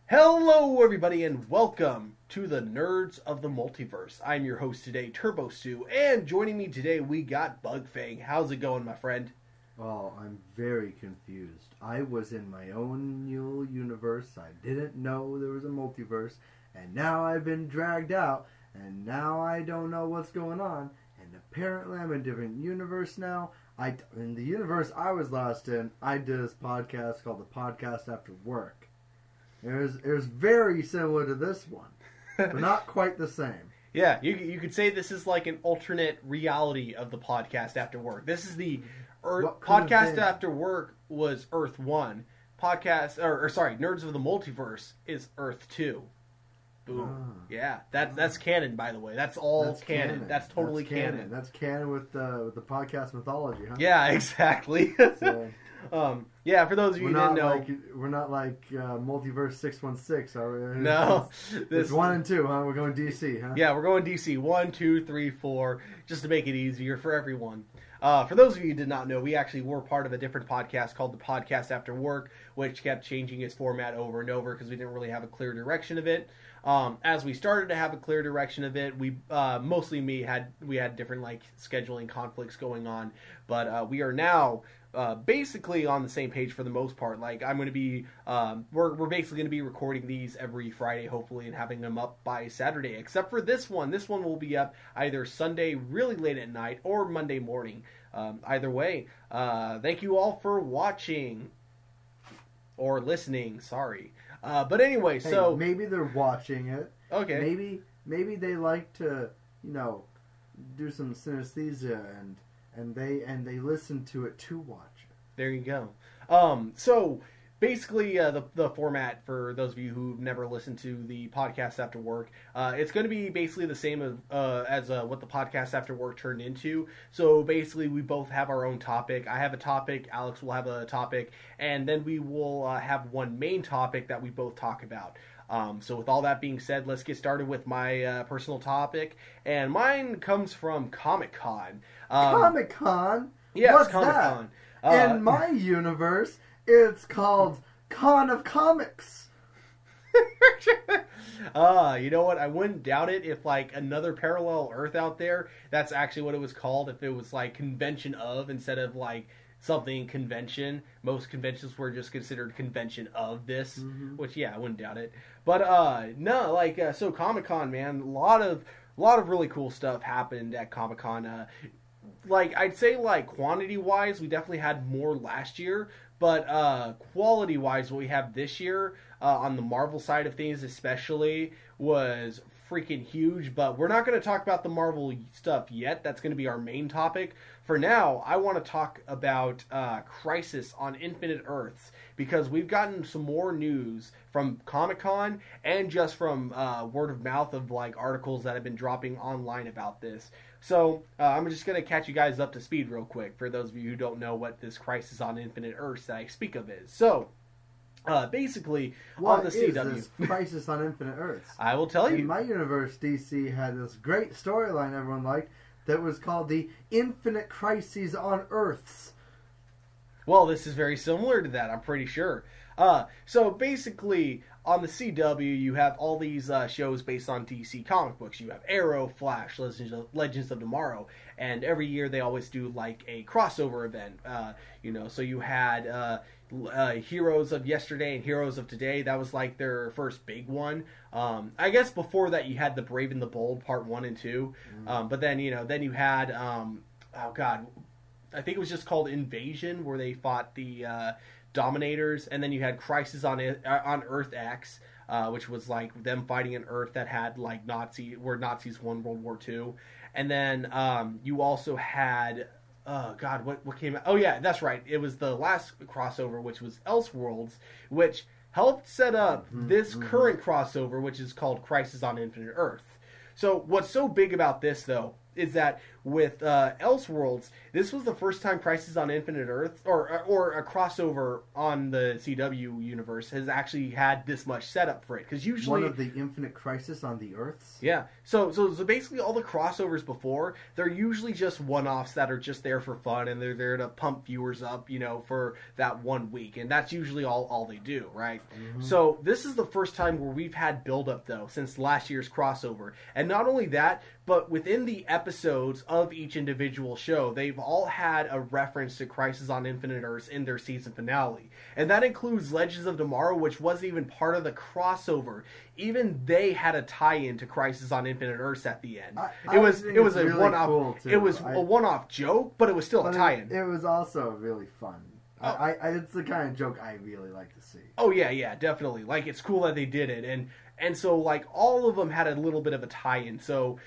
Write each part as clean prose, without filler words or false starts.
Hello, everybody, and welcome to the Nerds of the Multiverse. I'm your host today, Turbo Stu, and joining me today, we got Bugfang. How's it going, my friend? Oh, I'm very confused. I was in my own little universe. I didn't know there was a multiverse, and now I've been dragged out, and now I don't know what's going on. And apparently, I'm in a different universe now. In the universe I was last in, I did this podcast called The Podcast After Work. It was very similar to this one, but not quite the same. Yeah, you could say this is like an alternate reality of the Podcast After Work. This is the Podcast After Work was Earth 1. Nerds of the Multiverse is Earth 2. Boom. Yeah, that's canon, by the way. That's canon. That's totally canon. That's canon with the podcast mythology, huh? Yeah, exactly. For those of you who didn't know, we're not like Multiverse 616, are we? No, it's 1 and 2, huh? We're going DC, huh? Yeah, we're going DC 1, 2, 3, 4, just to make it easier for everyone. For those of you who did not know, we actually were part of a different podcast called The Podcast After Work, which kept changing its format over and over because we didn't really have a clear direction of it. As we started to have a clear direction of it, we mostly we had different like scheduling conflicts going on, but we are now basically on the same page for the most part. Like I'm going to be, we're basically going to be recording these every Friday, hopefully, and having them up by Saturday. Except for this one. This one will be up either Sunday really late at night or Monday morning. Either way, thank you all for watching or listening. Sorry. But anyway, hey, so maybe they're watching it. Okay. Maybe they like to, do some synesthesia and they listen to it to watch it. There you go. So basically, the format for those of you who've never listened to the Podcast After Work, it's going to be basically the same as what the Podcast After Work turned into. So basically, we both have our own topic. I have a topic. Alex will have a topic, and then we will have one main topic that we both talk about. So with all that being said, let's get started with my personal topic, and mine comes from Comic-Con. Comic-Con? Yes, What's Comic-Con. That? In my universe, it's called Con of Comics. You know what? I wouldn't doubt it if like another parallel Earth out there, that's actually what it was called. If it was like convention of instead of like something convention. Most conventions were just considered convention of this, which I wouldn't doubt it. But no, like so Comic-Con, man, a lot of really cool stuff happened at Comic-Con. Like I'd say like quantity wise, we definitely had more last year, but quality wise, what we have this year on the Marvel side of things especially was freaking huge. But we're not going to talk about the Marvel stuff yet. That's going to be our main topic. For now, I want to talk about Crisis on Infinite Earths, because we've gotten some more news from Comic-Con and just from word of mouth of like articles that have been dropping online about this. So I'm just going to catch you guys up to speed real quick for those of you who don't know what this Crisis on Infinite Earths that I speak of is. So basically, on the CW, what is this Crisis on Infinite Earths? I will tell you. In my universe, DC had this great storyline everyone liked that was called the Infinite Crises on Earths. Well, this is very similar to that, I'm pretty sure. So basically, on the CW, you have all these shows based on DC comic books. You have Arrow, Flash, Legends of Tomorrow, and every year they always do like a crossover event. So you had Heroes of Yesterday and Heroes of Today. That was like their first big one. I guess before that you had The Brave and the Bold Part 1 and 2. But then you had I think it was just called Invasion, where they fought the Dominators, and then you had Crisis on Earth X, which was like them fighting an Earth that had like where Nazis won World War II, and then you also had what came out? Oh yeah, that's right. It was the last crossover, which was Elseworlds, which helped set up this current crossover, which is called Crisis on Infinite Earth. So what's so big about this though is that with Elseworlds, this was the first time Crisis on Infinite Earths, or a crossover on the CW universe, has actually had this much setup for it. Because usually... One of the Infinite Crisis on the Earths? Yeah. So basically all the crossovers before, they're usually just one-offs that are just there for fun, and they're there to pump viewers up, for that 1 week. And that's usually all they do, right? Mm-hmm. So this is the first time where we've had build-up, though, since last year's crossover. And not only that, but within the episodes of each individual show, they've all had a reference to Crisis on Infinite Earths in their season finale. And that includes Legends of Tomorrow, which wasn't even part of the crossover. Even they had a tie-in to Crisis on Infinite Earths at the end. It was a really one-off. Cool it was a one-off joke, but it was still a tie-in. It was also really fun. It's the kind of joke I really like to see. Oh yeah, definitely. Like, it's cool that they did it, and so like all of them had a little bit of a tie-in. So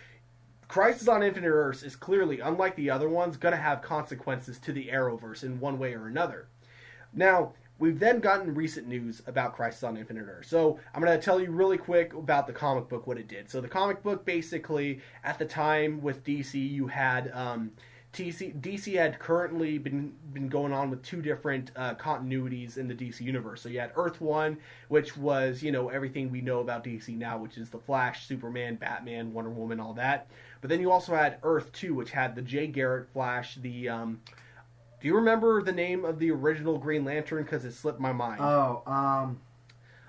Crisis on Infinite Earths is clearly, unlike the other ones, going to have consequences to the Arrowverse in one way or another. Now, we've then gotten recent news about Crisis on Infinite Earths. So I'm going to tell you really quick about the comic book, what it did. So the comic book, basically, at the time with DC, you had... DC had currently been going on with two different continuities in the DC universe. So you had Earth 1, which was, everything we know about DC now, which is the Flash, Superman, Batman, Wonder Woman, all that. But then you also had Earth 2, which had the Jay Garrick Flash, the... do you remember the name of the original Green Lantern? Because it slipped my mind.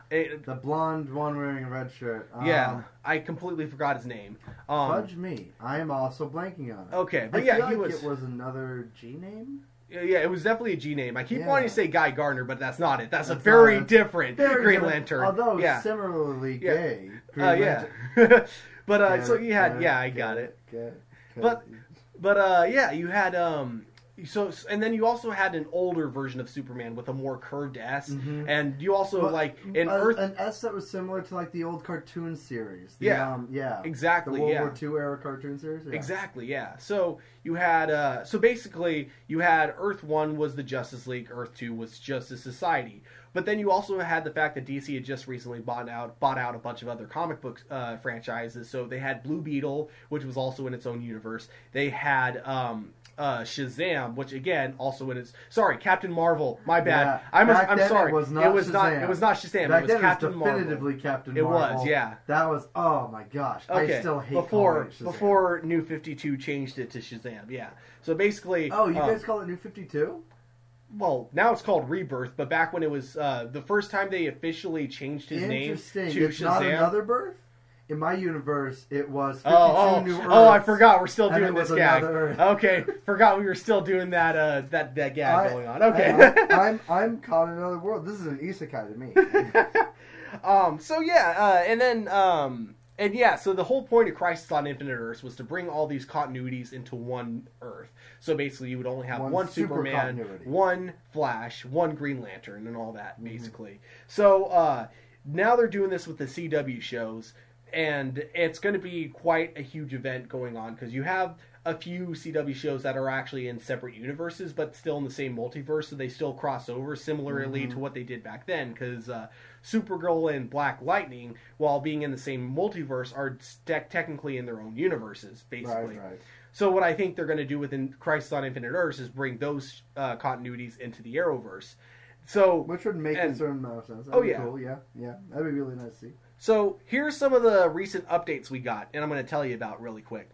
The blonde one wearing a red shirt. Yeah, I completely forgot his name. Fudge me. I am also blanking on it. Okay, but I feel like it was another G name? Yeah, it was definitely a G name. I keep wanting to say Guy Gardner, but that's not it. That's a very different Green Lantern. Although similarly gay. Yeah. But, so you had... I got it. But you had... So, and then you also had an older version of Superman with a more curved S, and you also an S that was similar to like the old cartoon series. Exactly. The World War II era cartoon series. Yeah. Exactly. Yeah. So you had so basically you had Earth 1 was the Justice League, Earth 2 was Justice Society. But then you also had the fact that DC had just recently bought out a bunch of other comic book franchises. So they had Blue Beetle, which was also in its own universe. They had Shazam, which again also in its Captain Marvel. My bad. Yeah. I'm sorry. It was not Shazam. It was not Shazam. Back it was Captain Marvel. Definitively Captain Marvel. It was, yeah. That was my gosh. Okay. I still hate before New 52 changed it to Shazam. Yeah. So basically, you guys call it New 52? Well, now it's called Rebirth, but back when it was the first time they officially changed his name to Shazam. Not another birth? In my universe, it was 52 New Earths. Oh, I forgot. We're still doing this gag. Earth. Okay, forgot we were still doing that that gag going on. Okay. I'm caught in another world. This is an isekai to me. So the whole point of Crisis on Infinite Earths was to bring all these continuities into one Earth. So basically you would only have one Superman, one Flash, one Green Lantern, and all that, basically. So now they're doing this with the CW shows, and it's going to be quite a huge event going on, because you have a few CW shows that are actually in separate universes, but still in the same multiverse, so they still cross over, similarly to what they did back then, because Supergirl and Black Lightning, while being in the same multiverse, are technically in their own universes, basically. Right. So what I think they're going to do within Crisis on Infinite Earths is bring those continuities into the Arrowverse. So, which would make a certain amount of sense. That'd be cool. Yeah. That'd be really nice to see. So here's some of the recent updates we got, and I'm going to tell you about really quick.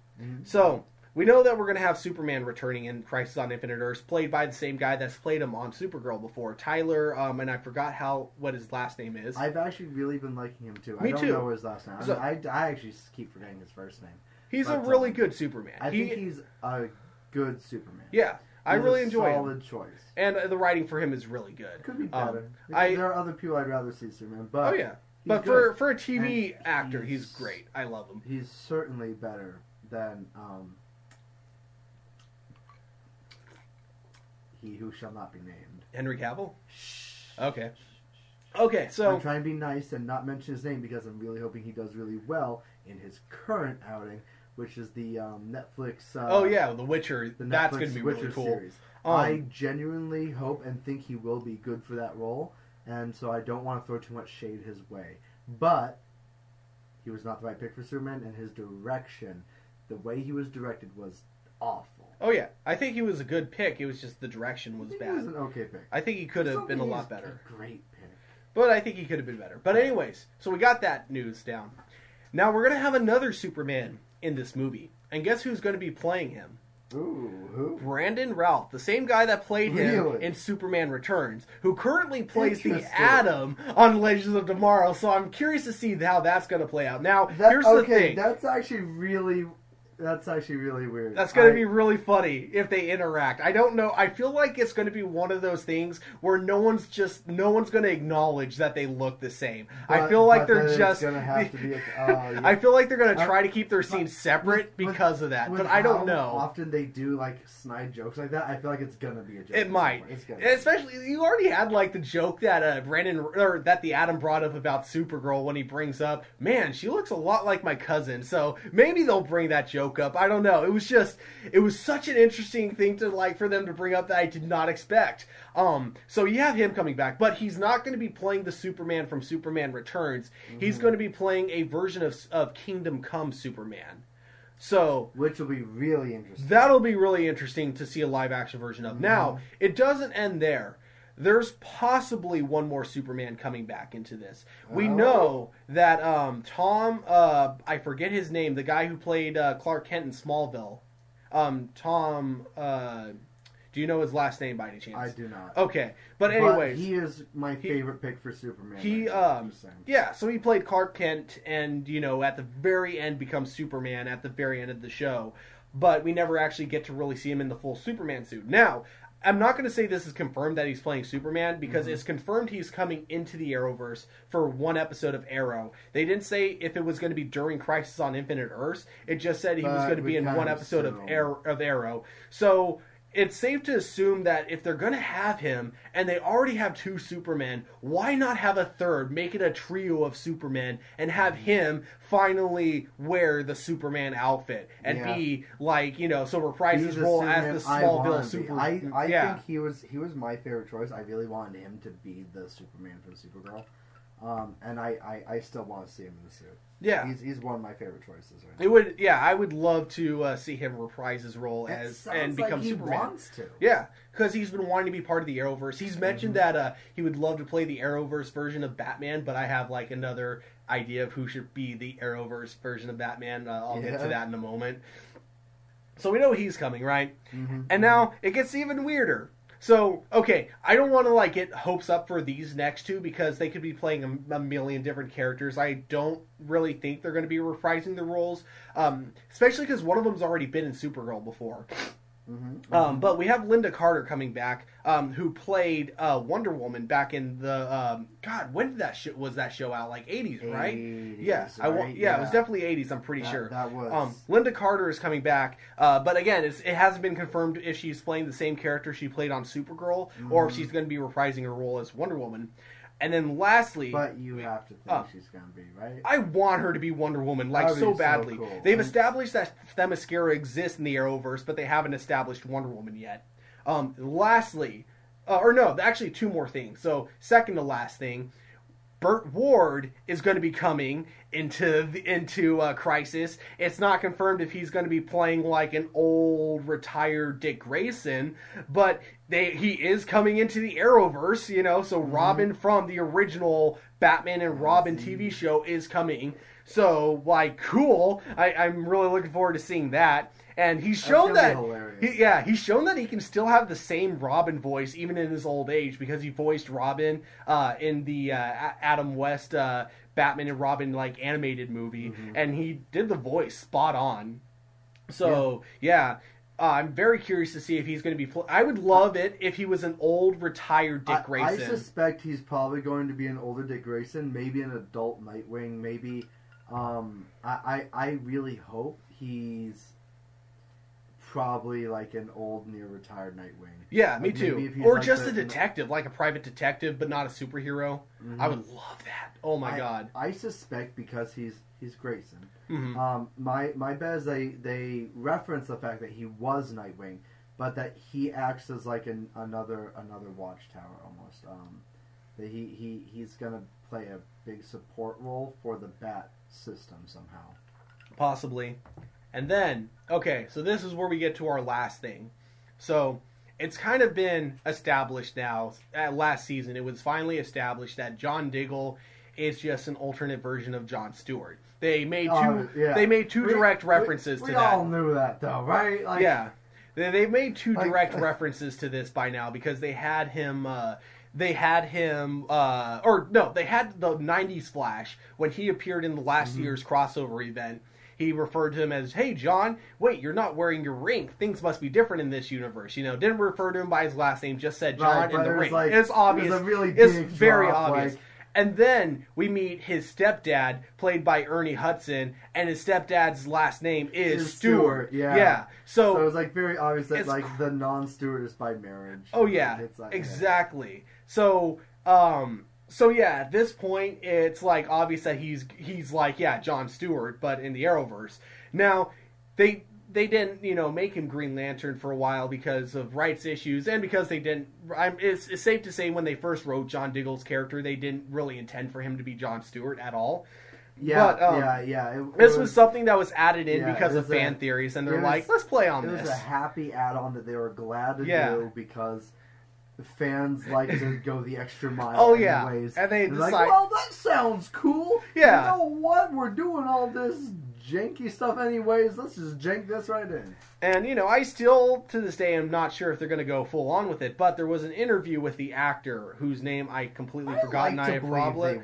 So we know that we're going to have Superman returning in Crisis on Infinite Earths, played by the same guy that's played him on Supergirl before, Tyler, and I forgot what his last name is. I've actually really been liking him too. Me I don't too. know his last name. So, I actually keep forgetting his first name. He's a really good Superman. I think he's a good Superman. Yeah. I really enjoy him. Solid choice. And the writing for him is really good. Could be better. There are other people I'd rather see Superman, but but for a TV actor, he's great. I love him. He's certainly better than he who shall not be named. Henry Cavill? Shh. Okay, so I'm trying to be nice and not mention his name because I'm really hoping he does really well in his current outing, which is the Netflix. The Witcher. That's going to be Witcher really cool. Series. I genuinely hope and think he will be good for that role, and so I don't want to throw too much shade his way. But he was not the right pick for Superman, and his direction, the way he was directed, was awful. Oh yeah, I think he was a good pick. It was just the direction was He bad. was an okay pick. I think he could have been a lot better. A great pick. But I think he could have been better. But anyways, so we got that news down. Now we're going to have another Superman in this movie. And guess who's going to be playing him? Ooh, who? Brandon Routh, the same guy that played him in Superman Returns, who currently plays the Atom on Legends of Tomorrow. So I'm curious to see how that's going to play out. Now, here's the thing. That's actually really weird. That's going to be really funny if they interact. I don't know. I feel like it's going to be one of those things where no one's going to acknowledge that they look the same. I feel like they're just going to have to be. Yeah. I feel like they're going to try to keep their scenes separate because of that. But I don't know. Often they do like snide jokes like that. I feel like it's going to be a joke. It might. Especially you already had like the joke that that the Atom brought up about Supergirl when he brings up, man, she looks a lot like my cousin. So maybe they'll bring that joke up. I don't know. It was such an interesting thing to like for them to bring up that I did not expect. So you have him coming back, but he's not going to be playing the Superman from Superman Returns. Mm-hmm. He's going to be playing a version of Kingdom Come Superman. So, which will be really interesting. That'll be really interesting to see a live action version of. Mm-hmm. Now, it doesn't end there. There's possibly one more Superman coming back into this. We know that Tom, I forget his name, the guy who played Clark Kent in Smallville. Tom, do you know his last name by any chance? I do not. Okay, but anyways, he is my favorite pick for Superman. So he played Clark Kent, and at the very end becomes Superman at the very end of the show. But we never actually get to really see him in the full Superman suit. Now, I'm not going to say this is confirmed that he's playing Superman because it's confirmed he's coming into the Arrowverse for one episode of Arrow. They didn't say if it was going to be during Crisis on Infinite Earths. It just said he was going to be in one episode of Arrow. So it's safe to assume that if they're going to have him and they already have two Supermen, why not have a third, make it a trio of Supermen, and have him finally wear the Superman outfit and be like, so reprise his role as the Smallville Superman. I think he was my favorite choice. I really wanted him to be the Superman for Supergirl. And I still want to see him in the suit. Yeah, he's one of my favorite choices right now. I would love to see him reprise his role and become like Superman. He wants to. Yeah, because he's been wanting to be part of the Arrowverse. He's mentioned that he would love to play the Arrowverse version of Batman, but I have like another idea of who should be the Arrowverse version of Batman. I'll get to that in a moment. So we know he's coming, right? Mm-hmm. And now it gets even weirder. So, okay, I don't want to get hopes up for these next two because they could be playing a million different characters. I don't really think they're going to be reprising the roles, especially because one of them's already been in Supergirl before. Mm-hmm. But we have Linda Carter coming back, who played Wonder Woman back in the when did was that show out? Like 80s, right? 80s, yeah, right? It was definitely 80s. I'm pretty sure that was. Linda Carter is coming back, but again, it hasn't been confirmed if she's playing the same character she played on Supergirl or if she's going to be reprising her role as Wonder Woman. And then lastly... But you have to think she's going to be, right? I want her to be Wonder Woman, so badly. So cool. They've established that Themyscira exists in the Arrowverse, but they haven't established Wonder Woman yet. Lastly... actually two more things. So, second to last thing... Burt Ward is going to be coming into Crisis. It's not confirmed if he's going to be playing like an old retired Dick Grayson, but he is coming into the Arrowverse, so Robin from the original Batman and Robin TV show is coming. So, cool. I'm really looking forward to seeing that. And he's shown he's shown that he can still have the same Robin voice even in his old age because he voiced Robin in the Adam West Batman and Robin animated movie, and he did the voice spot on. So I'm very curious to see if he's going to be. I would love it if he was an old retired Dick Grayson. I suspect he's probably going to be an older Dick Grayson, maybe an adult Nightwing, maybe. I really hope he's probably like an old, near retired Nightwing. Yeah, me too. Or just a detective, like a private detective, but not a superhero. Mm-hmm. I would love that. Oh my god! I suspect because he's Grayson. Mm-hmm. My bet is they reference the fact that he was Nightwing, but that he acts as like another Watchtower almost. That he's gonna play a big support role for the Bat system somehow. Possibly. And then, okay, so this is where we get to our last thing. So it's kind of been established now. Last season, it was finally established that John Diggle is just an alternate version of Jon Stewart. They made two direct references to that. We all knew that, though, right? Like, yeah, they've made two direct references to this by now because they had him. They had the '90s Flash when he appeared in the last year's crossover event. He referred to him as, "Hey, John, wait, you're not wearing your ring. Things must be different in this universe." You know, didn't refer to him by his last name, just said John in the ring. Like, it's obvious. It's very obvious. And then we meet his stepdad, played by Ernie Hudson, and his stepdad's last name is Stewart. Yeah. So it's like very obvious that like the non-Stewart is by marriage. Oh yeah, like, exactly. So yeah, at this point, it's like obvious that he's like, yeah, Jon Stewart, but in the Arrowverse. Now, they didn't, make him Green Lantern for a while because of rights issues, and because they didn't. It's safe to say when they first wrote John Diggle's character, they didn't really intend for him to be Jon Stewart at all. Yeah, but, this was something that was added in because of fan theories, and they're like, let's play on this. It was a happy add-on that they were glad to do because the fans like to go the extra mile. Oh yeah, anyways. And they like, well, that sounds cool. Yeah, you know what? We're doing all this janky stuff anyways. Let's just jank this right in. And I still to this day am not sure if they're going to go full on with it. But there was an interview with the actor whose name I completely forgotten. I have probably,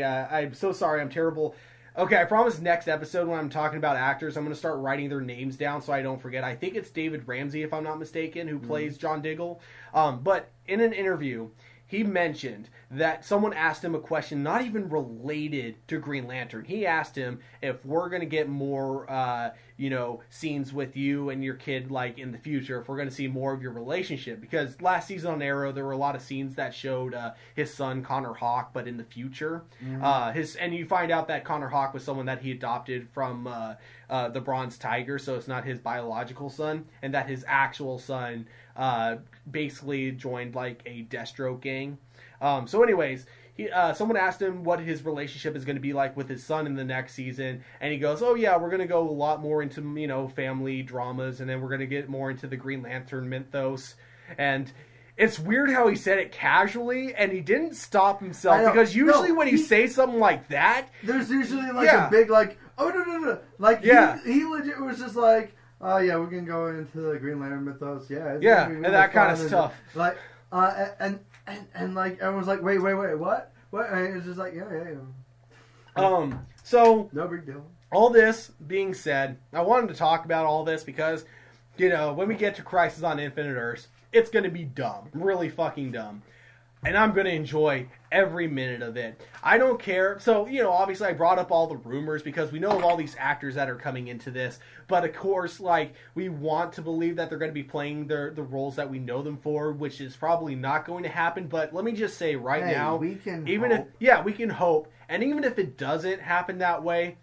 I'm so sorry. I'm terrible. Okay, I promise next episode when I'm talking about actors, I'm going to start writing their names down so I don't forget. I think it's David Ramsey, if I'm not mistaken, who plays John Diggle. But in an interview, he mentioned that someone asked him a question not even related to Green Lantern. He asked him if we're going to get more, scenes with you and your kid, like, in the future, if we're going to see more of your relationship. Because last season on Arrow, there were a lot of scenes that showed his son, Connor Hawke, but in the future. And you find out that Connor Hawke was someone that he adopted from the Bronze Tiger, so it's not his biological son, and that his actual son basically joined, like, a Deathstroke gang. So anyways, someone asked him what his relationship is going to be like with his son in the next season, and he goes, oh yeah, we're going to go a lot more into, family dramas, and then we're going to get more into the Green Lantern mythos. And it's weird how he said it casually, and he didn't stop himself, because usually when he says something like that, there's usually like a big, like, oh no, like, he legit was just like, oh yeah, we can go into the Green Lantern mythos, and that kind of stuff. Like, and like everyone's like, wait, what? And it's just like, yeah. So no big deal. All this being said, I wanted to talk about all this because, when we get to Crisis on Infinite Earths, it's going to be dumb, really fucking dumb. And I'm going to enjoy every minute of it. I don't care. So, obviously I brought up all the rumors because we know of all these actors that are coming into this. But, of course, like, we want to believe that they're going to be playing the roles that we know them for, which is probably not going to happen. But let me just say now, we can we can hope. And even if it doesn't happen that way,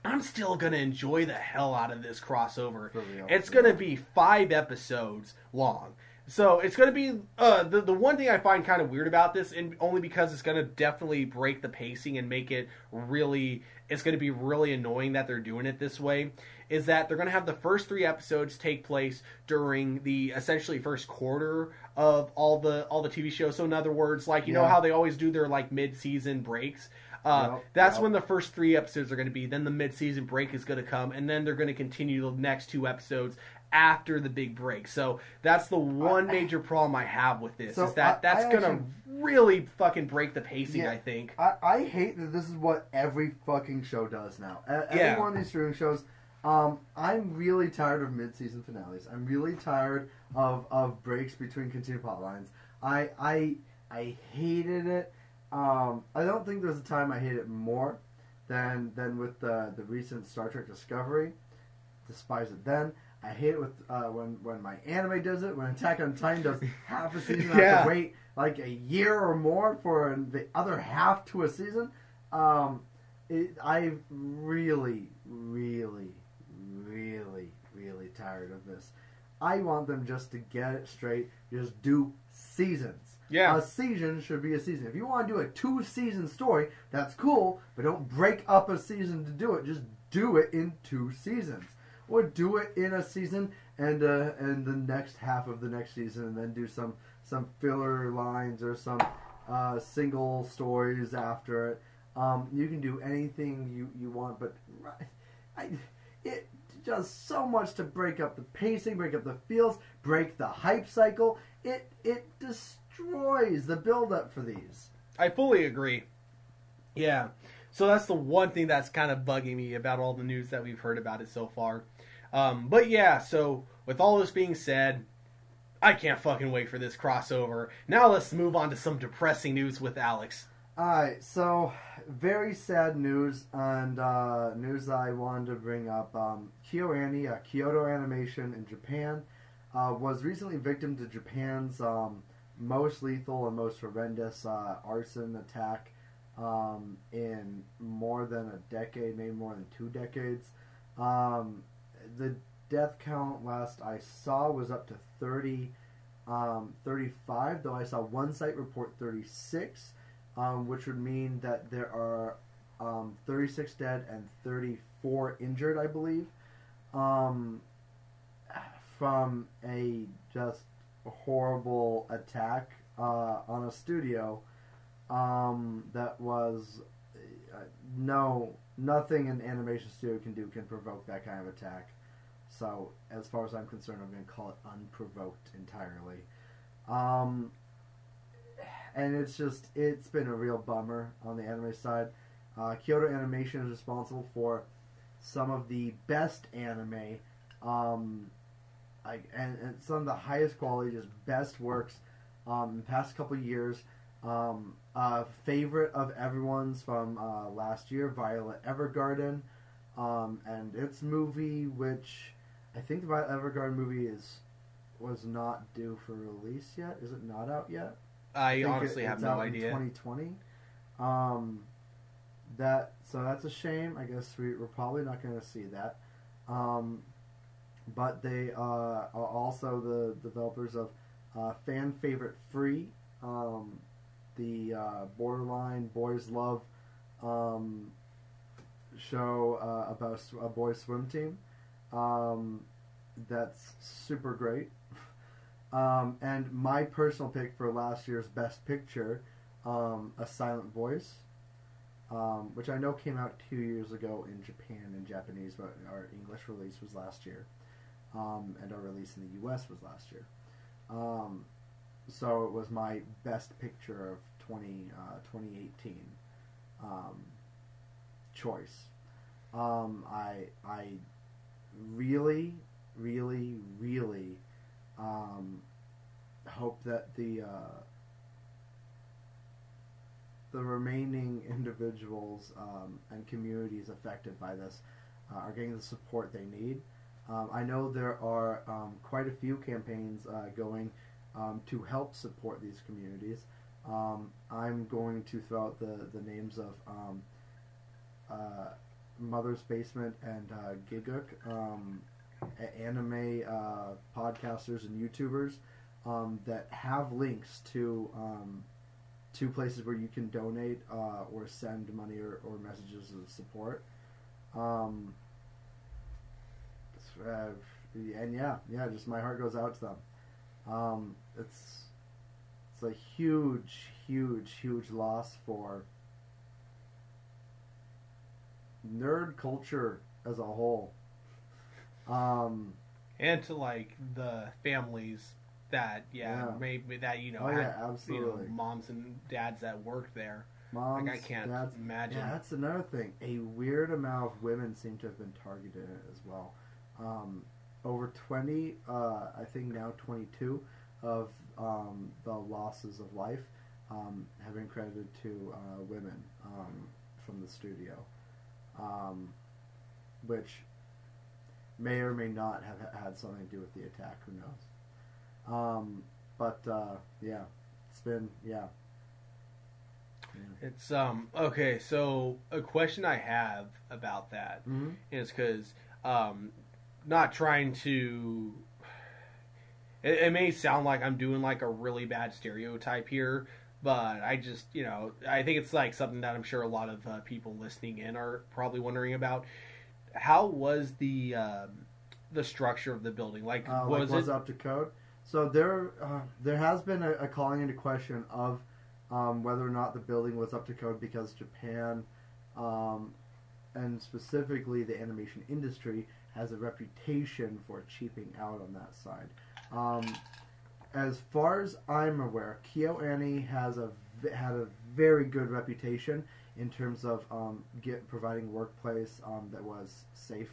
I'm still going to enjoy the hell out of this crossover. It's going to be 5 episodes long. So it's going to be the one thing I find kind of weird about this, and only because it's going to definitely break the pacing and make it really, it's going to be really annoying that they're doing it this way, is that they're going to have the first 3 episodes take place during the essentially first quarter of all the TV shows. So in other words, like, you know how they always do their like mid-season breaks. That's when the first 3 episodes are going to be. Then the mid-season break is going to come, and then they're going to continue the next 2 episodes after the big break. So that's the one major problem I have with this, is that that's going to really fucking break the pacing, I think. I hate that this is what every fucking show does now. Every one of these streaming shows, I'm really tired of mid-season finales. I'm really tired of breaks between continued plot lines. I hated it. I don't think there's a time I hate it more than with the recent Star Trek Discovery. Despise it then. I hate it with when my anime does it. When Attack on Titan does half a season, I have to wait like a year or more for the other half to a season. I'm really tired of this. I want them just to get it straight. Just do seasons. Yeah. A season should be a season. If you want to do a 2-season story, that's cool, but don't break up a season to do it. Just do it in 2 seasons, or do it in a season and the next half of the next season, and then do some filler lines or some single stories after it. You can do anything you want, but it does so much to break up the pacing, break up the feels, break the hype cycle. It destroys the build-up for these. I fully agree. Yeah. So that's the one thing that's kind of bugging me about all the news that we've heard about it so far. But yeah, so with all this being said, I can't fucking wait for this crossover. Now let's move on to some depressing news with Alex. Alright, so very sad news, and news I wanted to bring up. Kyoto Animation in Japan was recently victim to Japan's most lethal and most horrendous arson attack in more than a decade, maybe more than 2 decades. The death count last I saw was up to 35, though I saw one site report 36, which would mean that there are 36 dead and 34 injured, I believe, from a just horrible attack on a studio that was nothing an animation studio can do can provoke that kind of attack. So, as far as I'm concerned, I'm going to call it unprovoked entirely. And it's been a real bummer on the anime side. Kyoto Animation is responsible for some of the best anime, and some of the highest quality, just best works in the past couple of years. Favorite of everyone's from last year, Violet Evergarden, and its movie, which I think the Violet Evergarden movie was not due for release yet. Is it not out yet? I honestly have no idea. 2020. So that's a shame. I guess we're probably not going to see that. But they are also the developers of fan favorite Free, the borderline boys love show about a boys swim team. That's super great. And my personal pick for last year's Best Picture, A Silent Voice, which I know came out 2 years ago in Japan in Japanese, but our English release was last year, and our release in the US was last year. So it was my Best Picture of 2018 choice. I really, really, really hope that the remaining individuals and communities affected by this are getting the support they need. I know there are quite a few campaigns going to help support these communities. I'm going to throw out the names of Mother's Basement and Giguk, anime podcasters and YouTubers that have links to places where you can donate or send money or messages of support. And just my heart goes out to them. It's a huge, huge, huge loss for nerd culture as a whole. And to like the families that maybe that absolutely. Moms and dads that work there. Moms, like I can't dads, imagine. Yeah, that's another thing. A weird amount of women seem to have been targeted in it as well. Over 20, I think now 22 of the losses of life have been credited to women from the studio, which may or may not have had something to do with the attack. Who knows? It's been It's okay. So a question I have about that is because not trying to. It may sound like I'm doing like a really bad stereotype here, but I just I think it's like something that I'm sure a lot of people listening in are probably wondering about. how was the structure of the building? Like, was was it up to code? So there has been a calling into question of whether or not the building was up to code because Japan, and specifically the animation industry, has a reputation for cheaping out on that side. As far as I'm aware, KyoAni had a very good reputation in terms of providing workplace that was safe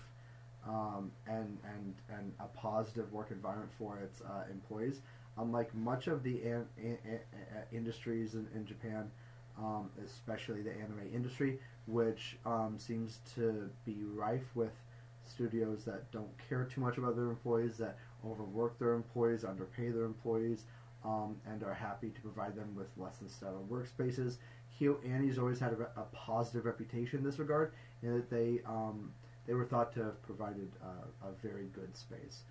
and a positive work environment for its employees. Unlike much of the industries in Japan, especially the anime industry, which seems to be rife with studios that don't care too much about their employees, that overwork their employees, underpay their employees, and are happy to provide them with less than stellar workspaces. KyoAni's always had a positive reputation in this regard, in that they were thought to have provided a very good space.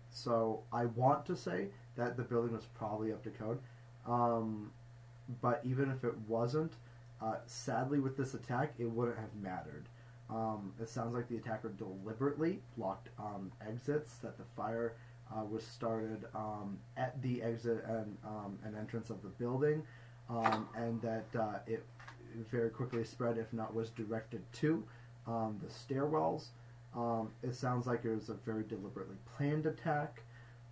So I want to say that the building was probably up to code, but even if it wasn't, sadly with this attack, it wouldn't have mattered. It sounds like the attacker deliberately blocked exits, that the fire was started at the exit and entrance of the building, and that it very quickly spread, if not was directed to the stairwells. It sounds like it was a very deliberately planned attack,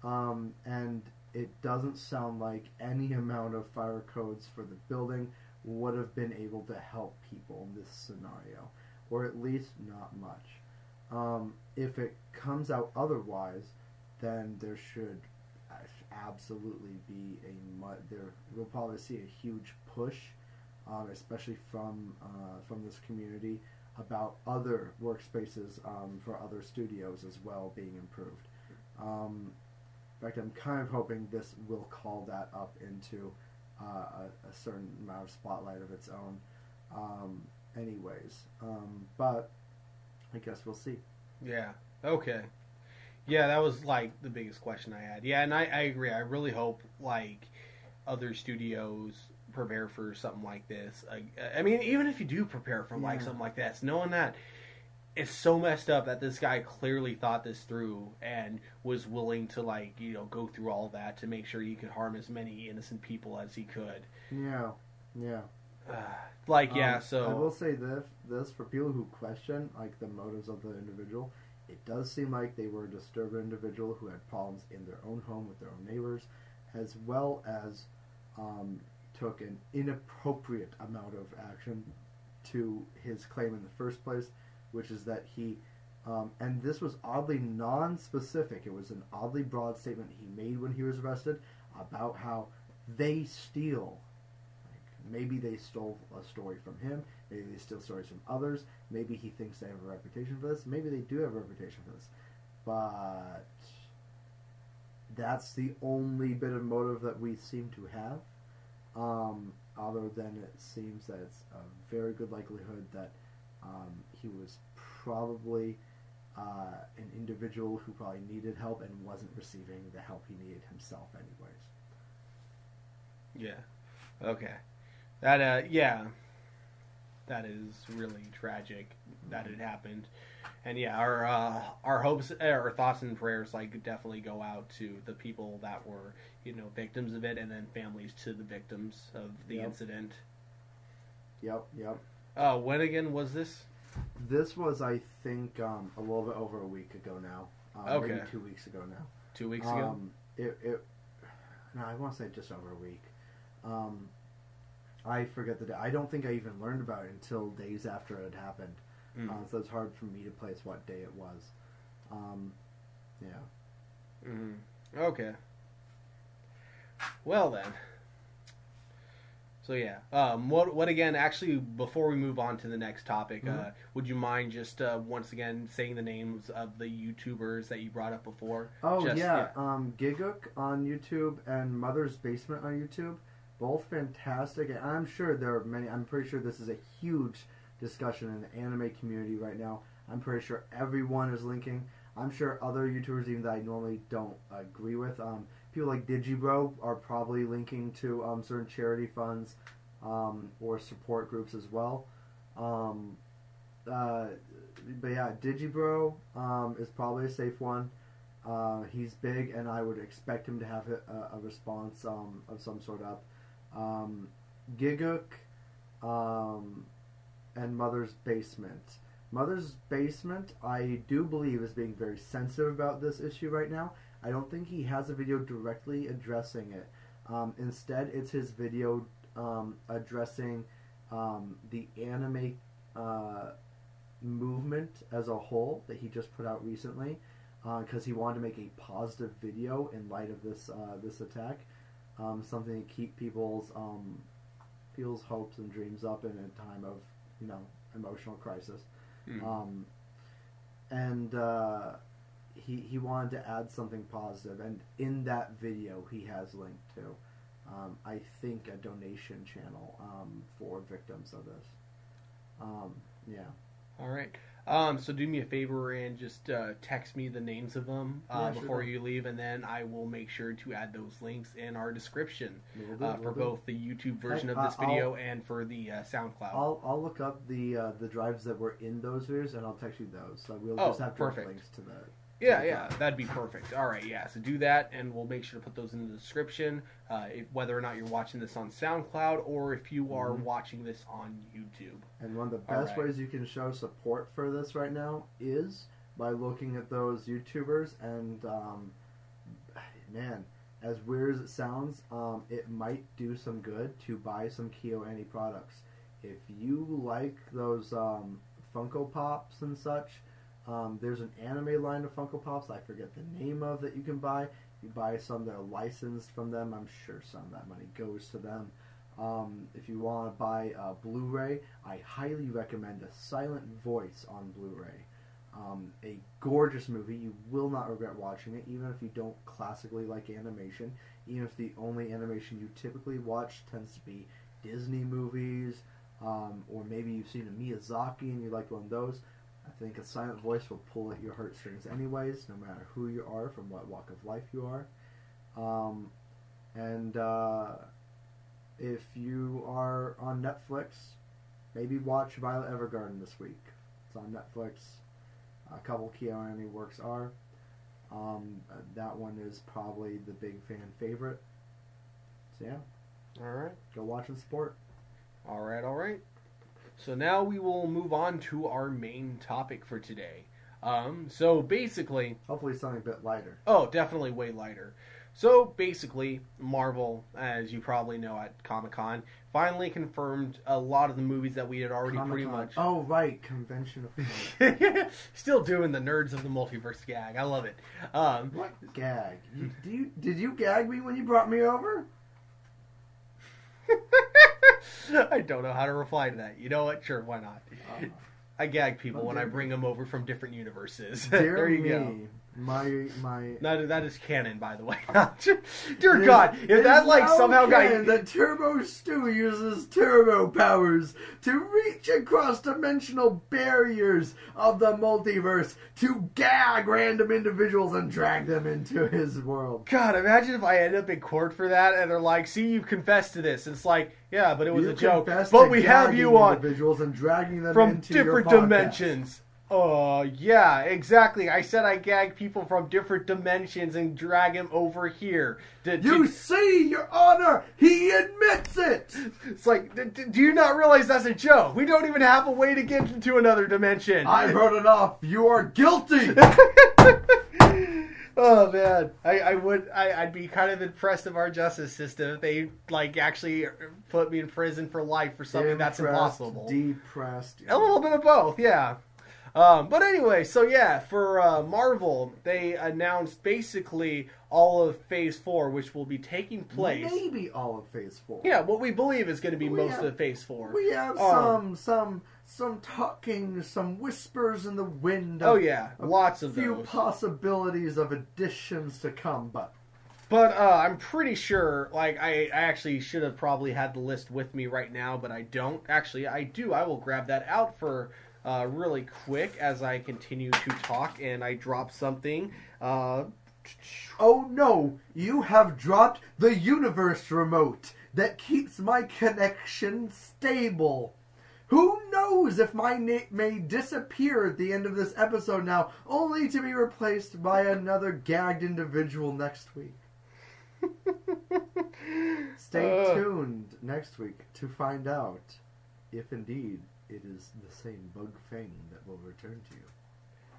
and it doesn't sound like any amount of fire codes for the building would have been able to help people in this scenario, or at least not much. If it comes out otherwise, then there should absolutely be we'll probably see a huge push, especially from this community, about other workspaces for other studios as well being improved. In fact, I'm kind of hoping this will call that up into a certain amount of spotlight of its own. But I guess we'll see. Yeah. Okay. Yeah, that was like the biggest question I had. Yeah, and I agree. I really hope like other studios prepare for something like this. I mean, even if you do prepare for like something like this, knowing that it's so messed up that this guy clearly thought this through and was willing to like, you know, go through all that to make sure he could harm as many innocent people as he could. Yeah. So I will say this for people who question like the motives of the individual, it does seem like they were a disturbed individual who had problems in their own home with their own neighbors, as well as took an inappropriate amount of action to his claim in the first place, which is that he, and this was oddly non-specific, it was an oddly broad statement he made when he was arrested about how they steal. Maybe they stole a story from him. Maybe they steal stories from others. Maybe he thinks they have a reputation for this. Maybe they do have a reputation for this. But that's the only bit of motive that we seem to have. Other than it seems that it's a very good likelihood that he was probably an individual who probably needed help and wasn't receiving the help he needed himself anyways. Yeah. Okay. That is really tragic that it happened, and yeah, our hopes, our thoughts and prayers, like definitely go out to the people that were, you know, victims of it, and then families to the victims of the incident. Yep. When again was this? This was, I think, a little bit over a week ago now. Okay. Maybe 2 weeks ago now. 2 weeks ago. No, I want to say just over a week. I forget the day. I don't think I even learned about it until days after it had happened. So it's hard for me to place what day it was. Yeah. Okay. Well then. So yeah. What again? Actually, before we move on to the next topic, would you mind just once again saying the names of the YouTubers that you brought up before? Oh Giguk on YouTube and Mother's Basement on YouTube. Both fantastic, and I'm sure there are many. I'm pretty sure this is a huge discussion in the anime community right now. I'm pretty sure everyone is linking. I'm sure other YouTubers, even that I normally don't agree with, people like Digibro are probably linking to certain charity funds or support groups as well. but yeah, Digibro is probably a safe one. He's big, and I would expect him to have a response of some sort up. Gigook and Mother's Basement. Mother's Basement, I do believe, is being very sensitive about this issue right now. I don't think he has a video directly addressing it. Instead, it's his video addressing the anime movement as a whole that he just put out recently, because he wanted to make a positive video in light of this attack, something to keep people's hopes and dreams up in a time of emotional crisis. He wanted to add something positive, and in that video he has linked to I think a donation channel for victims of this. Yeah. All right. So do me a favor and just text me the names of them before you leave, and then I will make sure to add those links in our description for both the YouTube version of this video and for the SoundCloud. I'll look up the drives that were in those videos, and I'll text you those. So we'll just have direct links to that. Yeah, that'd be perfect. All right, yeah, so do that, and we'll make sure to put those in the description, whether or not you're watching this on SoundCloud or if you are watching this on YouTube. And one of the best ways you can show support for this right now is by looking at those YouTubers, and, man, as weird as it sounds, it might do some good to buy some KyoAni products. If you like those Funko Pops and such, there's an anime line of Funko Pops I forget the name of that you can buy. You buy some that are licensed from them. I'm sure some of that money goes to them. If you want to buy Blu-ray, I highly recommend A Silent Voice on Blu-ray. A gorgeous movie. You will not regret watching it, even if you don't classically like animation. Even if the only animation you typically watch tends to be Disney movies, or maybe you've seen a Miyazaki and you like one of those. I think A Silent Voice will pull at your heartstrings anyways, no matter who you are, from what walk of life you are. If you are on Netflix, maybe watch Violet Evergarden this week. It's on Netflix. A couple KyoAni works are. That one is probably the big fan favorite. So yeah. Alright. Go watch and support. Alright. So now we will move on to our main topic for today. So basically... Hopefully something a bit lighter. Oh, definitely way lighter. So basically, Marvel, as you probably know at Comic-Con, finally confirmed a lot of the movies that we had already pretty much... Oh, right. Convention of... Still doing the Nerds of the Multiverse gag. I love it. What gag? Did you gag me when you brought me over? I don't know how to reply to that. You know what? Sure, why not? I gag people when I bring them over from different universes. There you go. That is canon, by the way. Dear God, if that somehow got that Turbo Stew uses turbo powers to reach across dimensional barriers of the multiverse to gag random individuals and drag them into his world. God, imagine if I end up in court for that and they're like, "See, you've confessed to this." And it's like, yeah, but it was a joke. But we have you on individuals and dragging them from into different your dimensions. Oh, yeah, exactly. I said I gag people from different dimensions and drag him over here. You see, Your Honor, he admits it! It's like, do you not realize that's a joke? We don't even have a way to get into another dimension. I've heard enough. You are guilty! Oh, man. I'd be kind of impressed of our justice system if they, actually put me in prison for life for something that's impossible. Depressed. A little bit of both, yeah. But anyway, so yeah, for Marvel, they announced basically all of Phase 4, which will be taking place... Maybe all of Phase 4. Yeah, what we believe is going to be most of Phase 4. We have some talking, some whispers in the wind. Oh yeah, lots of those. A few possibilities of additions to come, but... But I'm pretty sure, I actually should have probably had the list with me right now, but I don't. Actually, I do. I will grab that out for... really quick as I continue to talk, and I drop something. Oh no! You have dropped the universe remote that keeps my connection stable. Who knows as if my name may disappear at the end of this episode now, only to be replaced by another gagged individual next week. Stay tuned next week to find out if indeed it is the same Bug Fang that will return to you.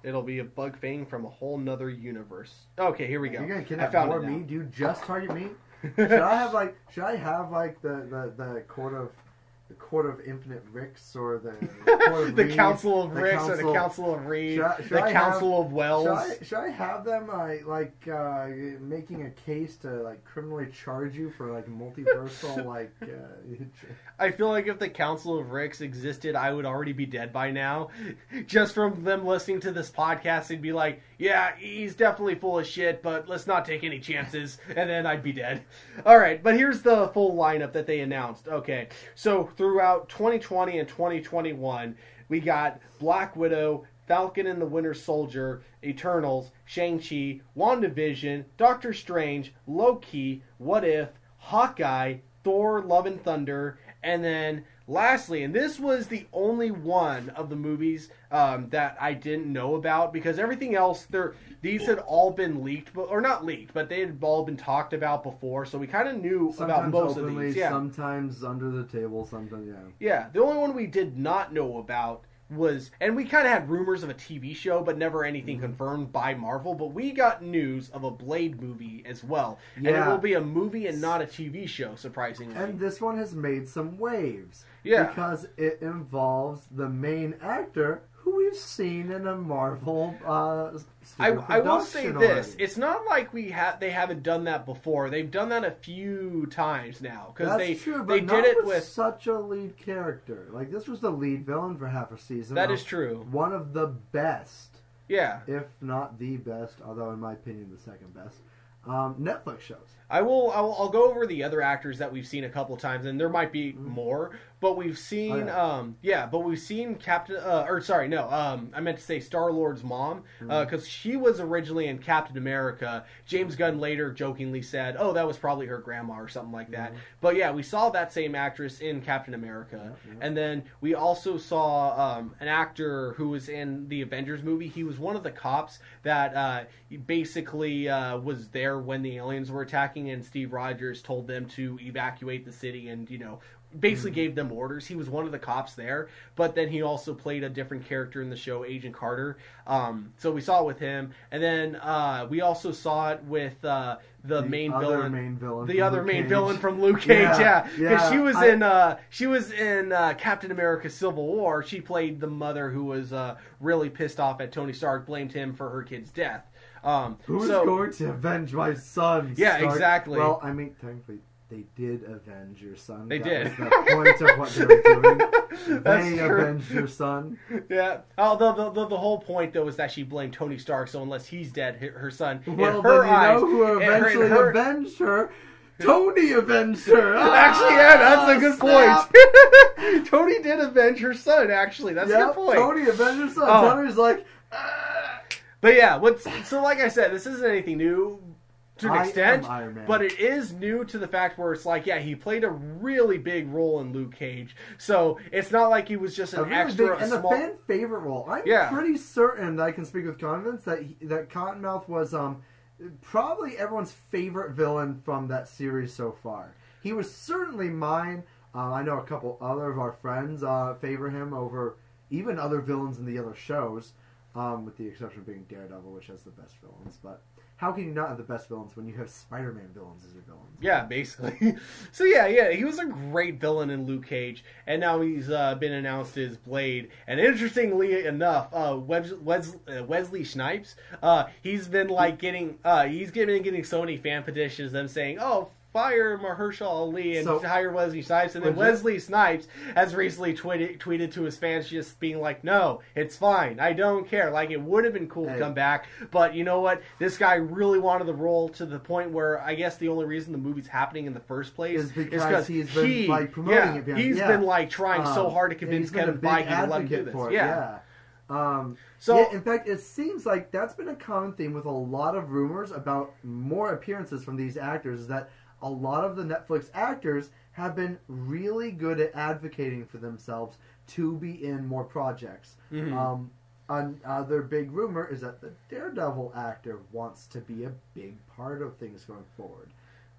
It'll be a Bug Fang from a whole nother universe. Okay, here we go. You're gonna I kidnap found more it now. me? Do you just target me? Should I have the court of infinite Ricks, or the court of the Reeds, Council of the Ricks, council, or the Council of Reed, should the I Council of Wells. Should I have them making a case to criminally charge you for multiversal I feel like if the Council of Ricks existed, I would already be dead by now. Just from them listening to this podcast, they'd be like, yeah, he's definitely full of shit, but let's not take any chances, and then I'd be dead. Alright, but here's the full lineup that they announced. Okay, so throughout 2020 and 2021, we got Black Widow, Falcon and the Winter Soldier, Eternals, Shang-Chi, WandaVision, Doctor Strange, Loki, What If, Hawkeye, Thor, Love and Thunder, and then lastly, and this was the only one of the movies that I didn't know about, because everything else, these had all been leaked, or not leaked, but they had all been talked about before, so we kind of knew about most openly, of these. Yeah. Sometimes under the table, sometimes, yeah. Yeah, the only one we did not know about was, and we kind of had rumors of a TV show, but never anything confirmed by Marvel, but we got news of a Blade movie as well. Yeah. And it will be a movie and not a TV show, surprisingly. And this one has made some waves. Yeah. Because it involves the main actor who we've seen in a Marvel I will say this. already. It's not like they haven't done that before. They've done that a few times now. Because they did it with such a lead character. This was the lead villain for half a season. That is true. One of the best. Yeah. If not the best, although in my opinion the second best. Netflix shows. I'll go over the other actors that we've seen a couple times, and there might be more, but we've seen we've seen I meant to say Star-Lord's mom, because she was originally in Captain America. James Gunn later jokingly said, oh, that was probably her grandma or something like that. But yeah, we saw that same actress in Captain America. And then we also saw an actor who was in the Avengers movie. He was one of the cops that basically was there when the aliens were attacking, and Steve Rogers told them to evacuate the city and, basically gave them orders. He was one of the cops there, but then he also played a different character in the show, Agent Carter. So we saw it with him, and then we also saw it with the other main villain from Luke Cage. Yeah, because she was in Captain America: Civil War. She played the mother who was really pissed off at Tony Stark, blamed him for her kid's death. Who's going to avenge my son? Yeah, Stark? exactly. Well, I mean, technically, they did avenge your son. They that did. Was the point of what they were doing. They true. avenged your son. Yeah. Oh, the whole point though is that she blamed Tony Stark. So unless he's dead, her son. Well, in her then eyes, who eventually avenged her? Tony avenged her. Actually, yeah, that's a good point. Tony did avenge her son. Actually, that's a good point. Tony avenged her son. Tony's like. But yeah, so like I said, this isn't anything new to an extent, but it is new to the fact where it's like, yeah, he played a really big role in Luke Cage, so it's not like he was just an extra and small... a fan favorite role. I'm pretty certain that I can speak with confidence that Cottonmouth was probably everyone's favorite villain from that series so far. He was certainly mine. I know a couple other of our friends favor him over even other villains in the other shows. With the exception of being Daredevil, which has the best villains. But how can you not have the best villains when you have Spider-Man villains as your villains? Yeah, basically. So yeah, he was a great villain in Luke Cage, and now he's been announced as Blade. And interestingly enough, Wesley Snipes, he's been getting so many fan petitions, them saying, oh, fire Mahershala Ali and hire Wesley Snipes. And then Wesley Snipes has recently tweeted to his fans just being like, no, it's fine. I don't care. Like, it would have been cool to come back. But you know what? This guy really wanted the role to the point where I guess the only reason the movie's happening in the first place is because he's been promoting it. He's been trying so hard to convince Kevin Feige to let him do this. In fact, it seems like that's been a common theme with a lot of rumors about more appearances from these actors, is that a lot of the Netflix actors have been really good at advocating for themselves to be in more projects. Mm-hmm. Another big rumor is that the Daredevil actor wants to be a big part of things going forward.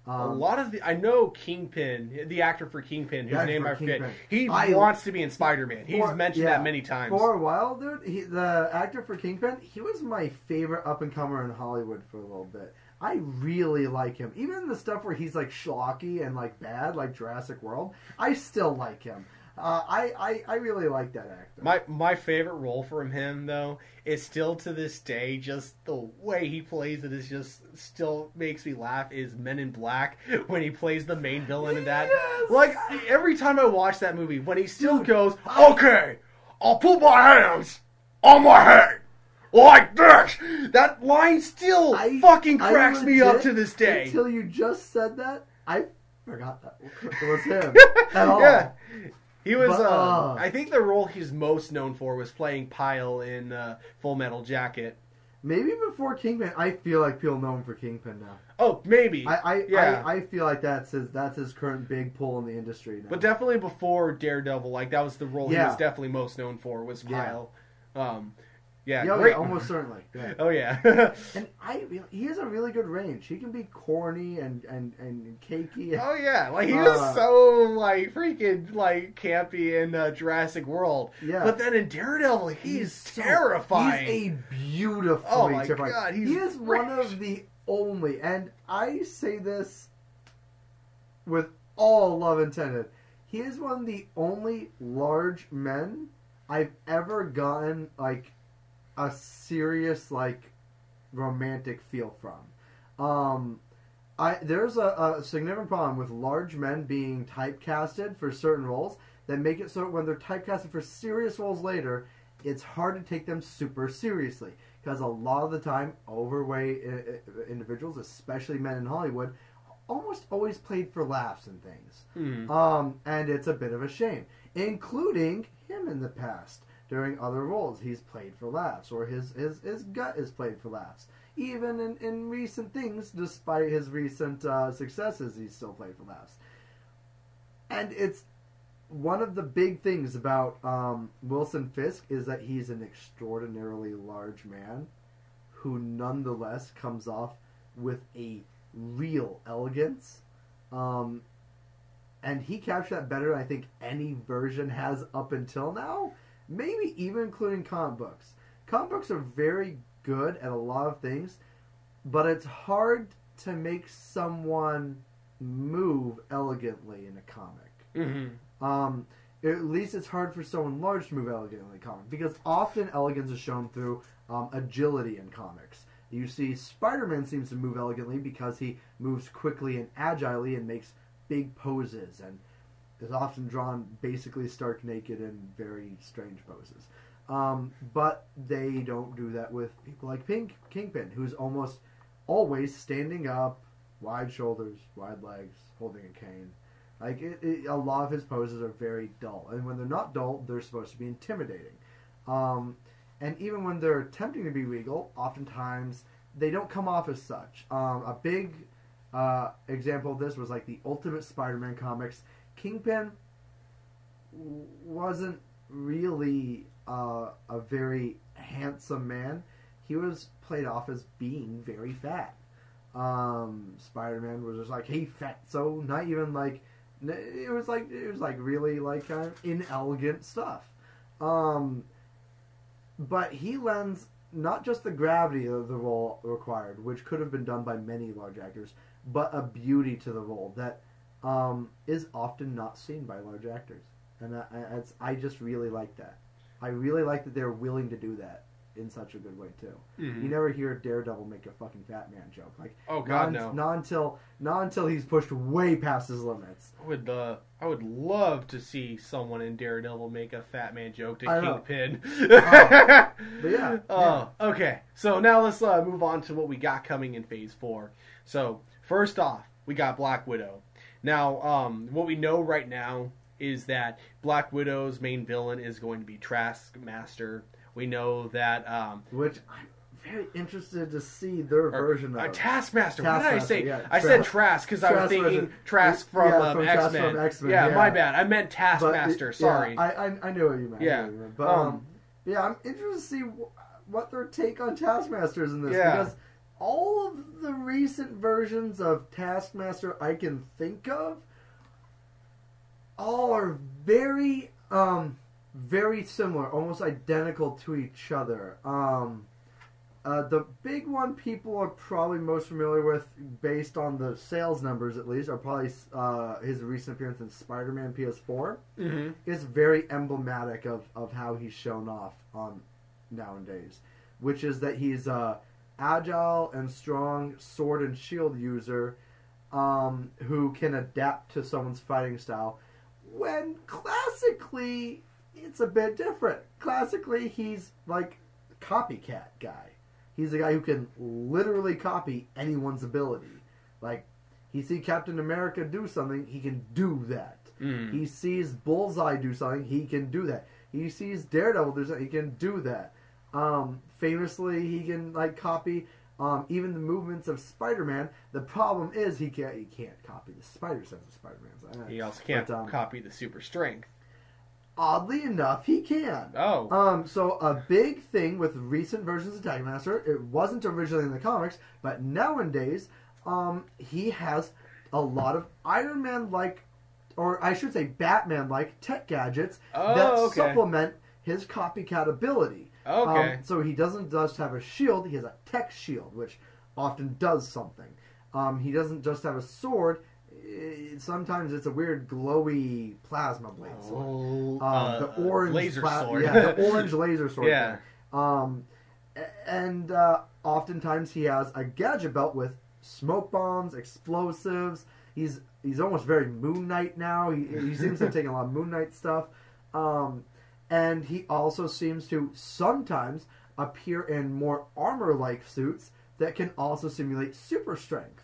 A lot of I know Kingpin, the actor for Kingpin, whose name I forget, he wants to be in Spider-Man. He's mentioned that many times. For a while, dude, the actor for Kingpin, he was my favorite up-and-comer in Hollywood for a little bit. I really like him. Even the stuff where he's like schlocky and like bad, like Jurassic World, I still like him. I really like that actor. My favorite role from him, though, is still to this day, just the way he plays it is just still makes me laugh, is Men in Black, when he plays the main villain in that. Yes! Like, every time I watch that movie, when he still goes, okay, I'll put my hands on my head, like this! That line still fucking cracks me up to this day. Until you just said that, I forgot that it was him at all. Yeah. He was, I think the role he's most known for was playing Pyle in Full Metal Jacket. Maybe before Kingpin. I feel like people know him for Kingpin now. Oh, maybe. I feel like that's his current big pull in the industry now. But definitely before Daredevil, like that was the role he was definitely most known for, was Pyle. Yeah, great. Almost certainly. Yeah. Oh yeah. And he has a really good range. He can be corny and cakey. Oh yeah, like he was so like freaking like campy in Jurassic World. Yeah. But then in Daredevil, he's terrifying. He's a beautifully oh my terrifying. God, he is one of the only, and I say this with all love intended, he is one of the only large men I've ever gotten like a serious like romantic feel from. There's a significant problem with large men being typecasted for certain roles that make it so when they're typecasted for serious roles later, it's hard to take them super seriously because a lot of the time overweight individuals, especially men in Hollywood, almost always played for laughs and things. And it's a bit of a shame, including him in the past. During other roles, he's played for laughs, or his gut is played for laughs. Even in recent things, despite his recent successes, he's still played for laughs. And it's one of the big things about Wilson Fisk is that he's an extraordinarily large man who nonetheless comes off with a real elegance. And he captured that better than I think any version has up until now. Maybe even including comic books. Comic books are very good at a lot of things, but it's hard to make someone move elegantly in a comic. At least it's hard for someone large to move elegantly in a comic, because often elegance is shown through agility in comics. You see Spider-Man seems to move elegantly because he moves quickly and agilely and makes big poses, and is often drawn basically stark naked in very strange poses. But they don't do that with people like Kingpin, who's almost always standing up, wide shoulders, wide legs, holding a cane. Like a lot of his poses are very dull, and when they're not dull, they're supposed to be intimidating. And even when they're attempting to be regal, oftentimes they don't come off as such. A big example of this was like the Ultimate Spider-Man comics. Kingpin wasn't really a very handsome man. He was played off as being very fat. Spider-Man was just like, hey, fat, so not even like, it was like really like kind of inelegant stuff. But he lends not just the gravity of the role required, which could have been done by many large actors, but a beauty to the role that is often not seen by large actors. And I just really like that. I really like that they're willing to do that in such a good way too. You never hear Daredevil make a fucking fat man joke. Like, oh god, no. Not until he's pushed way past his limits. I would love to see someone in Daredevil make a fat man joke to Kingpin. But yeah. Okay. So now let's move on to what we got coming in Phase 4. So first off, we got Black Widow. Now, what we know right now is that Black Widow's main villain is going to be Taskmaster. We know that... very interested to see their version of Taskmaster. What did I say? Yeah. I said Trask because I was thinking Trask from X-Men. Yeah, my bad. I meant Taskmaster. Sorry. I knew what you meant. Yeah. But I'm interested to see what their take on Taskmaster is in this because all of the recent versions of Taskmaster I can think of all are very very similar, almost identical to each other. The big one people are probably most familiar with, based on the sales numbers at least, are probably his recent appearance in Spider-Man PS4. Mm-hmm. Is very emblematic of how he's shown off on nowadays, which is that he's a agile and strong sword and shield user who can adapt to someone's fighting style, when classically it's a bit different. Classically he's like a copycat guy. He's a guy who can literally copy anyone's ability. Like, he sees Captain America do something, he can do that. Mm. He sees Bullseye do something, he can do that. He sees Daredevil do something, he can do that. Famously, he can copy even the movements of Spider-Man. The problem is he can't copy the spider sense of Spider-Man's. He also can't copy the super strength. Oddly enough, he can. Oh. So a big thing with recent versions of Taskmaster, it wasn't originally in the comics, but nowadays, he has a lot of Iron Man-like, or I should say Batman-like tech gadgets that supplement his copycat ability. Okay. So he doesn't just have a shield, he has a tech shield, which often does something. He doesn't just have a sword. Sometimes it's a weird glowy plasma blade sword. The orange laser sword. Yeah, the orange laser sword. Yeah. And oftentimes he has a gadget belt with smoke bombs, explosives. He's almost very Moon Knight now. He seems to have taken a lot of Moon Knight stuff. And he also seems to sometimes appear in more armor-like suits that can also simulate super strength.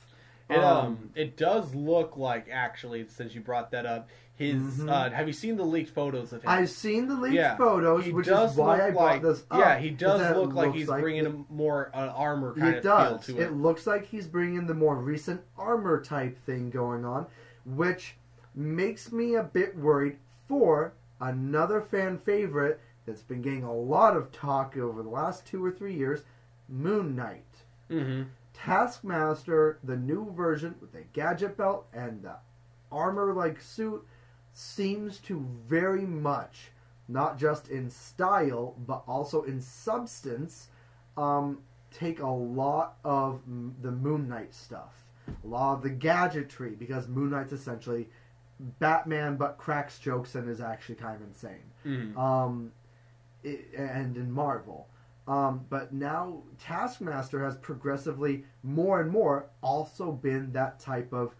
It does look like, actually, since you brought that up, his. Have you seen the leaked photos of him? I've seen the leaked photos, which is why I brought this up. Yeah, he does look like he's bringing a more armor kind of feel to it. It looks like he's bringing the more recent armor type thing going on, which makes me a bit worried for another fan favorite that's been getting a lot of talk over the last 2 or 3 years, Moon Knight. Mm-hmm. Taskmaster, the new version with the gadget belt and the armor-like suit, seems to very much, not just in style, but also in substance, take a lot of the Moon Knight stuff. A lot of the gadgetry, because Moon Knight's essentially Batman but cracks jokes and is actually kind of insane. Mm-hmm. And in Marvel. But now Taskmaster has progressively, more and more, also been that type of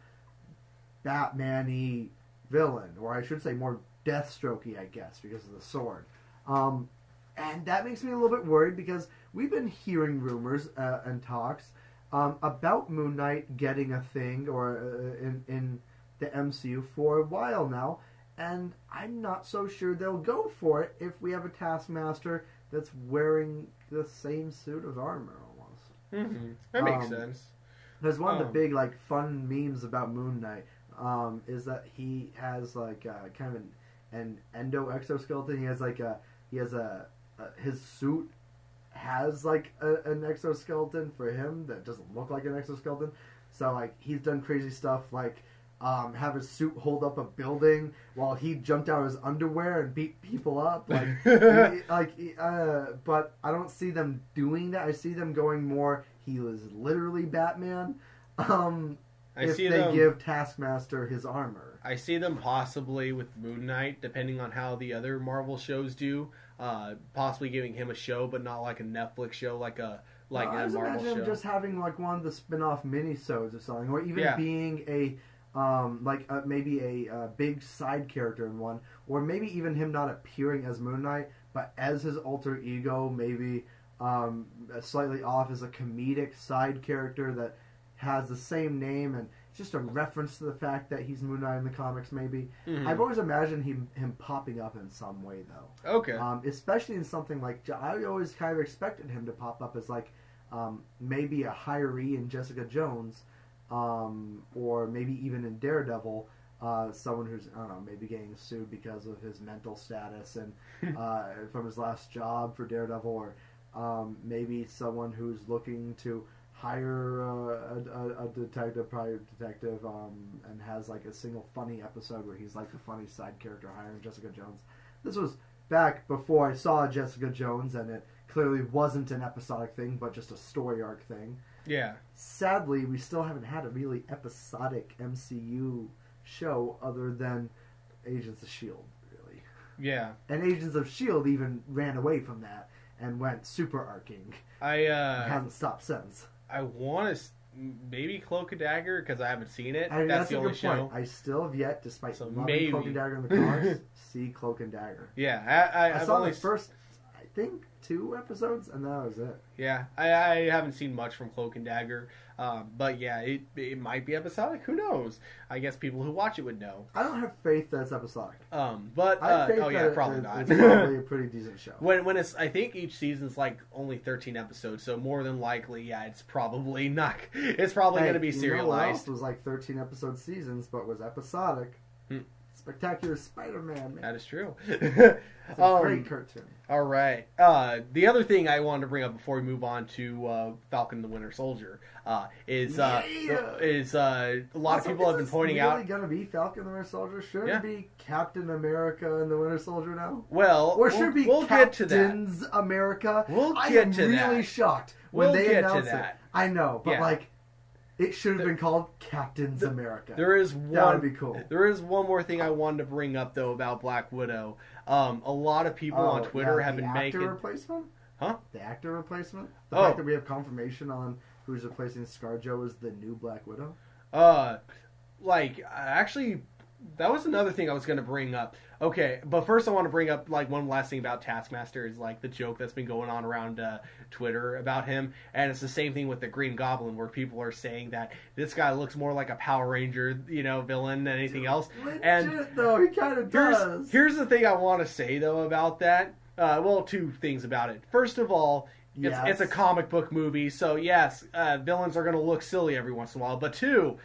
Batman-y villain. Or I should say more Deathstroke-y, I guess, because of the sword. And that makes me a little bit worried, because we've been hearing rumors and talks about Moon Knight getting a thing or in the MCU for a while now. And I'm not so sure they'll go for it if we have a Taskmaster that's wearing the same suit of armor almost. Mm-hmm. That makes sense. There's one of the big fun memes about Moon Knight is that he has kind of an endo exoskeleton. He has his suit has an exoskeleton for him that doesn't look like an exoskeleton. So he's done crazy stuff have his suit hold up a building while he jumped out of his underwear and beat people up. But I don't see them doing that. I see them going more, he was literally Batman. If they give Taskmaster his armor. I see them possibly with Moon Knight, depending on how the other Marvel shows do, possibly giving him a show, but not like a Netflix show, like a Marvel show. I imagine him just having one of the spin-off minisodes or something, or even being a maybe a big side character in one, or maybe even him not appearing as Moon Knight, but as his alter ego, maybe slightly off as a comedic side character that has the same name and just a reference to the fact that he's Moon Knight in the comics, maybe. Mm-hmm. I've always imagined him popping up in some way, though. Okay. Especially in something like... I always kind of expected him to pop up as, maybe a hiree in Jessica Jones, or maybe even in Daredevil, someone who's, I don't know, maybe getting sued because of his mental status and from his last job for Daredevil, or maybe someone who's looking to hire a detective, private detective, and has like a single funny episode where he's like the funny side character hiring Jessica Jones. This was back before I saw Jessica Jones, and it clearly wasn't an episodic thing, but just a story arc thing. Yeah. Sadly, we still haven't had a really episodic MCU show other than Agents of S.H.I.E.L.D., really. Yeah. And Agents of S.H.I.E.L.D. even ran away from that and went super arcing. Hasn't stopped since. I want to maybe Cloak and Dagger because I haven't seen it. That's the only show. Point. I still have yet, despite loving maybe. Cloak and Dagger in the comics, see Cloak and Dagger. Yeah, I saw the first, I think, 2 episodes, and that was it. Yeah, I haven't seen much from Cloak and Dagger, but yeah, it might be episodic. Who knows? I guess people who watch it would know. I don't have faith that it's episodic. But I have faith that probably not. It's probably a pretty decent show. When it's, I think each season's like only 13 episodes, so more than likely, yeah, it's probably not. It's probably going to be serialized. You know what else was like 13 episode seasons, but was episodic? Spectacular Spider-Man. Man. That is true. It's a great cartoon. All right. The other thing I wanted to bring up before we move on to Falcon and the Winter Soldier is a lot of people have been pointing out. Is it really going to be Falcon and the Winter Soldier? Should it be Captain America and the Winter Soldier now? Well, or should it be Captain's America? We'll get to that. I'm really shocked when they announced it. I know, but yeah. It should have been called Captain's America. There is one. That would be cool. There is one more thing I wanted to bring up though about Black Widow. A lot of people on Twitter have been making the actor replacement. Huh? The actor replacement. The fact that we have confirmation on who's replacing ScarJo as the new Black Widow. Actually, that was another thing I was going to bring up. Okay, but first I want to bring up like one last thing about Taskmaster is like the joke that's been going on around Twitter about him, and it's the same thing with the Green Goblin where people are saying that this guy looks more like a Power Ranger, villain than anything else. Legit, and though, he kind of does. Here's the thing I want to say though about that. Well, 2 things about it. First of all, it's a comic book movie, so yes, villains are going to look silly every once in a while. But 2,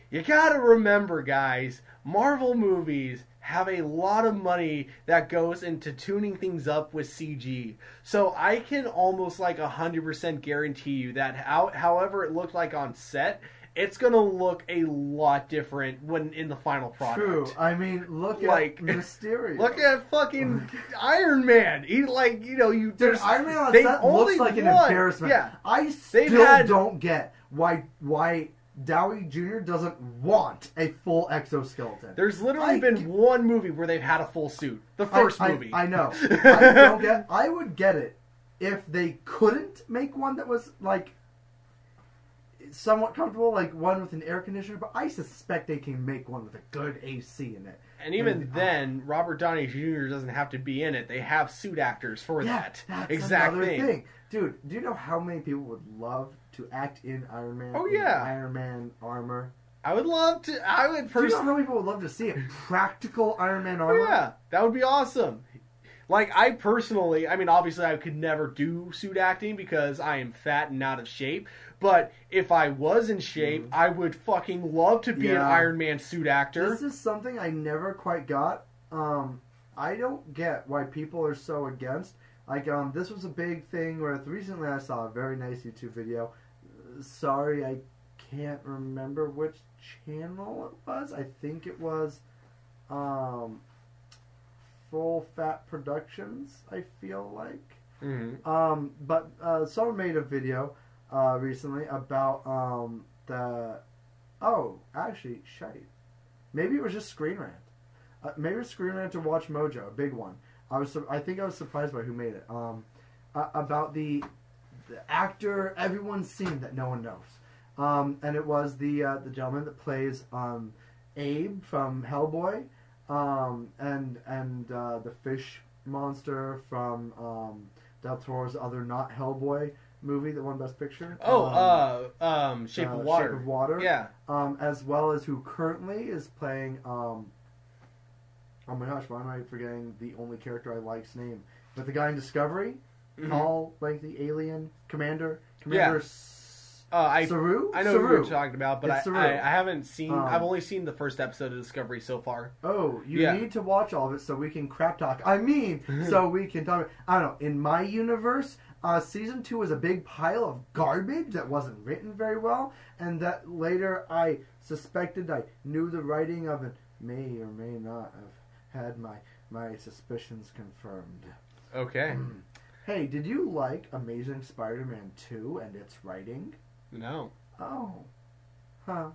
you got to remember, guys, Marvel movies have a lot of money that goes into tuning things up with CG. So I can almost like 100% guarantee you that however it looked like on set, it's going to look a lot different when in the final product. True. I mean, look at Mysterio. Look at fucking Iron Man. He Dude, Iron Man on set looks like an embarrassment. Yeah. I still don't get why Dowie Jr. doesn't want a full exoskeleton. There's literally been one movie where they've had a full suit. The first movie. I know. I would get it if they couldn't make one that was like somewhat comfortable, like one with an air conditioner, but I suspect they can make one with a good AC in it. And even then, Robert Downey Jr. doesn't have to be in it. They have suit actors for that exact thing. Dude, do you know how many people would love to act in Iron Man? Oh, yeah. Iron Man armor. I would love to. Do you know how many people would love to see it? Practical Iron Man armor? Oh, yeah. That would be awesome. Like, I personally, I mean, obviously I could never do suit acting because I am fat and out of shape. But if I was in shape, I would fucking love to be an Iron Man suit actor. This is something I never quite got. I don't get why people are so against. Like, this was a big thing where recently I saw a very nice YouTube video. Sorry, I can't remember which channel it was. I think it was Full Fat Productions, I feel like. Mm-hmm. But someone made a video recently about maybe it was just Screen Rant. Maybe it was Screen Rant to Watch Mojo, a big one. I think I was surprised by who made it. About the actor everyone's seen that no one knows. And it was the gentleman that plays Abe from Hellboy, and the fish monster from Del Toro's other not Hellboy movie that won Best Picture. Shape of Water. Shape of Water. Yeah. As well as who currently is playing. Oh my gosh, why am I forgetting the only character I like's name? But the guy in Discovery, tall, like the alien commander. Saru? I know Saru. what you're talking about, but I haven't seen. I've only seen the first episode of Discovery so far. Oh, you need to watch all of it so we can crap talk. I mean, so we can talk. I don't know. In my universe, season 2 was a big pile of garbage that wasn't written very well, and that later I suspected I knew the writing of it may or may not have had my suspicions confirmed. Okay. Hey, did you like Amazing Spider-Man 2 and its writing? No. Oh. Huh.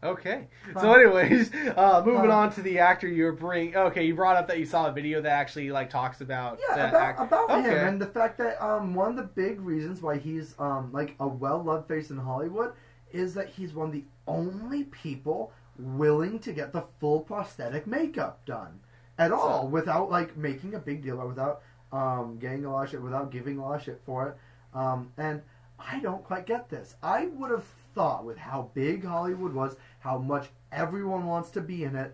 Okay. So anyways, moving on to the actor you were bringing. Okay, you brought up that you saw a video that actually like talks about about him and the fact that one of the big reasons why he's like a well-loved face in Hollywood is that he's one of the only people willing to get the full prosthetic makeup done at all without like making a big deal or without getting a lot of shit, without giving a lot of shit for it. And I don't quite get this. I would have thought with how big Hollywood was, how much everyone wants to be in it,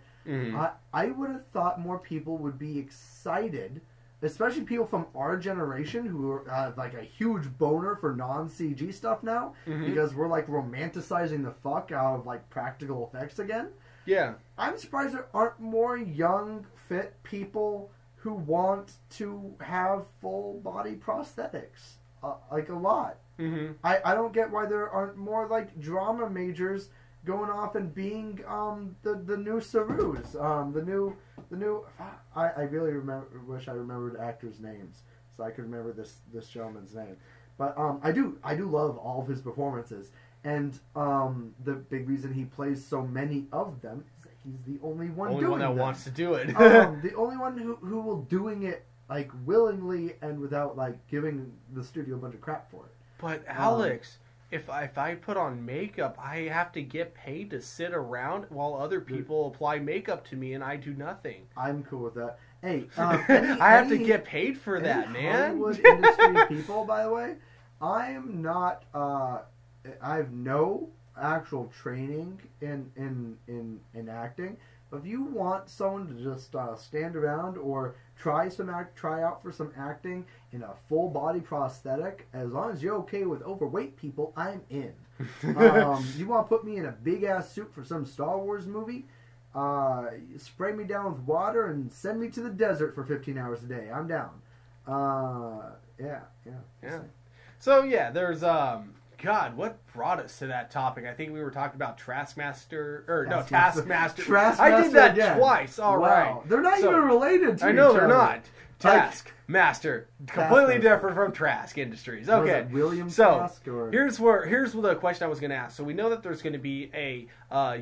I would have thought more people would be excited, especially people from our generation who are like a huge boner for non-CG stuff now, because we're like romanticizing the fuck out of like practical effects again. Yeah. I'm surprised there aren't more young, fit people who want to have full body prosthetics. Like a lot. I don't get why there aren't more like drama majors going off and being the new Sarus, the new. I really wish I remembered actors' names so I could remember this gentleman's name. But I do love all of his performances, and the big reason he plays so many of them is that he's the only one that wants to do it. The only one who will doing it like willingly and without like giving the studio a bunch of crap for it. But Alex, if I put on makeup, I have to get paid to sit around while other people apply makeup to me, and I do nothing. I'm cool with that. Hey, I have to get paid for that, man. Hollywood industry people, by the way, I am not. I have no actual training in acting. But if you want someone to just stand around or try out for some acting in a full body prosthetic, as long as you're okay with overweight people, I'm in. You want to put me in a big ass suit for some Star Wars movie? Spray me down with water and send me to the desert for 15 hours a day. I'm down. Yeah. So yeah, there's God, what brought us to that topic? I think we were talking about Taskmaster. I did that twice. All right. They're not even related to each other. I know they're not. Taskmaster, completely different from Trask Industries. Okay. Was it William Trask? Or? Here's the question I was going to ask. So we know that there's going to be a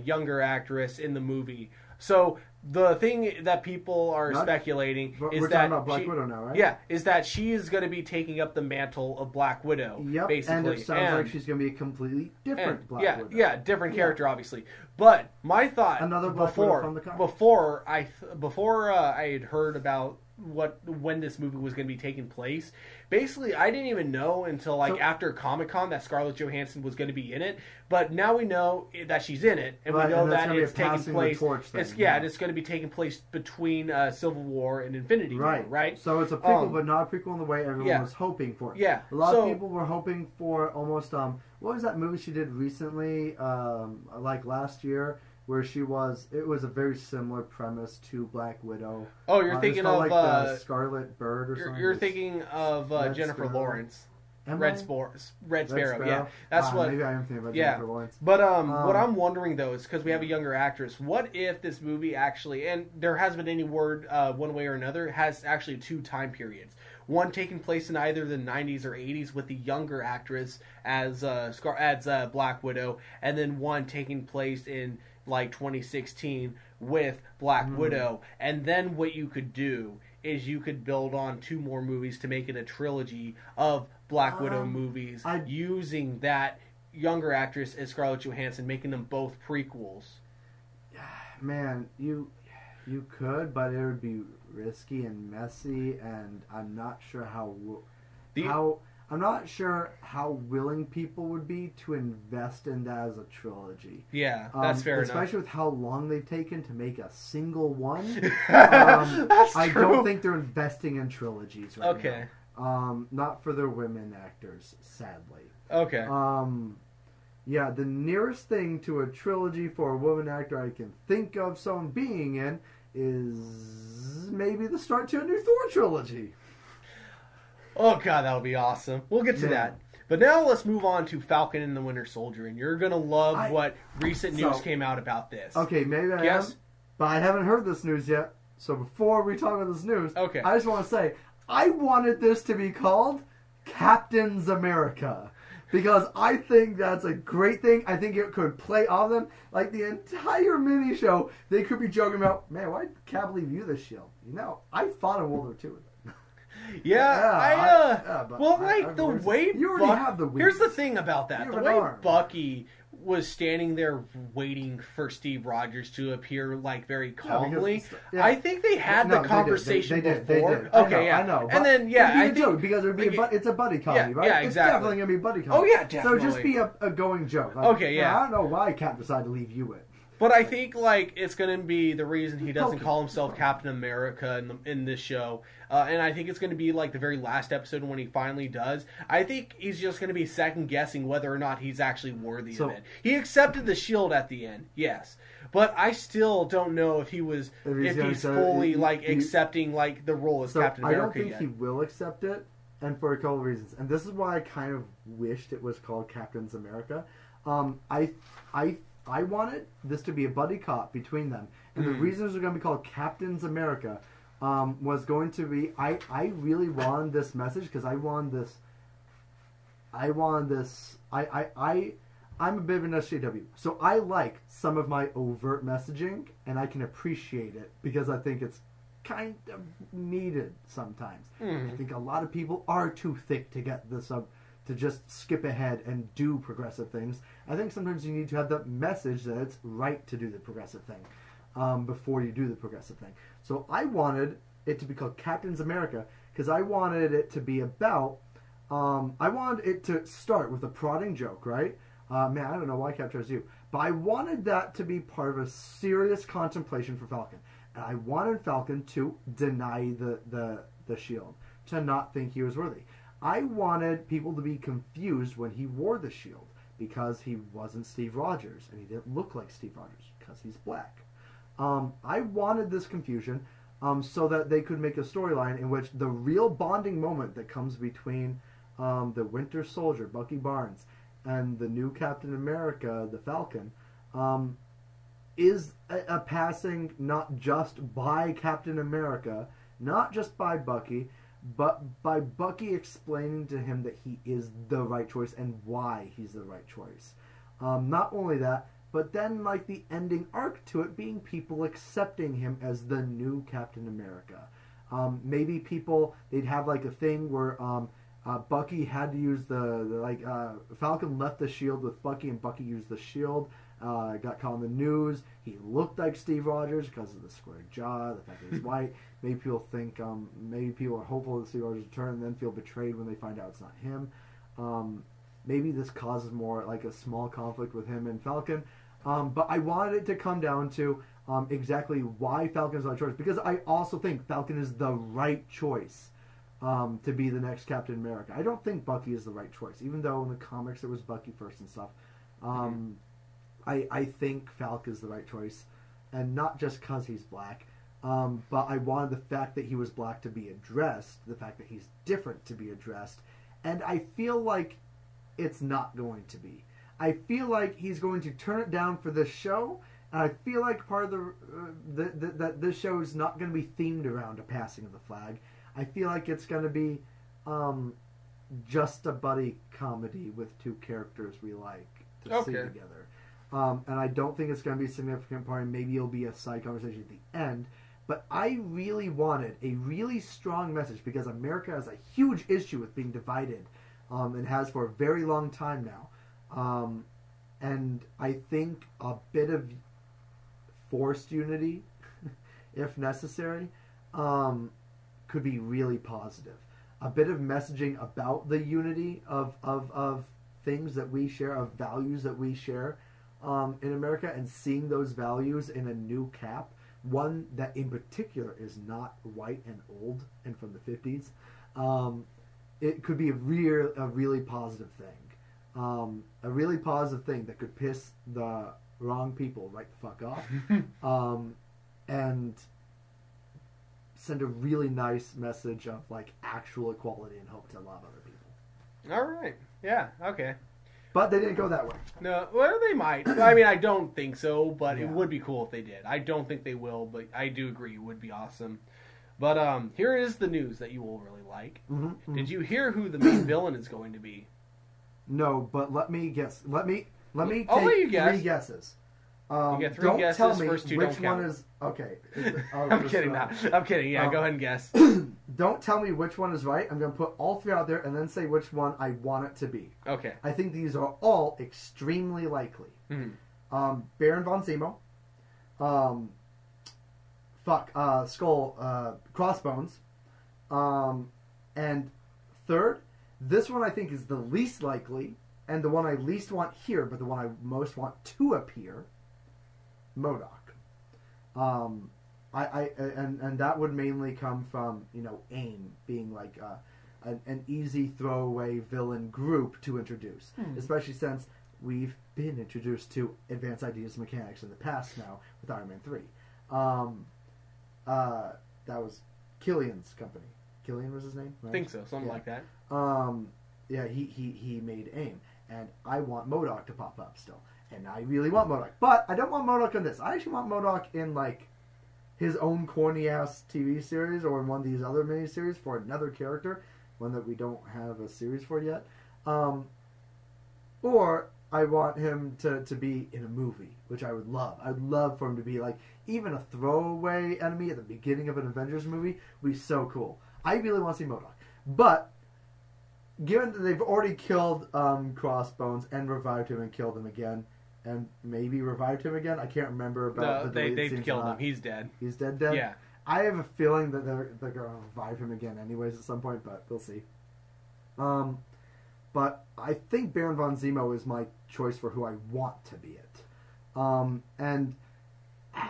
younger actress in the movie. So the thing that people are speculating is we're that talking about Black Widow now, right? Yeah, is that she is going to be taking up the mantle of Black Widow. Yep, basically. and it sounds like she's going to be a completely different Black Widow. Yeah, different character, obviously. But my thought another Black Widow from the comics. before I had heard about when this movie was going to be taking place. Basically, I didn't even know until after Comic-Con that Scarlett Johansson was going to be in it. But now we know that she's in it, and we know that it's taking place. It's going to be taking place between Civil War and Infinity War, right? So it's a prequel, but not a prequel in the way everyone was hoping for. Yeah, a lot of people were hoping for almost what was that movie she did recently, like last year? Where it was a very similar premise to Black Widow. Oh, you're thinking of the Scarlet Bird or something. You're thinking of Jennifer Lawrence. Red Sparrow. Yeah, that's what. Maybe I am thinking about Jennifer Lawrence. But what I'm wondering though is because we have a younger actress. What if this movie actually, and there hasn't been any word one way or another, has actually 2 time periods. One taking place in either the 90s or 80s with the younger actress as Black Widow, and then one taking place in like 2016 with Black Widow. And then what you could do is you could build on 2 more movies to make it a trilogy of Black Widow movies using that younger actress as Scarlett Johansson, making them both prequels. Man, you could, but it would be risky and messy, and I'm not sure I'm not sure how willing people would be to invest in that as a trilogy. Yeah, that's fair enough. Especially with how long they've taken to make a single one. That's I true. don't think they're investing in trilogies right now. Not for their women actors, sadly. Okay. Yeah, the nearest thing to a trilogy for a woman actor I can think of someone being in is maybe the start to a new Thor trilogy. Oh god, that'll be awesome. We'll get to that. But now let's move on to Falcon and the Winter Soldier, and you're gonna love what recent news came out about this. Okay, maybe I am, but I haven't heard this news yet. So before we talk about this news, I just want to say I wanted this to be called Captain's America. Because I think that's a great thing. I think it could play off them. Like the entire mini show, they could be joking about, man, why can't I believe you the shield? You know, I fought in World War II with it. The way you already have the wings. Here's the thing about that. The way Bucky was standing there waiting for Steve Rogers to appear, like, very calmly. I think they had the conversation before. Okay, I know. And then, I think joke because it's a buddy comedy, right? Yeah, exactly. It's definitely gonna be a buddy comedy. Oh yeah, definitely. So just be a going joke. Like, I don't know why Cap decided to leave you in. But I think, like, it's going to be the reason he doesn't call himself Captain America in this show. And I think it's going to be, like, the very last episode when he finally does. I think he's just going to be second-guessing whether or not he's actually worthy of it. He accepted the shield at the end, yes. But I still don't know if he's fully, accepting, like, the role as Captain America yet. I don't think he will accept it, and for a couple of reasons. And this is why I kind of wished it was called Captain's America. I wanted this to be a buddy cop between them. And the reason it was going to be called Captain's America was going to be... I really wanted this message because I'm a bit of an SJW. So I like some of my overt messaging, and I can appreciate it because I think it's kind of needed sometimes. I think a lot of people are too thick to get this up. To just skip ahead and do progressive things. I think sometimes you need to have the message that it's right to do the progressive thing before you do the progressive thing. So I wanted it to be called Captain's America because I wanted it to be about... I wanted it to start with a prodding joke, right? Man, I don't know why Cap chose you. But I wanted that to be part of a serious contemplation for Falcon. And I wanted Falcon to deny the shield, to not think he was worthy. I wanted people to be confused when he wore the shield because he wasn't Steve Rogers and he didn't look like Steve Rogers because he's black. I wanted this confusion so that they could make a storyline in which the real bonding moment that comes between the Winter Soldier, Bucky Barnes, and the new Captain America, the Falcon, is a passing not just by Captain America, not just by Bucky, but by Bucky explaining to him that he is the right choice and why he's the right choice. Not only that, but then like the ending arc to it being people accepting him as the new Captain America. Maybe they'd have like a thing where Bucky had to use Falcon left the shield with Bucky and Bucky used the shield. Got caught in the news. He looked like Steve Rogers because of the square jaw, the fact that he's white. Maybe people think, maybe people are hopeful that Steve Rogers will return and then feel betrayed when they find out it's not him. Maybe this causes more like a small conflict with him and Falcon. But I wanted it to come down to exactly why Falcon is the right choice, because I also think Falcon is the right choice to be the next Captain America. I don't think Bucky is the right choice, even though in the comics it was Bucky first and stuff. I think Falcon is the right choice, and not just because he's black, but I wanted the fact that he was black to be addressed, the fact that he's different to be addressed, and I feel like it's not going to be. I feel like he's going to turn it down for this show, and I feel like part of that this show is not going to be themed around a passing of the flag. I feel like it's going to be just a buddy comedy with two characters we like to see together. And I don't think it's going to be a significant part, and maybe it'll be a side conversation at the end. But I really wanted a really strong message, because America has a huge issue with being divided, and has for a very long time now. And I think a bit of forced unity, if necessary, could be really positive. A bit of messaging about the unity of things that we share, of values that we share in America, and seeing those values in a new Cap, one that in particular is not white and old and from the 50s, it could be a really positive thing. A really positive thing that could piss the wrong people right the fuck off. And send a really nice message of like actual equality and hope to a lot of other people. All right. Yeah. Okay. But they didn't go that way. No. Well, they might. I mean, I don't think so, but Yeah. it would be cool if they did. I don't think they will, but I do agree it would be awesome. But here is the news that you will really like. Mm-hmm. Did you hear who the main villain is going to be? No, but let me guess. Let me take I'll let you guess. 3 guesses. You get 3 don't guesses. tell me First 2 which don't count. one is okay. I'm kidding. Now. I'm kidding. Yeah, go ahead and guess. Don't tell me which one is right. I'm going to put all 3 out there and then say which one I want it to be. Okay. I think these are all extremely likely. Mm-hmm. Baron von Zemo. Skull, Crossbones. And third, this one I think is the least likely, and the one I least want here, but the one I most want to appear, MODOK. And that would mainly come from, AIM being like an easy throwaway villain group to introduce, especially since we've been introduced to Advanced Ideas Mechanics in the past now with Iron Man 3. That was Killian's company. Killian was his name, right? I think so, something like that. Yeah, he made AIM, and I want MODOK to pop up still, and I really want MODOK, but I don't want MODOK in this. I actually want MODOK in like his own corny ass TV series or in one of these other miniseries for another character, one that we don't have a series for yet, or I want him to be in a movie, which I would love. I'd love for him to be like even a throwaway enemy at the beginning of an Avengers movie would be so cool. I really want to see MODOK. But given that they've already killed Crossbones and revived him and killed him again, and maybe revived him again, I can't remember about they've killed him. He's dead. He's dead? Yeah. I have a feeling that they're going to revive him again anyways at some point, but we'll see. But I think Baron von Zemo is my choice for who I want to be it. And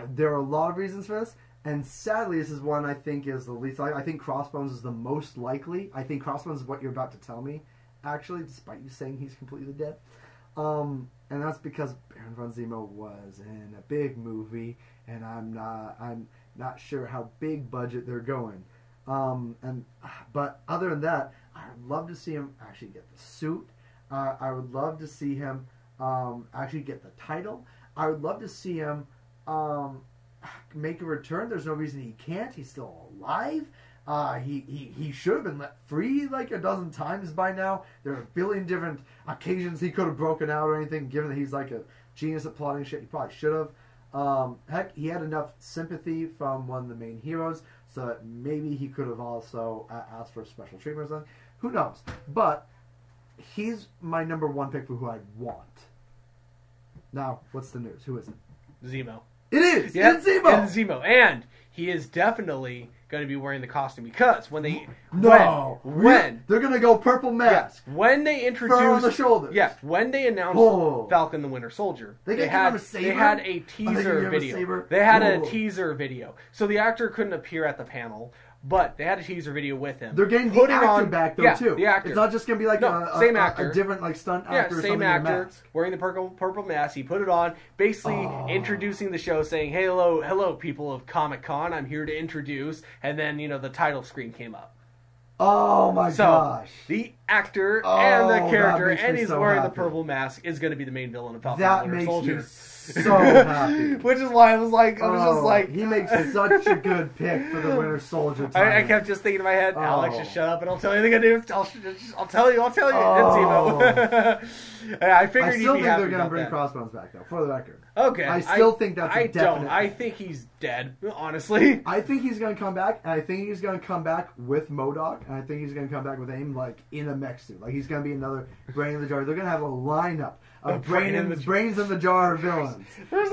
there are a lot of reasons for this. And sadly, this is one I think is the least likely. I think Crossbones is the most likely. I think Crossbones is what you're about to tell me, actually, despite you saying he's completely dead. And that's because Baron von Zemo was in a big movie, and I'm not sure how big budget they're going. But other than that, I would love to see him actually get the suit. I would love to see him actually get the title. I would love to see him make a return. There's no reason he can't. He's still alive. He should have been let free like a dozen times by now. There are a billion different occasions he could have broken out or anything, given that he's like a genius at plotting shit. He probably should have. Heck, he had enough sympathy from one of the main heroes, so that maybe he could have also asked for special treatment or something. Who knows? But he's my number 1 pick for who I want. Now, what's the news? Who is it? Zemo. It is! Yeah, It's Zemo! It's Zemo. And he is definitely going to be wearing the costume because when they... No! When? They're going to go purple mask. Yeah, when they introduced... Fur on the shoulders. Yeah, when they announced Falcon the Winter Soldier, they had a teaser video. They had a teaser video. So the actor couldn't appear at the panel, but they had a teaser video with him. They're getting the actor back, though, too. The actor. It's not just going to be like same actor. a different like stunt actor or same something actor, in a mask. wearing the purple mask. He put it on, basically introducing the show, saying, hey, hello, people of Comic-Con. I'm here to introduce. And then, the title screen came up. Oh, my gosh. The actor and the character, and he's so wearing happy. the purple mask, is going to be the main villain of Falcon That the Winter makes Soldier. me so happy. Which is why I was just like... He makes such a good pick for the Winter Soldier title. I kept just thinking in my head, Alex, just shut up and I'll tell you anything I do. I'll tell you. It's Zemo. I figured still you'd be happy think they're going to bring Crossbones back, though, for the record. Okay. I still think that's a definite. I think he's dead, honestly. I think he's going to come back, and I think he's going to come back with MODOK, and I think he's going to come back with AIM, like, in a mech suit. Like, he's going to be another Brain in the Jar. They're going to have a lineup of brains in the jar villains. There's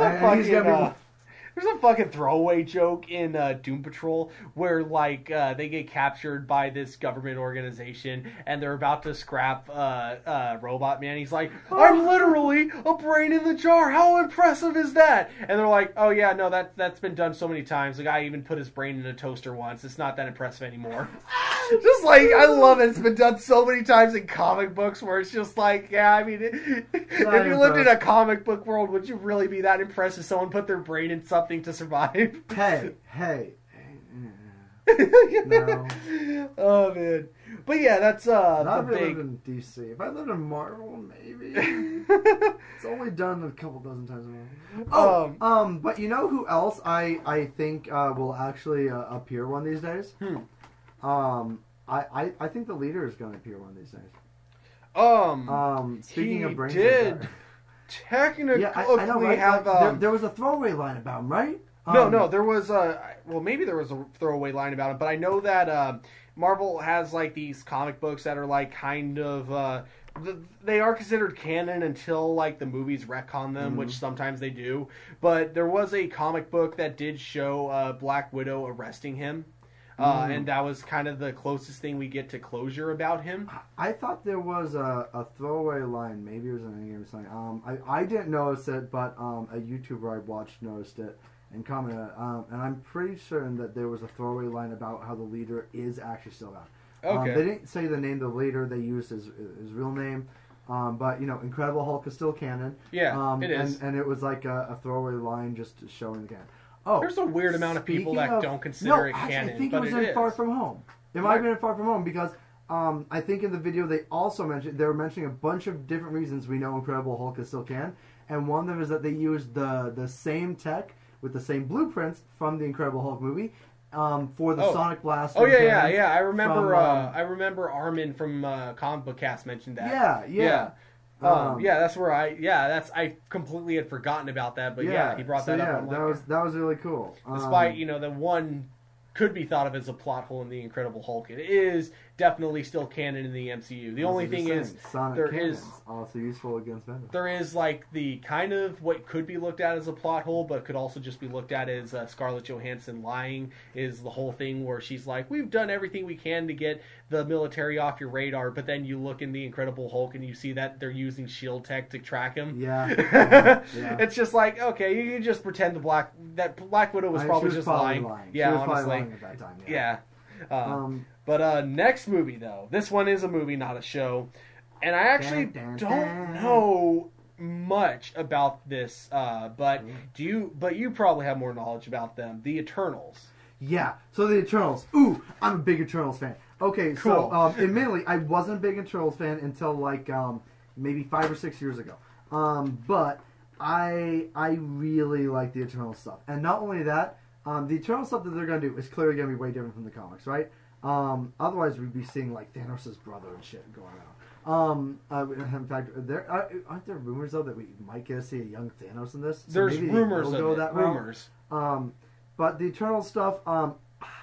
a fucking throwaway joke in Doom Patrol where they get captured by this government organization and they're about to scrap Robot Man. He's like, I'm literally a brain in the jar. How impressive is that? And they're like, oh yeah, no, that's been done so many times. The guy even put his brain in a toaster once. It's not that impressive anymore. Just like, I love it. It's been done so many times in comic books where it's just like, yeah, I mean, if you lived in a comic book world, would you really be that impressed if someone put their brain in something to survive? Hey. No. Oh, man. But yeah, that's Not if I lived in DC. If I lived in Marvel, maybe. It's only done a couple dozen times a month. But you know who else I think will actually appear one of these days? I think the leader is going to appear one of these days. Speaking of brains, did technically I know, right? have there was a throwaway line about him, right? No, there was maybe there was a throwaway line about him, but I know that Marvel has like these comic books that are like kind of they are considered canon until like the movies retcon them, which sometimes they do. But there was a comic book that did show Black Widow arresting him. And that was kind of the closest thing we get to closure about him. I thought there was a throwaway line. Maybe it was an in-game something. I didn't notice it, but a YouTuber I watched noticed it and commented. And I'm pretty certain that there was a throwaway line about how the leader is actually still out. Okay. They didn't say the name of the leader. They used his real name. But, you know, Incredible Hulk is still canon. Yeah, it is. And it was like a throwaway line just showing the canon. Oh, there's a weird amount of people that don't consider it canon. I think but it was in Far From Home. It might have been in Far From Home because I think in the video they also mentioned, they were mentioning a bunch of different reasons we know Incredible Hulk is still canon. And one of them is that they used the same tech with the same blueprints from the Incredible Hulk movie for the Sonic Blast. Oh yeah. I remember. I remember Armin from Comic Book Cast mentioned that. Yeah. That's where I completely had forgotten about that, but he brought that up. That was really cool. Despite the one could be thought of as a plot hole in the Incredible Hulk, it is definitely still canon in the MCU. The only thing is there is also useful against Venom. There is like the kind of what could be looked at as a plot hole, but could also just be looked at as Scarlett Johansson lying. Is the whole thing where she's like, we've done everything we can to get the military off your radar, but then you look in the Incredible Hulk and you see that they're using shield tech to track him. Yeah. It's just like, okay, you just pretend Black Widow was probably just lying. Yeah, honestly. At that time, yeah. But next movie though, this one is a movie, not a show, and I actually don't know much about this. But you probably have more knowledge about them. The Eternals. Yeah. So the Eternals. Ooh, I'm a big Eternals fan. Okay, cool. So admittedly, I wasn't a big Eternals fan until like maybe 5 or 6 years ago. But I really like the Eternals stuff, and not only that. The Eternal stuff that they're going to do is clearly going to be way different from the comics, right? Otherwise, we'd be seeing, like, Thanos' brother and shit going on. In fact, aren't there rumors, though, that we might get to see a young Thanos in this? So there's rumors of it. Rumors. But the Eternal stuff,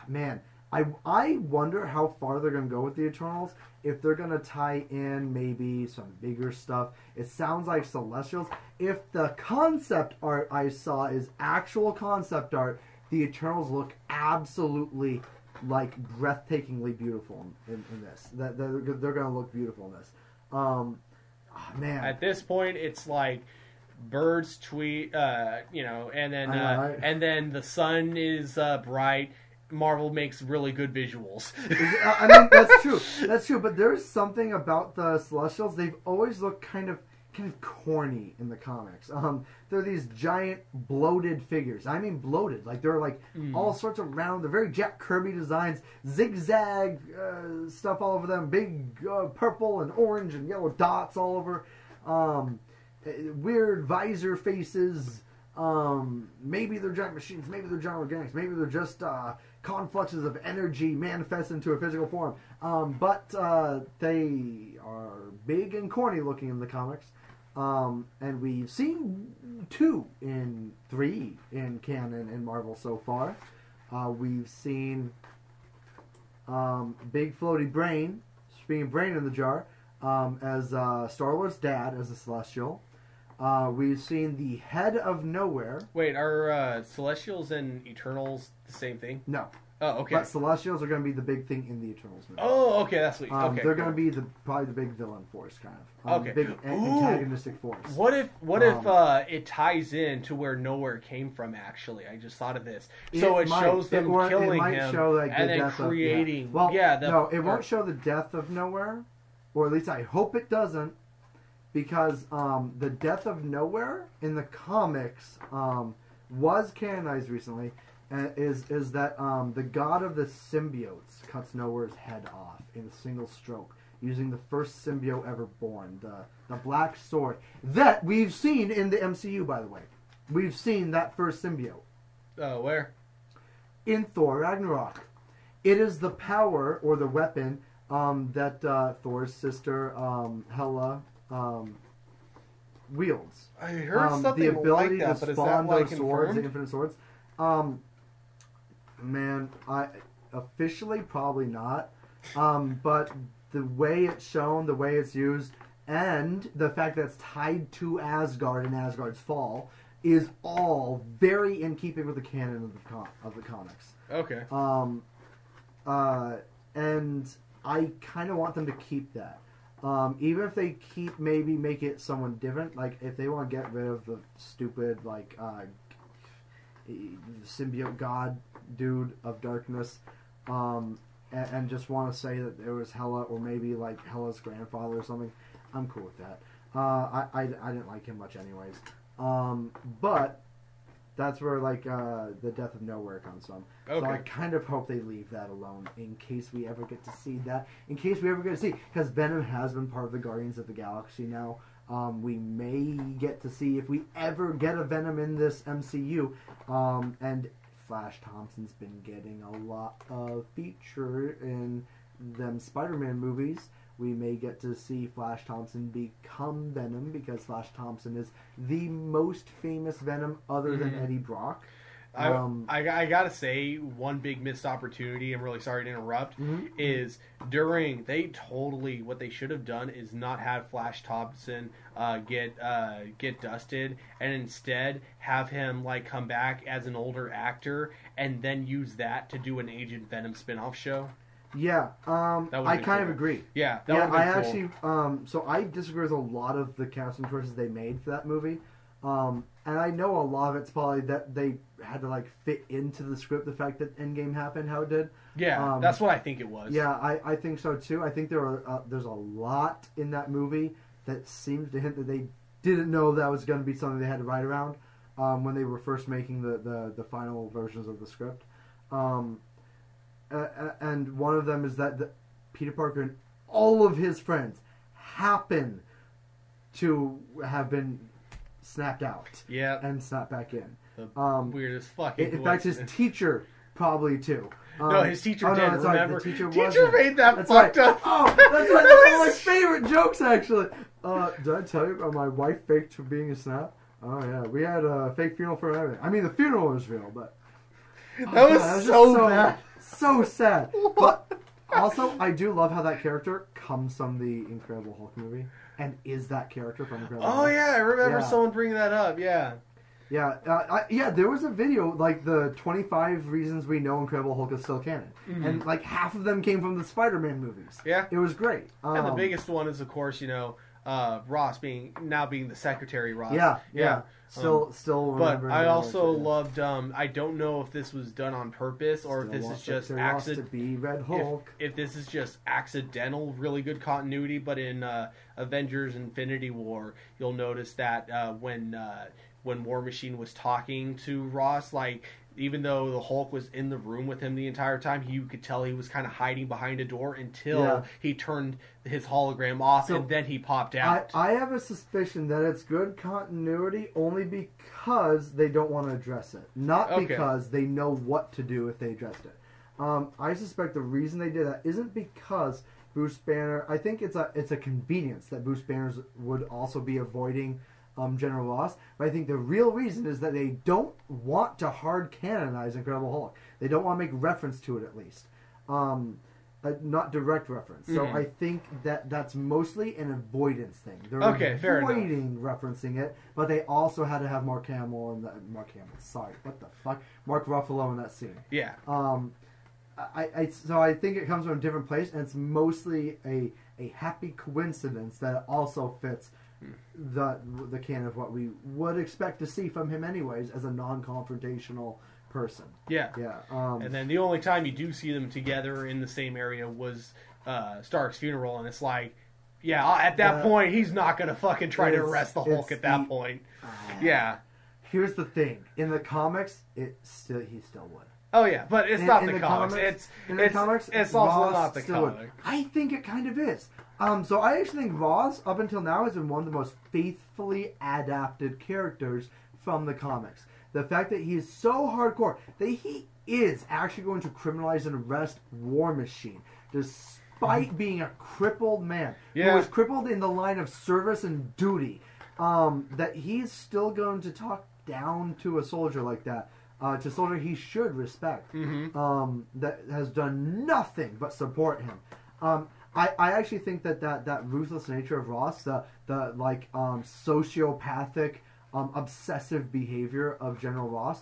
man, I wonder how far they're going to go with the Eternals. If they're going to tie in maybe some bigger stuff. It sounds like Celestials. If the concept art I saw is actual concept art, the Eternals look absolutely, like, breathtakingly beautiful in this. They're going to look beautiful in this. Man. At this point, it's like birds tweet, and then the sun is bright. Marvel makes really good visuals. I mean, that's true. That's true. But there's something about the Celestials. They've always looked kind of corny in the comics. They're these giant bloated figures. I mean bloated. Like they're like all sorts of round. They're very Jack Kirby designs. Zigzag stuff all over them. Big purple and orange and yellow dots all over. Weird visor faces. Maybe they're giant machines. Maybe they're giant organics. Maybe they're just confluxes of energy manifest into a physical form. But they are big and corny looking in the comics. And we've seen 3 in canon in Marvel so far. We've seen Big Floaty Brain, speaking of brain in the jar, as Star-Lord's dad as a Celestial. We've seen the Head of Nowhere. Wait, are Celestials and Eternals the same thing? No. Oh, okay. But Celestials are going to be the big thing in the Eternals movie. Oh, okay, that's sweet. Okay, they're going to be probably the big villain force, kind of. Okay. Big antagonistic force. What if it ties in to where Nowhere came from? Actually, I just thought of this. So it shows them killing him show, like, and then creating. It won't show the death of Nowhere, or at least I hope it doesn't, because the death of Nowhere in the comics was canonized recently. Is that the god of the symbiotes cuts Nowhere's head off in a single stroke using the first symbiote ever born, the black sword that we've seen in the MCU, by the way. We've seen that first symbiote. Where? In Thor Ragnarok. It is the power or the weapon that Thor's sister Hela wields. I heard something the ability like that, to but spawn is that those swords, the infinite swords. Man, I officially probably not. But the way it's shown, the way it's used, and the fact that it's tied to Asgard and Asgard's fall is all very in keeping with the canon of the comics. Okay. And I kind of want them to keep that. Even if they make it someone different, like if they want to get rid of the stupid symbiote god dude of darkness, and just want to say that there was Hela, or maybe like Hela's grandfather or something, I'm cool with that. I didn't like him much anyways. But that's where the death of Nowhere comes from. Okay. So I kind of hope they leave that alone in case we ever get to see that. In case we ever get to see, because Venom has been part of the Guardians of the Galaxy now. We may get to see if we ever get a Venom in this MCU. And Flash Thompson's been getting a lot of feature in them Spider-Man movies. We may get to see Flash Thompson become Venom, because Flash Thompson is the most famous Venom other than Eddie Brock. I gotta say, one big missed opportunity, I'm really sorry to interrupt, is what they should have done is not have Flash Thompson get dusted, and instead have him come back as an older actor, and then use that to do an Agent Venom spin-off show. Yeah, I kind of agree. Yeah, I cool. Actually, so I disagree with a lot of the casting choices they made for that movie. And I know a lot of it's probably that they had to fit into the script, the fact that Endgame happened how it did. Yeah, that's what I think it was. Yeah, I think so too. I think there's a lot in that movie that seems to hint that they didn't know that was going to be something they had to write around when they were first making the final versions of the script. And one of them is that Peter Parker and all of his friends happen to have been snapped out. Yeah. And snapped back in. The weirdest fucking in fact, his teacher probably too. No, his teacher did. No, remember? Right, the teacher made that that's fucked right. up. Oh, that's right. That's one of my favorite jokes, actually. Did I tell you about my wife faked for being a snap? Oh yeah, we had a fake funeral for everything. I mean, the funeral was real, but that was so bad. So sad. But also, I do love how that character comes from the Incredible Hulk movie, and is that character from Incredible Hulk. Oh yeah, I remember someone bringing that up. Yeah. Yeah, there was a video, the 25 reasons we know Incredible Hulk is still canon. And, half of them came from the Spider-Man movies. Yeah. It was great. And the biggest one is, of course, Ross being the Secretary Ross. Yeah. Still but I also loved, I don't know if this was done on purpose, or if this is just to be Red Hulk. If this is just accidental, really good continuity, but in Avengers Infinity War, you'll notice that when War Machine was talking to Ross, even though the Hulk was in the room with him the entire time, you could tell he was kind of hiding behind a door until he turned his hologram off, and then he popped out. I have a suspicion that it's good continuity only because they don't want to address it. Not because they know what to do if they addressed it. I suspect the reason they did that isn't because Bruce Banner... I think it's a convenience that Bruce Banner would also be avoiding General Ross, but I think the real reason is that they don't want to hard canonize Incredible Hulk. They don't want to make reference to it, at least, not direct reference. So I think that's mostly an avoidance thing. They're avoiding referencing it, but they also had to have Mark Ruffalo in that scene. So I think it comes from a different place, and it's mostly a happy coincidence that it also fits the canon of what we would expect to see from him anyways as a non-confrontational person. Yeah. And then the only time you do see them together in the same area was Stark's funeral, and it's like, at that point, he's not going to fucking try to arrest the Hulk at that point. Here's the thing. In the comics, he still would. Oh, yeah, but it's not the comics. It's also Ross not the comic. I think it kind of is. So I actually think Ross, up until now, has been one of the most faithfully adapted characters from the comics. The fact that he is so hardcore, that he is actually going to criminalize and arrest War Machine, despite being a crippled man, who was crippled in the line of service and duty, that he's still going to talk down to a soldier like that, to a soldier he should respect, that has done nothing but support him. I actually think that ruthless nature of Ross, the sociopathic, obsessive behavior of General Ross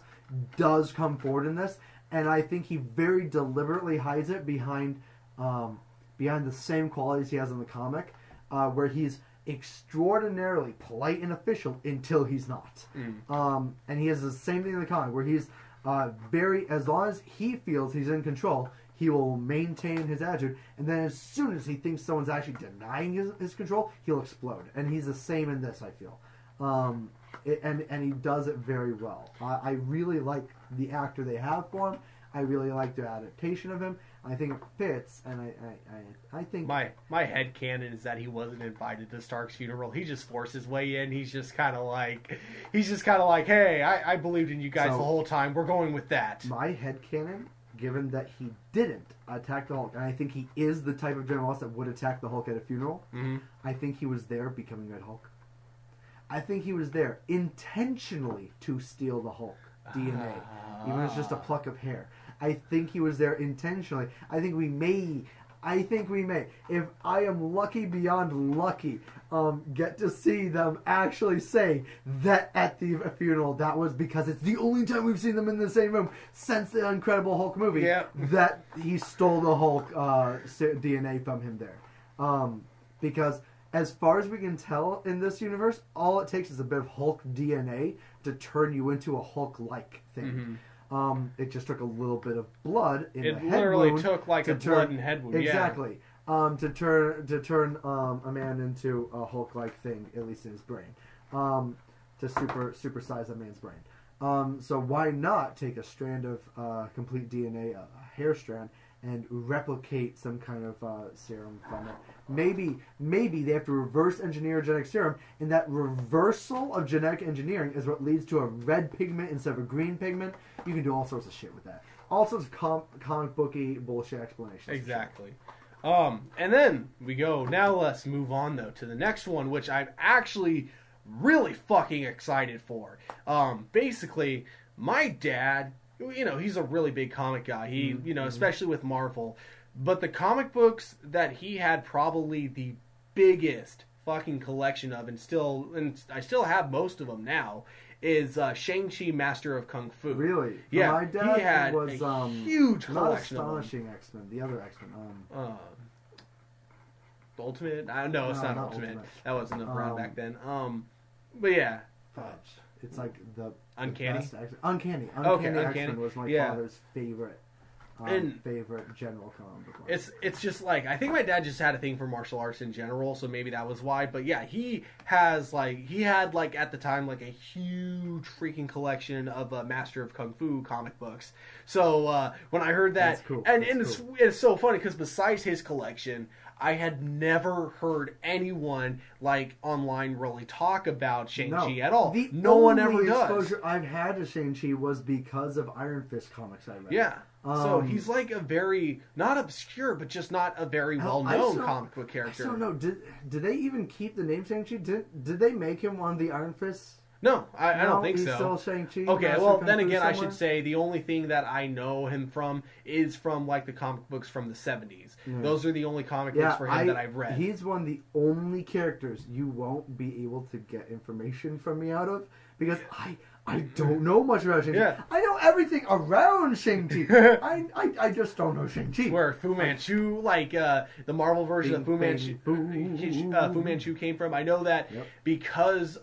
does come forward in this, and I think he very deliberately hides it behind the same qualities he has in the comic, where he's extraordinarily polite and official until he's not. And he has the same thing in the comic, where he's as long as he feels he's in control, he will maintain his attitude, and then as soon as he thinks someone's actually denying his control, he'll explode. And he's the same in this, I feel. And he does it very well. I really like the actor they have for him. I really like their adaptation of him. I think it fits, and I think my headcanon is that he wasn't invited to Stark's funeral. He just forced his way in. He's just kind of like, hey, I believed in you guys the whole time. We're going with that. My headcanon, given that he didn't attack the Hulk, and I think he is the type of General Ross that would attack the Hulk at a funeral, I think he was there becoming Red Hulk. I think he was there intentionally to steal the Hulk DNA, even if it's just a pluck of hair. I think he was there intentionally. I think we may, if I am lucky beyond lucky, get to see them actually say that at the funeral. That was because it's the only time we've seen them in the same room since the Incredible Hulk movie, that he stole the Hulk DNA from him there. Because as far as we can tell in this universe, all it takes is a bit of Hulk DNA to turn you into a Hulk-like thing. It just took a little bit of blood in the head wound. It literally took like a blood and head wound. Exactly. To turn a man into a Hulk-like thing, at least in his brain. To supersize a man's brain. So why not take a strand of complete DNA, a hair strand, and replicate some kind of serum from it? Maybe they have to reverse engineer a genetic serum, and that reversal of genetic engineering is what leads to a red pigment instead of a green pigment. You can do all sorts of shit with that. All sorts of comic booky bullshit explanations. Exactly. And then we go, now let's move on though to the next one, which I'm actually really fucking excited for. Basically, my dad, he's a really big comic guy. He, especially with Marvel. But the comic books that he had probably the biggest fucking collection of, and I still have most of them now, is Shang-Chi Master of Kung Fu. Really? Yeah, my dad he had was a huge collection not Astonishing X-Men, the other X-Men. Ultimate? No, it's not Ultimate. That wasn't around back then. But yeah. Fudge. It's like the Uncanny? best Uncanny. Uncanny X-Men was my father's favorite. Favorite general comic. It's just like, I think my dad just had a thing for martial arts in general, so maybe that was why. But yeah, he had at the time like a huge freaking collection of Master of Kung Fu comic books. So when I heard that, cool. It's so funny because besides his collection, I had never heard anyone like online really talk about Shang-Chi at all. No one ever does. The exposure I've had to Shang-Chi was because of Iron Fist comics I read. Yeah. So he's like a very, not obscure, but just not a very well-known comic book character. I don't know. Did they even keep the name Shang-Chi? Did they make him one of the Iron Fists? No, I don't think he's so. Still Shang-Chi. Okay, well, then again, I should say the only thing that I know him from is from like the comic books from the 70s. Yeah. Those are the only comic books for him that I've read. He's one of the only characters you won't be able to get information from me out of, because I don't know much about Shang-Chi. Yeah. I know everything around Shang-Chi. I just don't know Shang-Chi. Where Fu Manchu, the Marvel version of Fu Manchu, Fu Manchu came from. I know that because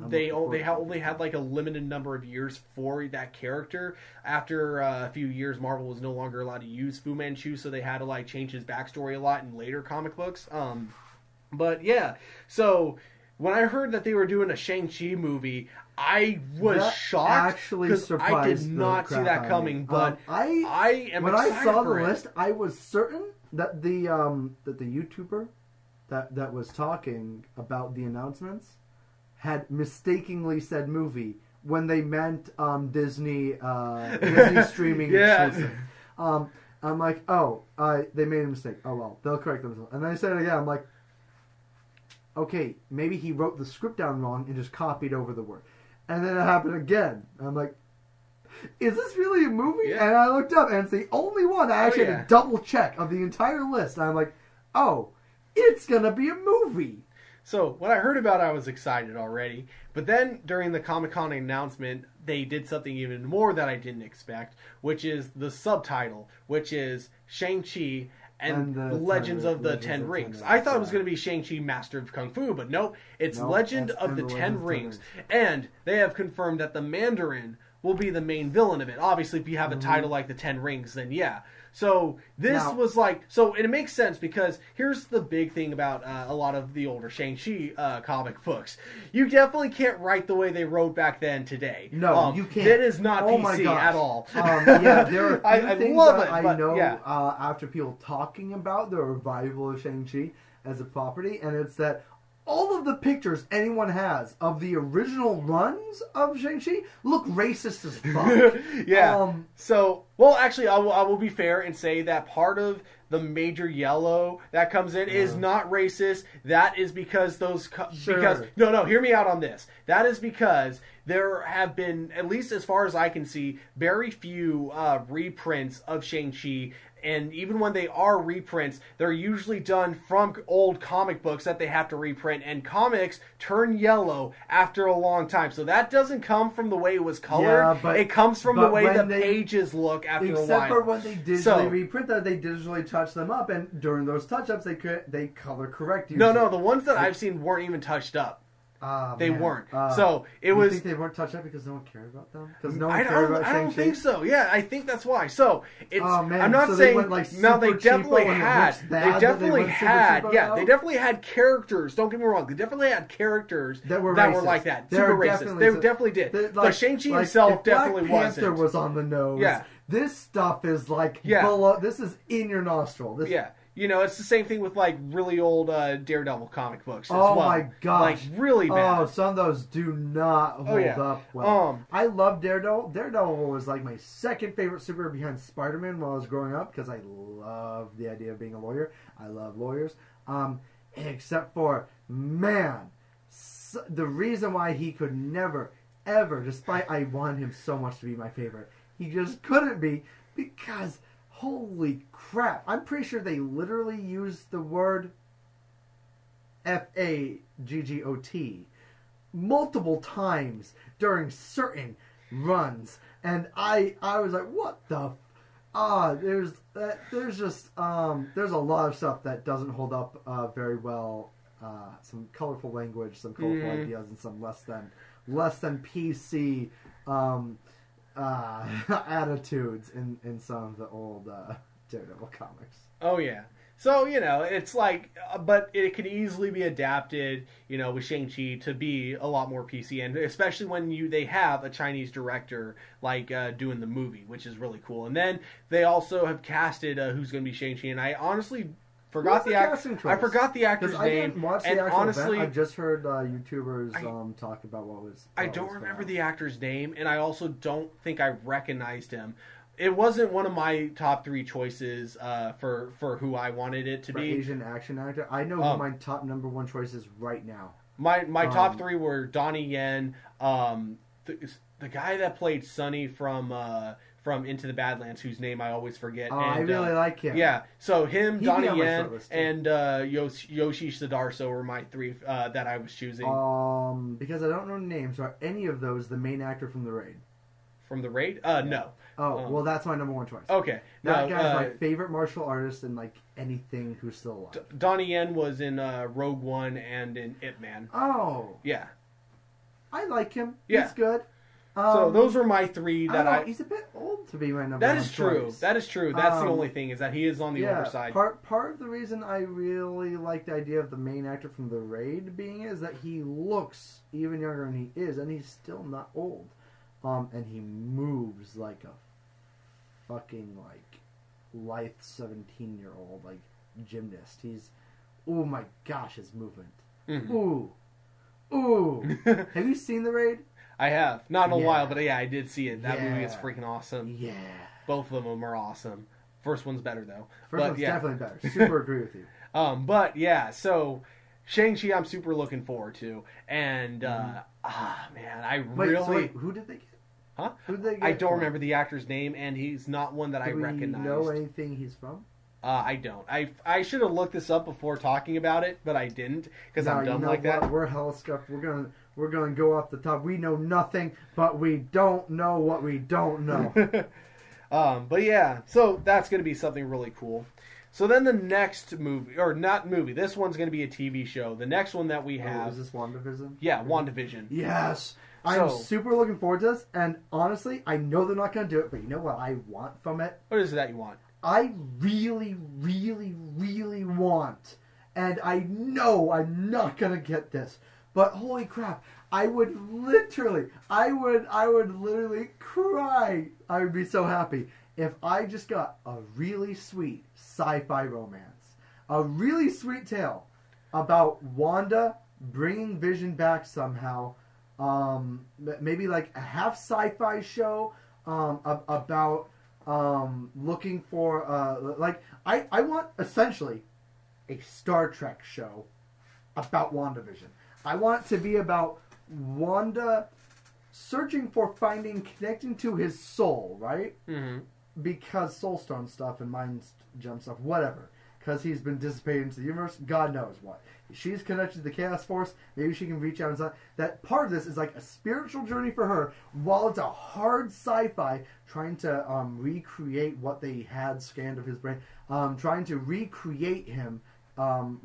they only had like a limited number of years for that character. After a few years, Marvel was no longer allowed to use Fu Manchu, so they had to like change his backstory a lot in later comic books. But yeah, so when I heard that they were doing a Shang-Chi movie, I was shocked because I did not see that coming. But I am when excited I saw the for it. list, I was certain that the YouTuber that was talking about the announcements had mistakenly said movie when they meant Disney streaming exclusive. I'm like, they made a mistake. Oh well, they'll correct themselves. And then I said it again. I'm like, okay, maybe he wrote the script down wrong and just copied over the word. And then it happened again. I'm like, is this really a movie? Yeah. And I looked up, and it's the only one I actually had to double check of the entire list. And I'm like, oh, it's going to be a movie. So when I heard about it, I was excited already. But then during the Comic-Con announcement, they did something even more that I didn't expect, which is the subtitle, which is Shang-Chi and the Legends of the Ten Rings. I thought it was going to be Shang-Chi Master of Kung Fu, but nope, it's Legend of the Ten Rings. And they have confirmed that the Mandarin will be the main villain of it. Obviously, if you have a title like the Ten Rings, then yeah. So this was like, so it makes sense because here's the big thing about a lot of the older Shang-Chi comic books. You definitely can't write the way they wrote back then today. No, you can't. It is not PC at all. Yeah, there are a few things love that it, I know yeah. After people talking about the revival of Shang-Chi as a property, and it's that all of the pictures anyone has of the original runs of Shang-Chi look racist as fuck. Yeah. Well, actually, I will be fair and say that part of the major yellow that comes in is not racist. That is because because hear me out on this. That is because there have been, at least as far as I can see, very few reprints of Shang-Chi. And even when they are reprints, they're usually done from old comic books that they have to reprint. And comics turn yellow after a long time. So that doesn't come from the way it was colored. Yeah, it comes from the way the pages look after a while. Except for when they digitally reprint that, they digitally touch them up. And during those touch-ups, they color correct you. No, the ones that I've seen weren't even touched up. They weren't. So it was. You think they weren't touched up because no one cared about them? Because no one cared about Shang-Chi? I don't think so. Yeah, I think that's why. So it's. Oh, man. I'm not so saying. They went, like, no, they definitely had. They definitely had. Yeah, they definitely had characters. Don't get me wrong. They definitely had characters that were like that. Super racist. They definitely did. The Shang-Chi himself definitely wasn't. Black Panther was on the nose. Yeah. This stuff is like below. This is in your nostril. Yeah. You know, it's the same thing with, like, really old Daredevil comic books as well. Oh, my gosh. Like, really bad. Oh, some of those do not hold up well. I love Daredevil. Daredevil was, like, my second favorite superhero behind Spider-Man while I was growing up because I love the idea of being a lawyer. I love lawyers. Except for, man, the reason why he could never, ever, despite I wanted him so much to be my favorite, he just couldn't be because... Holy crap. I'm pretty sure they literally used the word F-A-G-G-O-T multiple times during certain runs. And I was like, what the... there's just... there's a lot of stuff that doesn't hold up very well. Some colorful language, some colorful ideas, and some less than PC... attitudes in some of the old Daredevil comics. Oh yeah. So, you know, it's like, but it can easily be adapted, you know, with Shang-Chi to be a lot more PC, and especially when they have a Chinese director like doing the movie, which is really cool. And then they also have casted who's going to be Shang-Chi, and I honestly forgot the actor's name. I didn't watch the actual honestly, event. I've just heard YouTubers talk about what was. I don't remember the actor's name, and I also don't think I recognized him. It wasn't one of my top 3 choices for who I wanted it to be. Asian action actor. I know who my top number 1 choice is right now. My top 3 were Donnie Yen, the guy that played Sonny from from Into the Badlands, whose name I always forget. Oh, And, I really like him. Yeah, so him, He'd be Donnie on my Yen, short list, too. and Yoshi Sudarso were my three that I was choosing. Because I don't know names, are any of those the main actor from The Raid? From The Raid? No. Oh, well, that's my number one choice. Okay. That No, guy's my favorite martial artist in, like, anything who's still alive. Donnie Yen was in Rogue One and in Ip Man. Oh. Yeah. I like him. Yeah. He's good. So those are my three that he's a bit old to be my number That one is true. choice. That is true. That's the only thing, is that he is on the older side. Part of the reason I really like the idea of the main actor from The Raid being is that he looks even younger than he is, and he's still not old. And he moves like a fucking, like, lithe 17-year-old, like, gymnast. He's, oh my gosh, his movement. Mm-hmm. Ooh. Have you seen The Raid? I have. Not in a while, but yeah, I did see it. That movie is freaking awesome. Yeah. Both of them are awesome. First one's better, though. First one's definitely better. Super agree with you. But yeah, so Shang-Chi I'm super looking forward to. And, man, I really... So who did they get? Huh? Who did they get I don't from? remember the actor's name, and he's not one that I recognized. Do we know anything he's from? I don't. I should have looked this up before talking about it, but I didn't, because I'm dumb like that. We're hella scuffed. We're gonna go off the top. We know nothing, but we don't know what we don't know. But yeah, so that's gonna be something really cool. So then the next movie, or not movie, this one's gonna be a TV show. The next one that we have... is this WandaVision? Yeah, WandaVision. Yes! I'm super looking forward to this, and honestly, I know they're not gonna do it, but you know what I want from it? What is it that you want? I really, really, really want, and I know I'm not gonna get this, but holy crap, I would literally cry. I would be so happy if I just got a really sweet sci-fi romance, a really sweet tale about Wanda bringing Vision back somehow. Maybe like a half sci-fi show about looking for I want essentially a Star Trek show about WandaVision. I want it to be about Wanda searching for connecting to his soul, right? Mm-hmm. Because Soul Stone stuff and Mind Gem stuff, whatever. Because he's been dissipated into the universe, God knows what. She's connected to the Chaos Force. Maybe she can reach out and stuff. That part of this is like a spiritual journey for her, while it's a hard sci-fi trying to recreate what they had scanned of his brain, trying to recreate him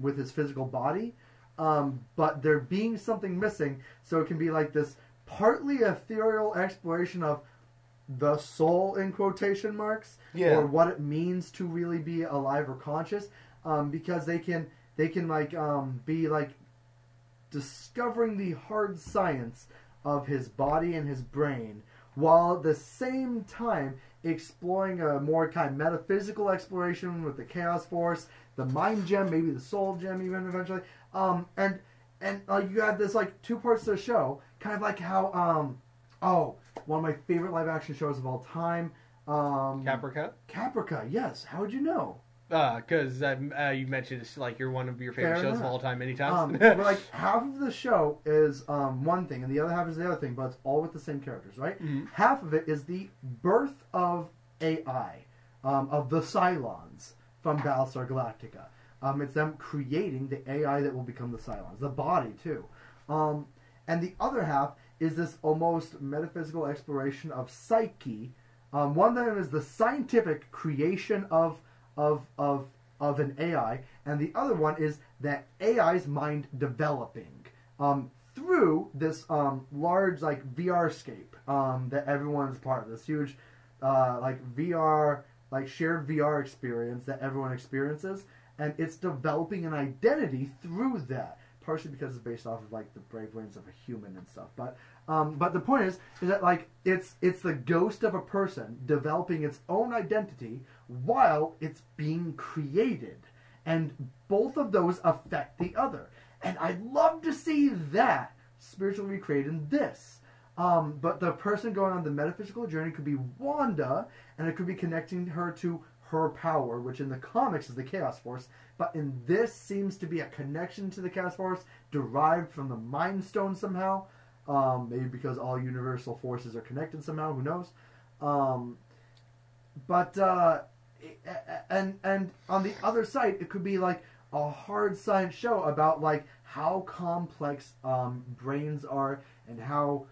with his physical body. But there being something missing, so it can be like this partly ethereal exploration of the soul in quotation marks, or what it means to really be alive or conscious, because they can like be like discovering the hard science of his body and his brain, while at the same time exploring a more kind of metaphysical exploration with the Chaos Force, the Mind Gem, maybe the Soul Gem even eventually, and you have this like two parts to the show, kind of like how one of my favorite live action shows of all time, Caprica? Caprica, yes. How would you know? Because you mentioned it's like you're one of your favorite shows of all time many times. But like half of the show is one thing, and the other half is the other thing, but it's all with the same characters, right? Mm-hmm. Half of it is the birth of AI, of the Cylons from Battlestar Galactica. It's them creating the AI that will become the Cylons, the body too. And the other half is this almost metaphysical exploration of psyche. One of them is the scientific creation of an AI, and the other one is that AI's mind developing through this large like VR scape that everyone's part of. This huge like VR, like shared VR experience that everyone experiences, and it's developing an identity through that. Partially because it's based off of like the brainwaves of a human and stuff, but the point is that like it's the ghost of a person developing its own identity while it's being created, and both of those affect the other. And I'd love to see that spiritually recreated in this. But the person going on the metaphysical journey could be Wanda, and it could be connecting her to her power, which in the comics is the Chaos Force, but in this seems to be a connection to the Chaos Force derived from the Mind Stone somehow. Maybe because all universal forces are connected somehow, who knows? but and on the other side, it could be like a hard science show about like how complex brains are and how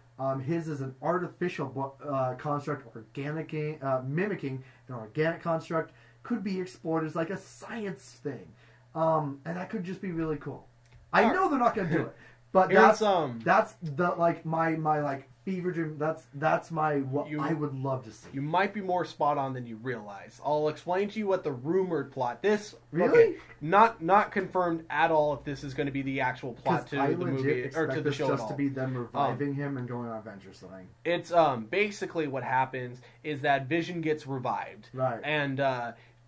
his is an artificial construct, mimicking an organic construct, could be explored as like a science thing, and that could just be really cool. I know they're not going to do it, but that's the like my like fever dream. That's my what I would love to see. You might be more spot on than you realize. I'll explain to you what the rumored plot. This really not confirmed at all if this is going to be the actual plot to the movie or to the show at all. Just to be them reviving him and going on adventures thing. It's basically what happens is that Vision gets revived, right? And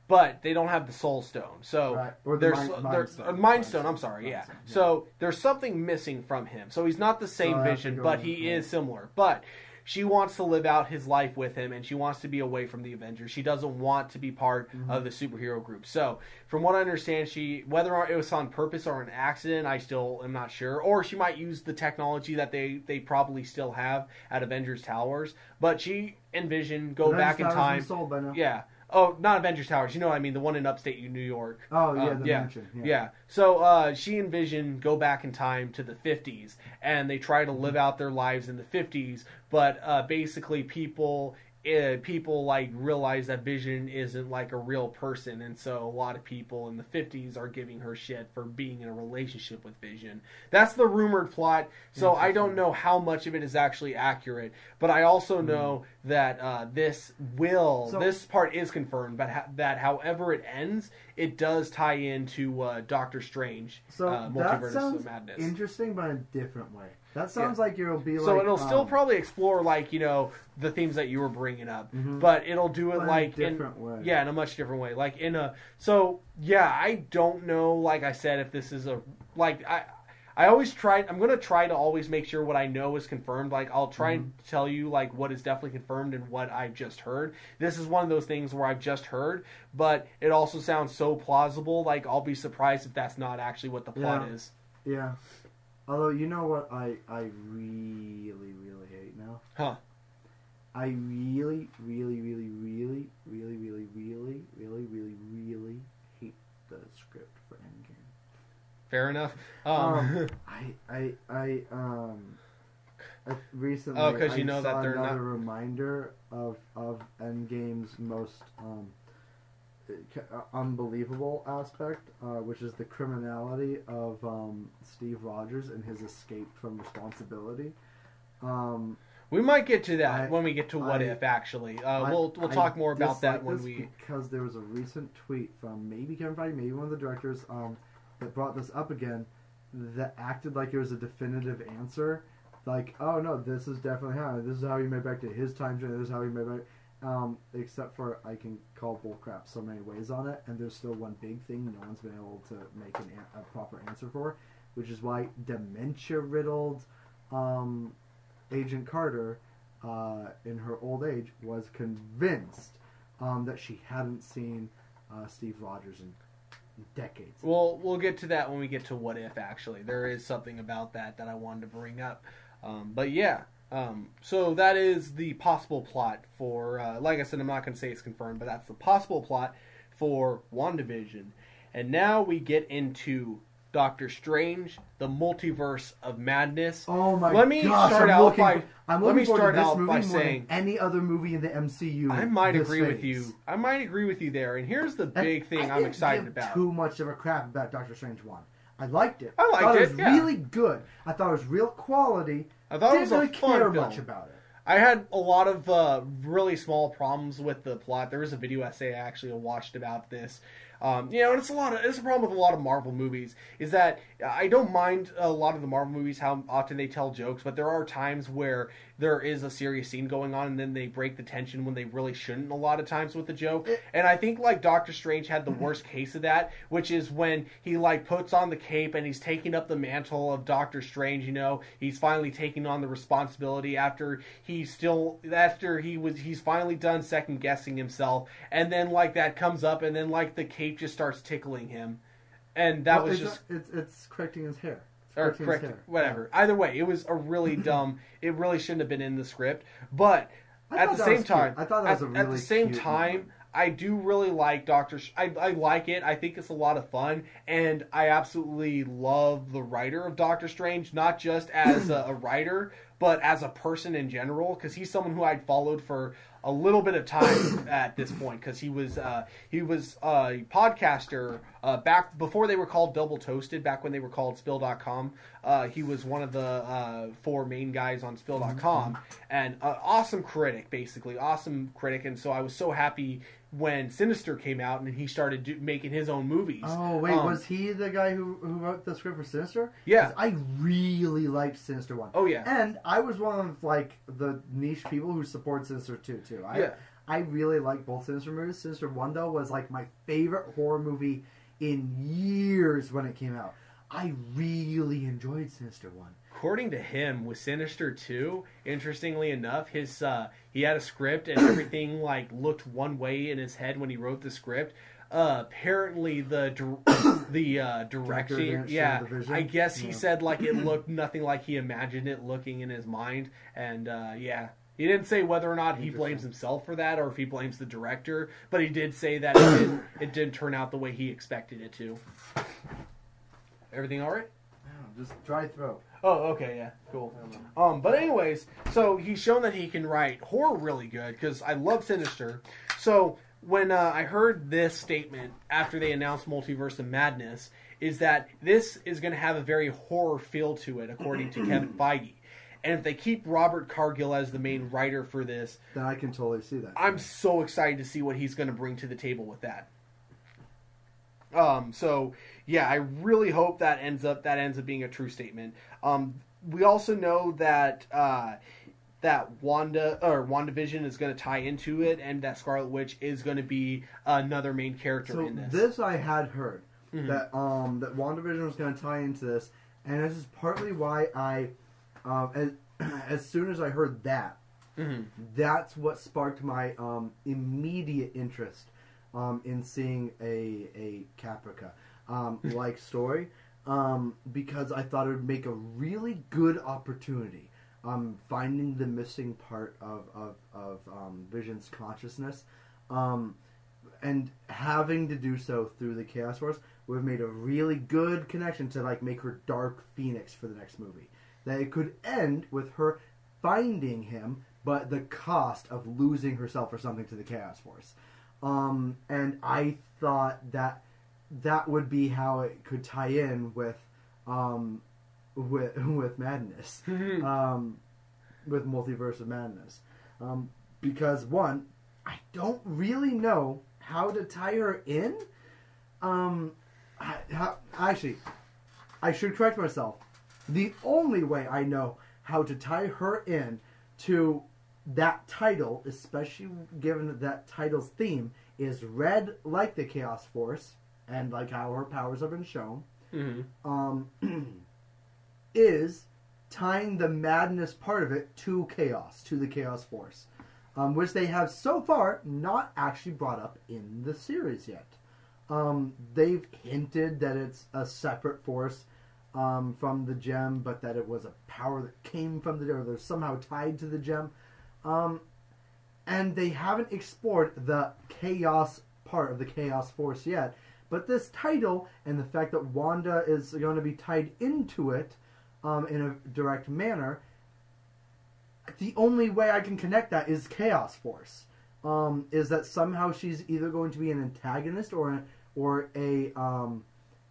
but they don't have the Soul Stone, so right. Or there's Mind Stone. I'm sorry, Mind yeah. Stone, yeah. So there's something missing from him. So he's not the same Vision, but he is similar. But she wants to live out his life with him, and she wants to be away from the Avengers. She doesn't want to be part of the superhero group. So, from what I understand, whether it was on purpose or an accident, I still am not sure. Or she might use the technology that they probably still have at Avengers Towers. But she and Vision go back in time. Sold by now. Yeah. Oh, not Avengers Towers. You know what I mean? The one in upstate New York. Oh, yeah, the mansion. Yeah. So she and Vision go back in time to the 50s, and they try to live out their lives in the 50s, but basically people like realize that Vision isn't like a real person, and so a lot of people in the 50s are giving her shit for being in a relationship with Vision. That's the rumored plot, so I don't know how much of it is actually accurate, but I also know that this part is confirmed, but that however it ends, it does tie into Doctor Strange, Multiverse of Madness. Interesting, but in a different way. That sounds like it'll be like... So it'll still probably explore, like, you know, the themes that you were bringing up. But it'll do it, like... in a different way. Yeah, in a much different way. Like, in a... So, yeah, I don't know, like I said, if this is a... Like, I always try... I'm going to try to always make sure what I know is confirmed. Like, I'll try and tell you, like, what is definitely confirmed and what I've just heard. This is one of those things where I've just heard, but it also sounds so plausible. Like, I'll be surprised if that's not actually what the plot is. Yeah. Although, you know what I really, really hate now? Huh. I really, really, really, really, really, really, really, really, really, really hate the script for Endgame. Fair enough. Recently, because you know that they're another not reminder of Endgame's most unbelievable aspect, which is the criminality of Steve Rogers and his escape from responsibility. We might get to that when we get to What If. Actually, we'll talk more about that when we. Because there was a recent tweet from maybe Kevin Feige, maybe one of the directors, that brought this up again, that acted like it was a definitive answer. Like, oh no, this is definitely how. This is how he made back to his time. This is how he made back. Except for I can call bullcrap so many ways on it, and there's still one big thing no one's been able to make a proper answer for, which is why dementia-riddled Agent Carter, in her old age, was convinced that she hadn't seen Steve Rogers in decades. Well, we'll get to that when we get to What If, actually. There is something about that I wanted to bring up. But yeah. So that is the possible plot for, like I said, I'm not going to say it's confirmed, but that's the possible plot for WandaVision. And now we get into Doctor Strange, the Multiverse of Madness. Oh my gosh! I'm looking forward to this movie more than any other movie in the MCU. I might agree with you. I might agree with you there. And here's the big thing I'm excited about. Too much of a crap about Doctor Strange 1. I liked it. I liked it. It was really good. I thought it was real quality. I thought it was a fun film. Didn't really care much about it. I had a lot of really small problems with the plot. There was a video essay I actually watched about this. And it's a problem with a lot of Marvel movies, is that I don't mind a lot of the Marvel movies, how often they tell jokes, but there are times where there is a serious scene going on and then they break the tension when they really shouldn't a lot of times with the joke. And I think like Doctor Strange had the worst case of that, which is when he like puts on the cape and he's taking up the mantle of Doctor Strange, he's finally taking on the responsibility after he's finally done second guessing himself, and then like that comes up and then like the cape just starts tickling him, and that was just it's correcting his hair. Whatever. Yeah. Either way, it was a really dumb. It really shouldn't have been in the script. But at the same time, I thought that was a really at the same cute time, moment. I do really like I like it. I think it's a lot of fun, and I absolutely love the writer of Doctor Strange, not just as a writer, but as a person in general, because he's someone who I'd followed for a little bit of time at this point, because he was a podcaster back before they were called Double Toasted, back when they were called Spill.com. He was one of the 4 main guys on Spill.com, and awesome critic, and so I was so happy when Sinister came out and he started making his own movies. Oh, wait, was he the guy who wrote the script for Sinister? Yeah. I really liked Sinister 1. Oh, yeah. And I was one of, like, the niche people who support Sinister 2, too. I really like both Sinister movies. Sinister 1, though, was, like, my favorite horror movie in years when it came out. I really enjoyed Sinister 1. According to him, with Sinister 2, interestingly enough, his he had a script and everything like looked one way in his head when he wrote the script. Apparently, the direction, I guess he said like it looked nothing like he imagined it looking in his mind, and he didn't say whether or not he blames himself for that or if he blames the director, but he did say that it didn't turn out the way he expected it to. Everything all right? Just dry throat. Oh, okay, yeah, cool. But anyways, so he's shown that he can write horror really good, because I love Sinister. So when I heard this statement after they announced Multiverse of Madness, is that this is going to have a very horror feel to it, according to Kevin Feige. And if they keep Robert Cargill as the main writer for this, then I can totally see that. I'm so excited to see what he's going to bring to the table with that. So yeah, I really hope that ends up being a true statement. We also know that that WandaVision is going to tie into it, and that Scarlet Witch is going to be another main character in this. This I had heard that that WandaVision was going to tie into this, and this is partly why I, as soon as I heard that, that's what sparked my immediate interest in seeing a Caprica like story, because I thought it would make a really good opportunity finding the missing part of Vision's consciousness, and having to do so through the Chaos Force would have made a really good connection to like make her Dark Phoenix for the next movie. That it could end with her finding him, but the cost of losing herself or something to the Chaos Force. And I thought that would be how it could tie in with Madness, with Multiverse of Madness, because one, I don't really know how to tie her in. Actually, I should correct myself. The only way I know how to tie her in to that title, especially given that title's theme is red like the Chaos Force, and like how her powers have been shown, is tying the madness part of it to chaos, to the Chaos Force, which they have so far not actually brought up in the series yet. They've hinted that it's a separate force from the gem, but that it was a power that came from the gem, or they're somehow tied to the gem. And they haven't explored the chaos part of the Chaos Force yet. But this title and the fact that Wanda is going to be tied into it in a direct manner, the only way I can connect that is Chaos Force. Is that somehow she's either going to be an antagonist or a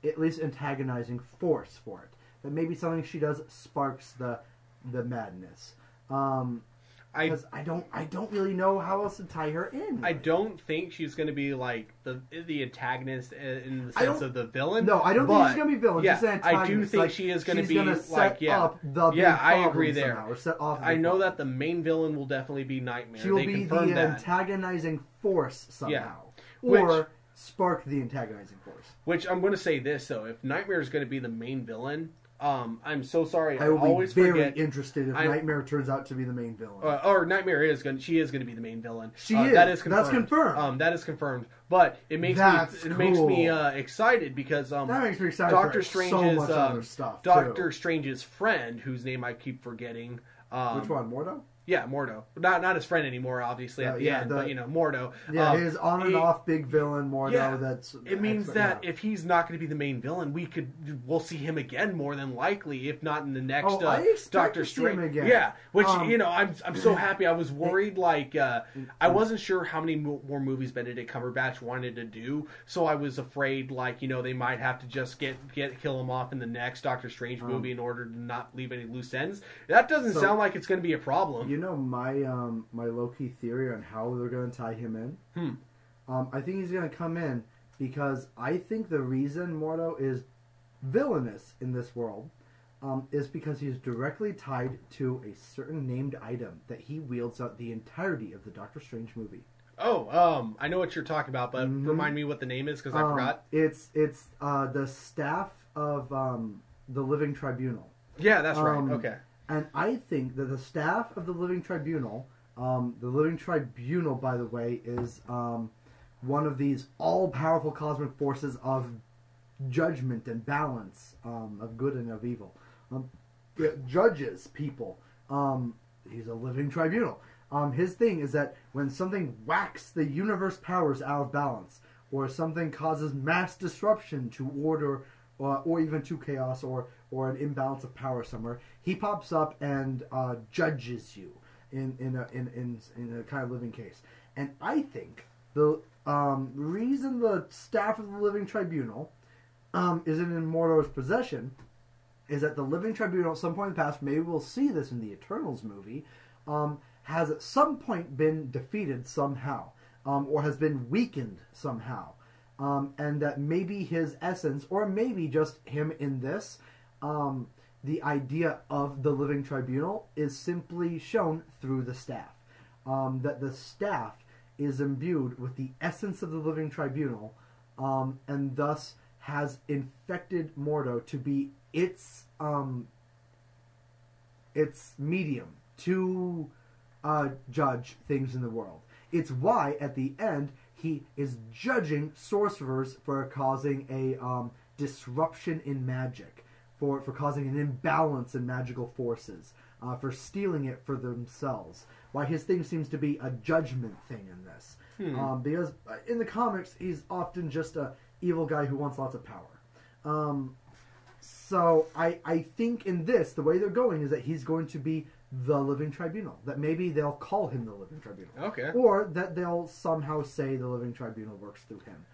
at least antagonizing force for it. That maybe something she does sparks the madness. Because I don't really know how else to tie her in. I don't think she's going to be like the antagonist in the sense of the villain. No, I don't think she's going to be villain. Yeah, she's an antagonist. I do think she is going to be like up the big I agree there. Somehow, or set off I know that the main villain will definitely be Nightmare. She will be the antagonizing force somehow, or spark the antagonizing force. Which I'm going to say this though: if Nightmare is going to be the main villain. I'm so sorry. I will be very interested if Nightmare turns out to be the main villain. Or Nightmare is going. She is going to be the main villain. She is. That is confirmed. That's confirmed. That is confirmed. But it makes makes me excited because that makes me excited. Doctor Strange's so much other stuff. Doctor Strange's friend, whose name I keep forgetting. Which one, Mordo? Yeah, Mordo. Not his friend anymore, obviously, at the end, but, Mordo. Yeah, his on and off big villain, Mordo. Yeah, it means that if he's not going to be the main villain, we'll see him again more than likely, if not in the next Doctor Strange. Again. Yeah, which, I'm so happy. I was worried, I wasn't sure how many more movies Benedict Cumberbatch wanted to do, so I was afraid, they might have to just kill him off in the next Doctor Strange movie in order to not leave any loose ends. That doesn't sound like it's going to be a problem. My low-key theory on how they're going to tie him in? I think he's going to come in because I think the reason Mordo is villainous in this world is because he's directly tied to a certain named item that he wields out the entirety of the Doctor Strange movie. Oh, I know what you're talking about, but remind me what the name is, because I forgot. It's the staff of the Living Tribunal. Yeah, that's right. Okay. And I think that the staff of the Living Tribunal, by the way, is one of these all-powerful cosmic forces of judgment and balance, of good and of evil. It judges people. He's a living tribunal. His thing is that when something whacks the universe powers out of balance, or something causes mass disruption to order, or even to chaos, or an imbalance of power somewhere, he pops up and judges you in a kind of living case. And I think the reason the staff of the Living Tribunal isn't in Mordo's possession is that the Living Tribunal, at some point in the past, maybe we'll see this in the Eternals movie, has at some point been defeated somehow, or has been weakened somehow. And that maybe his essence, or maybe just him in this, the idea of the Living Tribunal is simply shown through the staff. That the staff is imbued with the essence of the Living Tribunal, and thus has infected Mordo to be its medium to judge things in the world. It's why, at the end, he is judging sorcerers for causing a disruption in magic, for causing an imbalance in magical forces, for stealing it for themselves. Why his thing seems to be a judgment thing in this. Because in the comics, he's often just a evil guy who wants lots of power. So I think in this, the way they're going is that he's going to be the Living Tribunal. That maybe they'll call him the Living Tribunal. Okay. Or that they'll somehow say the Living Tribunal works through him.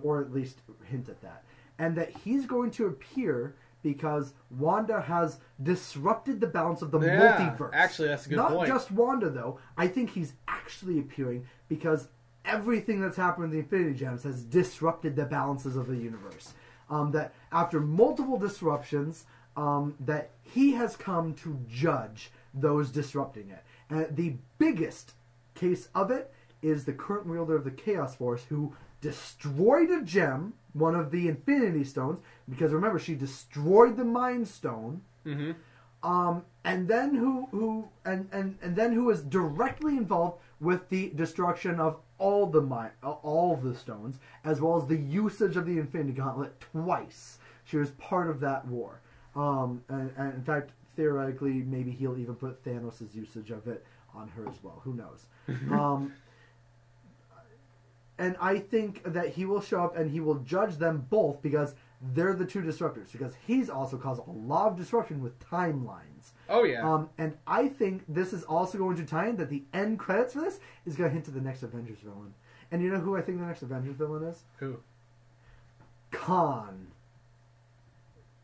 Or at least hint at that. And that he's going to appear because Wanda has disrupted the balance of the multiverse. Actually, that's a good point. Not just Wanda, though. I think he's actually appearing because everything that's happened in the Infinity Gems has disrupted the balances of the universe. That after multiple disruptions, that he has come to judge those disrupting it. And the biggest case of it is the current wielder of the Chaos Force, who destroyed a gem, one of the Infinity Stones, because remember, she destroyed the Mind Stone. And then who was directly involved with the destruction of all the stones, as well as the usage of the Infinity Gauntlet twice. She was part of that war. And in fact, theoretically, maybe he'll even put Thanos' usage of it on her as well. Who knows? And I think that he will show up and he will judge them both because they're the two disruptors. Because he's also caused a lot of disruption with timelines. Oh, yeah. And I think this is also going to tie in that the end credits for this is going to hint to the next Avengers villain. And you know who I think the next Avengers villain is? Who? Khan.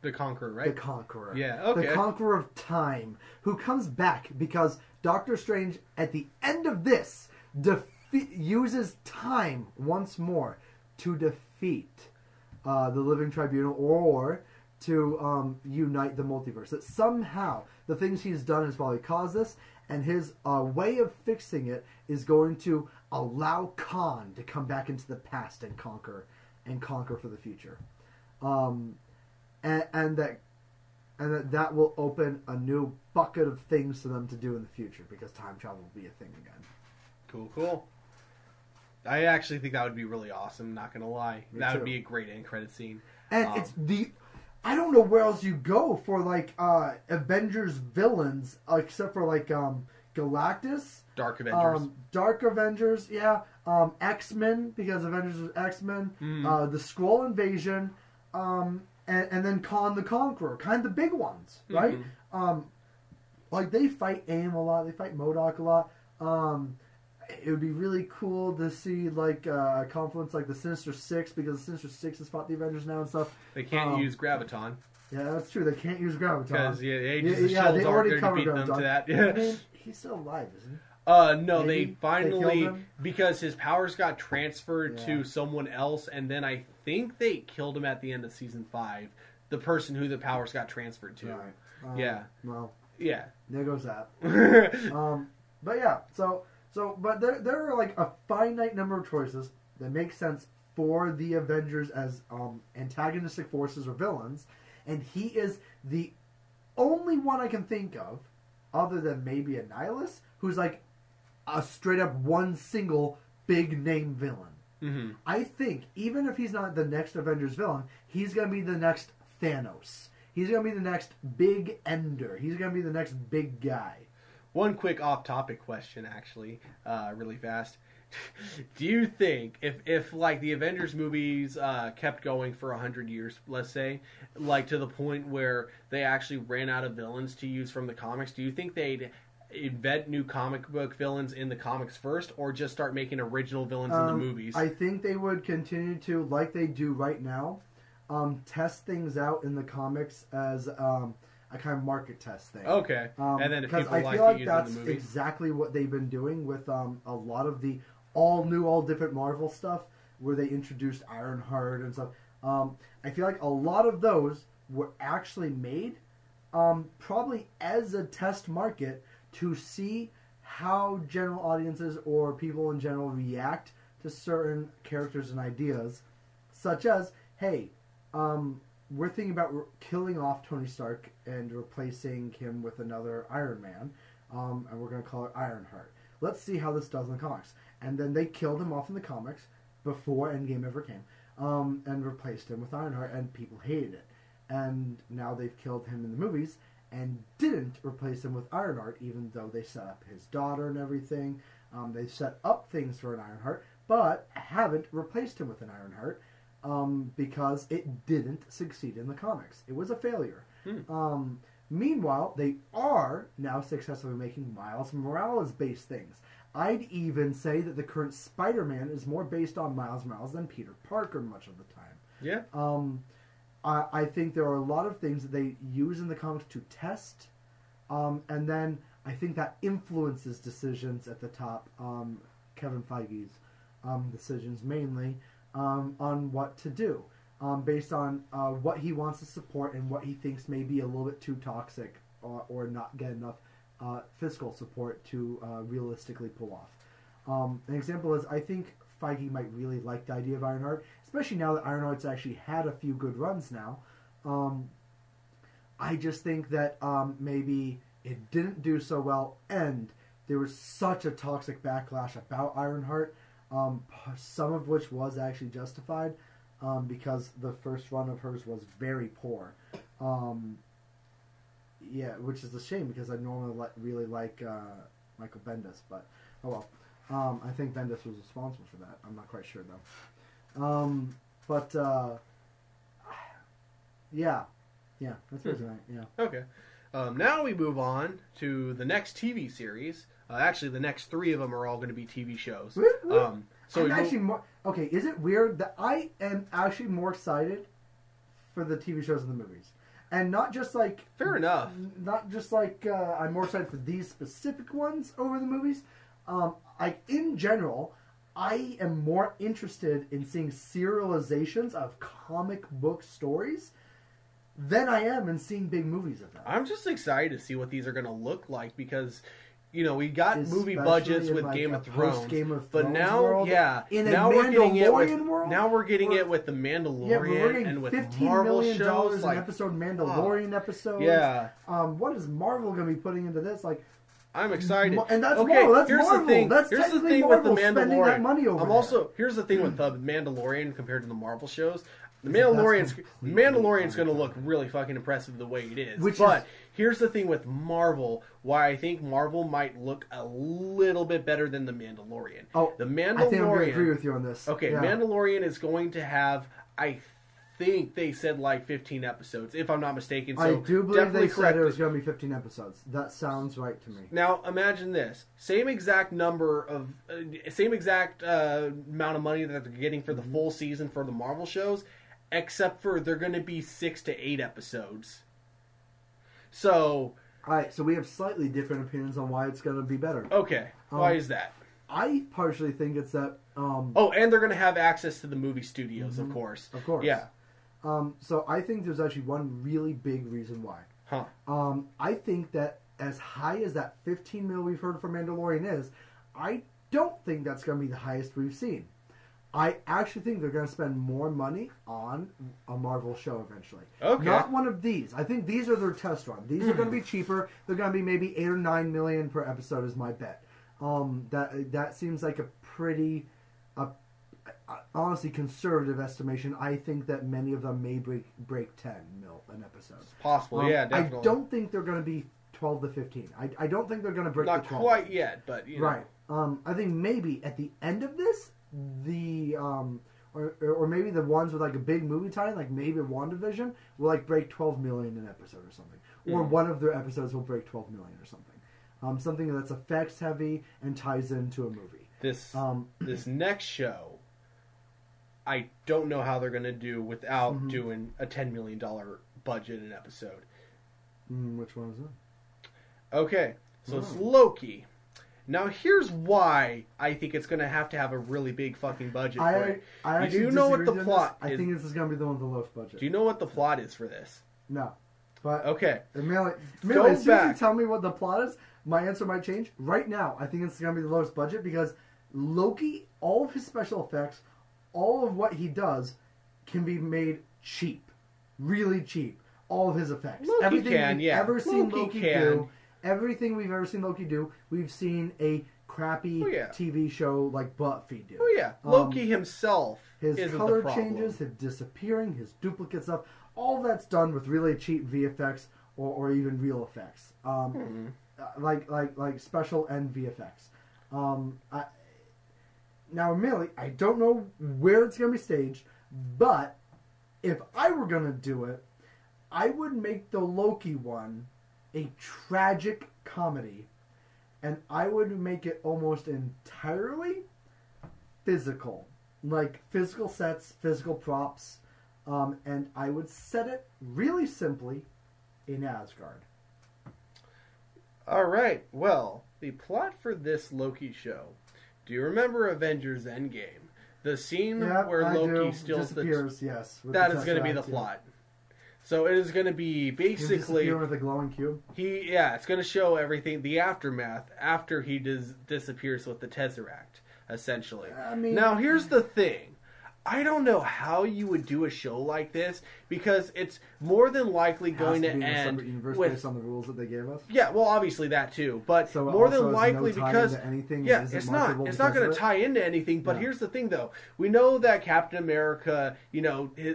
The Conqueror, right? The Conqueror. Yeah, okay. The Conqueror of Time, who comes back because Doctor Strange, at the end of this, uses time once more to defeat the Living Tribunal or to unite the multiverse. That somehow the things he's done has probably caused this, and his way of fixing it is going to allow Khan to come back into the past and conquer for the future. And that will open a new bucket of things for them to do in the future, because time travel will be a thing again. Cool. I actually think that would be really awesome, not gonna lie. Me that too. would be a great end credit scene. And I don't know where else you go for Avengers villains except for Galactus. Dark Avengers. Dark Avengers, yeah. X-Men, because Avengers was X-Men. The Skrull Invasion. And then Khan the Conqueror. Kind of the big ones, right? Like, they fight AIM a lot. They fight MODOK a lot. It would be really cool to see, like, a confluence like the Sinister Six, because the Sinister Six has fought the Avengers now and stuff. They can't use Graviton. Yeah, that's true. They can't use Graviton. Because they already covered Graviton. To that. I mean, he's still alive, isn't he? No, they finally, because his powers got transferred to someone else, and then I think they killed him at the end of season 5. The person who the powers got transferred to. Right. Well. Yeah. There goes that. But yeah, but there are like a finite number of choices that make sense for the Avengers as antagonistic forces or villains, and he is the only one I can think of, other than maybe a Nihilus, who's like a straight up one single big name villain. I think even if he's not the next Avengers villain, he's gonna be the next Thanos. He's gonna be the next big Ender. He's gonna be the next big guy. One quick off-topic question, actually, really fast. Do you think if like the Avengers movies kept going for 100 years, let's say, like to the point where they actually ran out of villains to use from the comics, do you think they'd invent new comic book villains in the comics first, or just start making original villains in the movies? I think they would continue to, like they do right now, test things out in the comics as a kind of market test thing. Okay. And then if people I like feel like it, that's use it in the movies. exactly what they've been doing with a lot of the all different Marvel stuff, where they introduced Ironheart and stuff. I feel like a lot of those were actually made probably as a test market to see how general audiences or people in general react to certain characters and ideas, such as, hey, we're thinking about killing off Tony Stark and replacing him with another Iron Man, and we're going to call it Ironheart. Let's see how this does in the comics. And then they killed him off in the comics before Endgame ever came, and replaced him with Ironheart, and people hated it. And now they've killed him in the movies and didn't replace him with Ironheart, even though they set up his daughter and everything. They set up things for an Ironheart, but haven't replaced him with an Ironheart, because it didn't succeed in the comics. It was a failure. Meanwhile, they are now successfully making Miles Morales-based things. I'd even say that the current Spider-Man is more based on Miles Morales than Peter Parker much of the time. Yeah. I think there are a lot of things that they use in the comics to test, and then I think that influences decisions at the top, Kevin Feige's decisions mainly, on what to do, based on what he wants to support and what he thinks may be a little bit too toxic or not get enough fiscal support to realistically pull off. An example is, I think Feige might really like the idea of Ironheart, especially now that Ironheart's actually had a few good runs now. I just think that maybe it didn't do so well, and there was such a toxic backlash about Ironheart, some of which was actually justified, because the first run of hers was very poor. Yeah, which is a shame, because I normally really like Michael Bendis, but oh well. I think Bendis was responsible for that. I'm not quite sure though. Yeah, that's it tonight. Yeah. Okay. Now we move on to the next TV series. Actually, the next 3 of them are all going to be TV shows. So I'm actually more... Okay, is it weird that I am actually more excited for the TV shows than the movies? And not just like... Fair enough. Not just like I'm more excited for these specific ones over the movies. In general, I am more interested in seeing serializations of comic book stories than I am in seeing big movies of them. I'm just excited to see what these are going to look like, because... You know, we got movie budgets with like Game of Thrones, but now, world, now we're getting it with The Mandalorian and with $15 Marvel million shows, an episode, Mandalorian episodes. Yeah. What is Marvel going to be putting into this? Like, I'm excited. And that's Marvel. That's here's Marvel. The thing. That's here's the thing Marvel with the Mandalorian. That money over here's the thing with the Mandalorian compared to the Marvel shows. The Mandalorian's going to look really fucking impressive the way it is. Here's the thing with Marvel, why I think Marvel might look a little bit better than the Mandalorian. Oh, the Mandalorian. I think I'm going to agree with you on this. Okay, yeah. Mandalorian is going to have, I think they said like 15 episodes, if I'm not mistaken. So I do believe they said it was going to be 15 episodes. That sounds right to me. Now imagine this: same exact amount of money that they're getting for the full season for the Marvel shows, except for they're going to be 6 to 8 episodes. So, all right. So we have slightly different opinions on why it's going to be better. Okay, why is that? I partially think it's that. And they're going to have access to the movie studios, of course. Of course. Yeah. So I think there's actually one really big reason why. Huh. I think that as high as that 15 mil we've heard from Mandalorian is, I don't think that's going to be the highest we've seen. I actually think they're going to spend more money on a Marvel show eventually. Okay. Not one of these. I think these are their test run. These are going to be cheaper. They're going to be maybe 8 or 9 million per episode is my bet. That seems like a pretty... honestly, conservative estimation. I think that many of them may break 10 mil an episode. It's possible, yeah, definitely. I don't think they're going to be 12 to 15. I don't think they're going to break the 12. Not quite yet, but you know. Right. I think maybe at the end of this, or maybe the ones with like a big movie tie, like maybe WandaVision, will like break 12 million an episode or something. Or one of their episodes will break 12 million or something. Something that's effects heavy and ties into a movie. This next show, I don't know how they're going to do without doing a $10 million budget an episode. Which one is it? Okay, so it's Loki. Now here's why I think it's going to have a really big fucking budget for it. Do you know what the plot is? I think this is going to be the one with the lowest budget. Do you know what the plot is for this? No. But okay. As soon as you tell me what the plot is, my answer might change. Right now, I think it's going to be the lowest budget because Loki, all of his special effects, all of what he does can be made cheap. Really cheap. All of his effects. Everything we've ever seen Loki do, everything we've ever seen Loki do, we've seen a crappy TV show like Buffy do. Oh yeah. Loki himself his color changes, his disappearing, his duplicate stuff, all that's done with really cheap VFX or even real effects. Like special and VFX. Now, admittedly, I don't know where it's going to be staged, but if I were going to do it, I would make the Loki one a tragic comedy, and I would make it almost entirely physical. Like physical sets, physical props, and I would set it really simply in Asgard. All right, well, the plot for this Loki show. Do you remember Avengers Endgame? The scene where Loki steals disappears, yes. That is going to be the plot. So it is going to be basically with a glowing cube. It's going to show everything, the aftermath after he disappears with the Tesseract, essentially. Now here's the thing. I don't know how you would do a show like this because it's more than likely going to end with based on the rules that they gave us. Yeah, well, obviously that too, but so more than likely because it's not going to tie into anything. But here's the thing, though: we know that Captain America,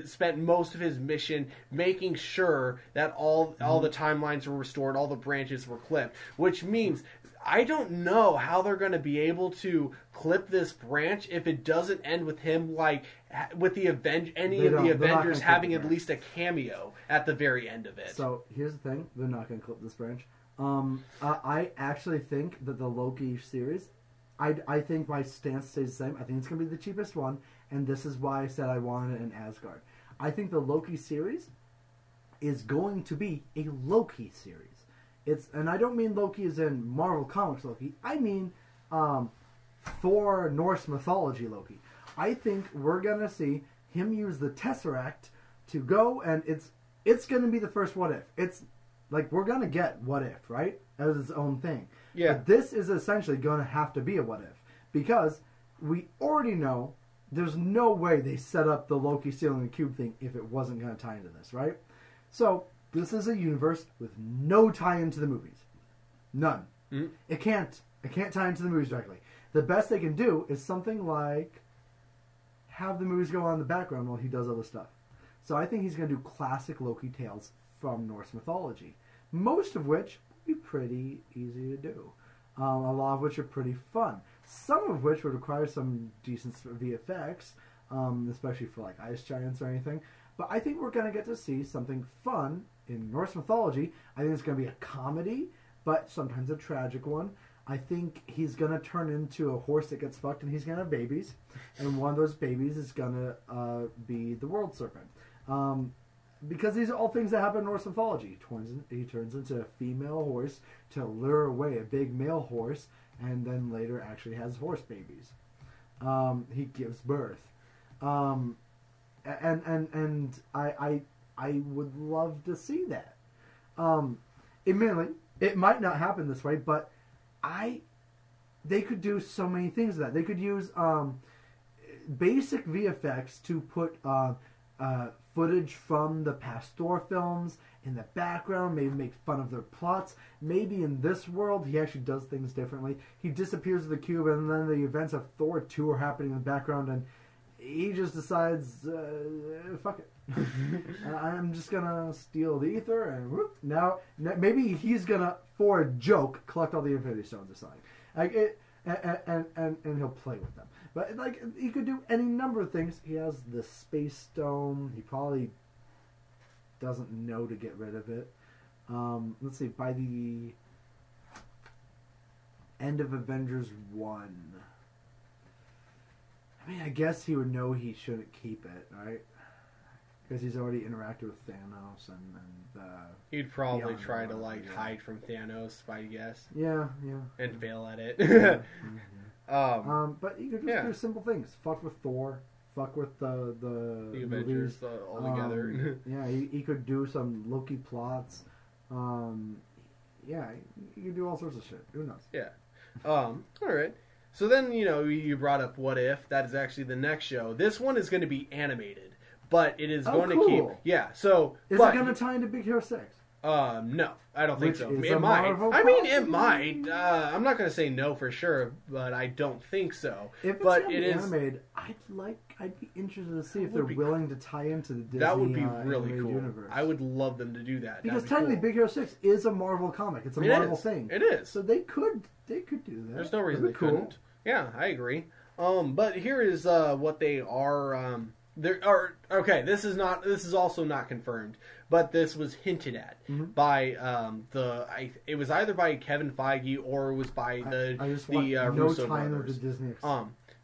spent most of his mission making sure that all the timelines were restored, all the branches were clipped, which means I don't know how they're going to be able to clip this branch if it doesn't end with him with the Avengers having at least a cameo at the very end of it. So here's the thing: they're not going to clip this branch. I actually think that the Loki series, I think my stance stays the same. I think it's going to be the cheapest one, and this is why I said I wanted it in Asgard. I think the Loki series is going to be a Loki series. And I don't mean Loki as in Marvel Comics Loki. I mean Thor Norse mythology Loki. I think we're gonna see him use the Tesseract to go, and it's gonna be the first What If. It's like we're gonna get What If, right, as its own thing. Yeah. But this is essentially gonna have to be a What If because we already know there's no way they set up the Loki stealing the cube thing if it wasn't gonna tie into this, right? So this is a universe with no tie into the movies. None. Mm-hmm. It can't tie into the movies directly. The best they can do is something like have the movies go on in the background while he does other stuff. So I think he's going to do classic Loki tales from Norse mythology, most of which would be pretty easy to do. A lot of which are pretty fun. Some of which would require some decent VFX, especially for like ice giants or anything. But I think we're going to get to see something fun in Norse mythology. I think it's going to be a comedy, but sometimes a tragic one. I think he's going to turn into a horse that gets fucked and he's going to have babies. And one of those babies is going to be the world serpent. Because these are all things that happen in Norse mythology. He turns into a female horse to lure away a big male horse, and then later actually has horse babies. He gives birth. And I would love to see that. Admittedly, it might not happen this way, but they could do so many things with that. They could use basic VFX to put footage from the Pastor films in the background, maybe make fun of their plots. Maybe in this world, he actually does things differently. He disappears with the cube, and then the events of Thor 2 are happening in the background, and he just decides, fuck it. I'm just gonna steal the ether, and whoop, now maybe he's gonna, for a joke, collect all the Infinity Stones or something. Like it, and he'll play with them. But like he could do any number of things. He has the space stone. He probably doesn't know to get rid of it. Let's see. By the end of Avengers 1, I mean, I guess he would know he shouldn't keep it, right? Because he's already interacted with Thanos and he'd probably try to like hide from Thanos, I guess. Yeah. And fail at it. Yeah. But you could just do simple things. Fuck with Thor. Fuck with the Avengers all together. Yeah, he could do some Loki plots. Yeah, you could do all sorts of shit. Who knows? Yeah. All right. So then, you brought up What If. That is actually the next show. This one is going to be animated, but it is going to keep... Yeah, so... Is it going to tie into Big Hero 6? No, I don't think so. It might. It might. I'm not going to say no for sure, but I don't think so. If it's but it is animated, I'd be interested to see if they're willing to tie into the Disney that would be really cool. Universe. I would love them to do that. Because technically Big Hero 6 is a Marvel comic. It's a Marvel thing. It is. So they could do that. There's no reason they couldn't. Yeah, I agree. But here is what they are. This is also not confirmed, but this was hinted at by it was either by Kevin Feige or it was by the Russo brothers.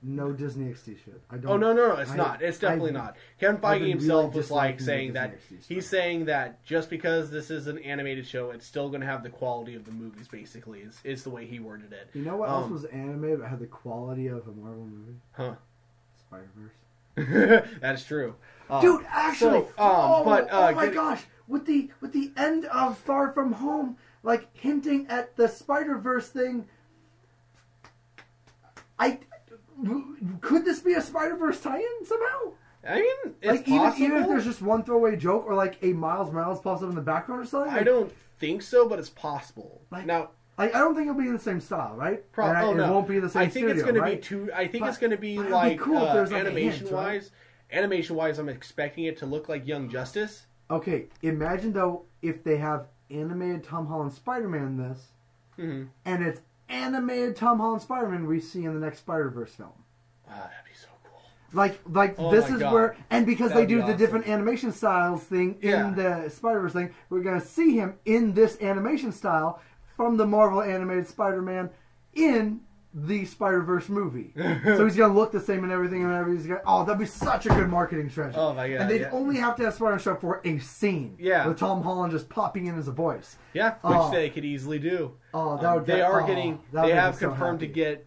No Disney XD shit. No, it's not. It's definitely not. Kevin Feige himself was like saying that he's saying that just because this is an animated show, it's still going to have the quality of the movies. Basically, is the way he worded it. You know what else was animated but had the quality of a Marvel movie? Huh? Spider-Verse. That's true, dude. Actually, oh my gosh, with the end of Far From Home, like hinting at the Spider-Verse thing. Could this be a Spider-Verse tie-in somehow? I mean, it's like possible. Even if there's just one throwaway joke or like a Miles Morales pops up in the background or something. I don't think so, but it's possible. Now, I don't think it'll be in the same style, right? It won't be the same. I think it's going to be too. I think it's going to be like cool animation-wise. Animation-wise, I'm expecting it to look like Young Justice. Okay, imagine though if they have animated Tom Holland Spider-Man in this, and it's animated Tom Holland Spider-Man we see in the next Spider-Verse film. That'd be so cool. Like this is where, and because they do the different animation styles thing in the Spider-Verse thing, we're gonna see him in this animation style from the Marvel animated Spider-Man in the Spider-Verse movie. So he's gonna look the same and everything, that'd be such a good marketing strategy. Oh my god! And they'd only have to have Spider-Man show up for a scene. Yeah. With Tom Holland just popping in as a voice. Yeah, which they could easily do. They have confirmed to get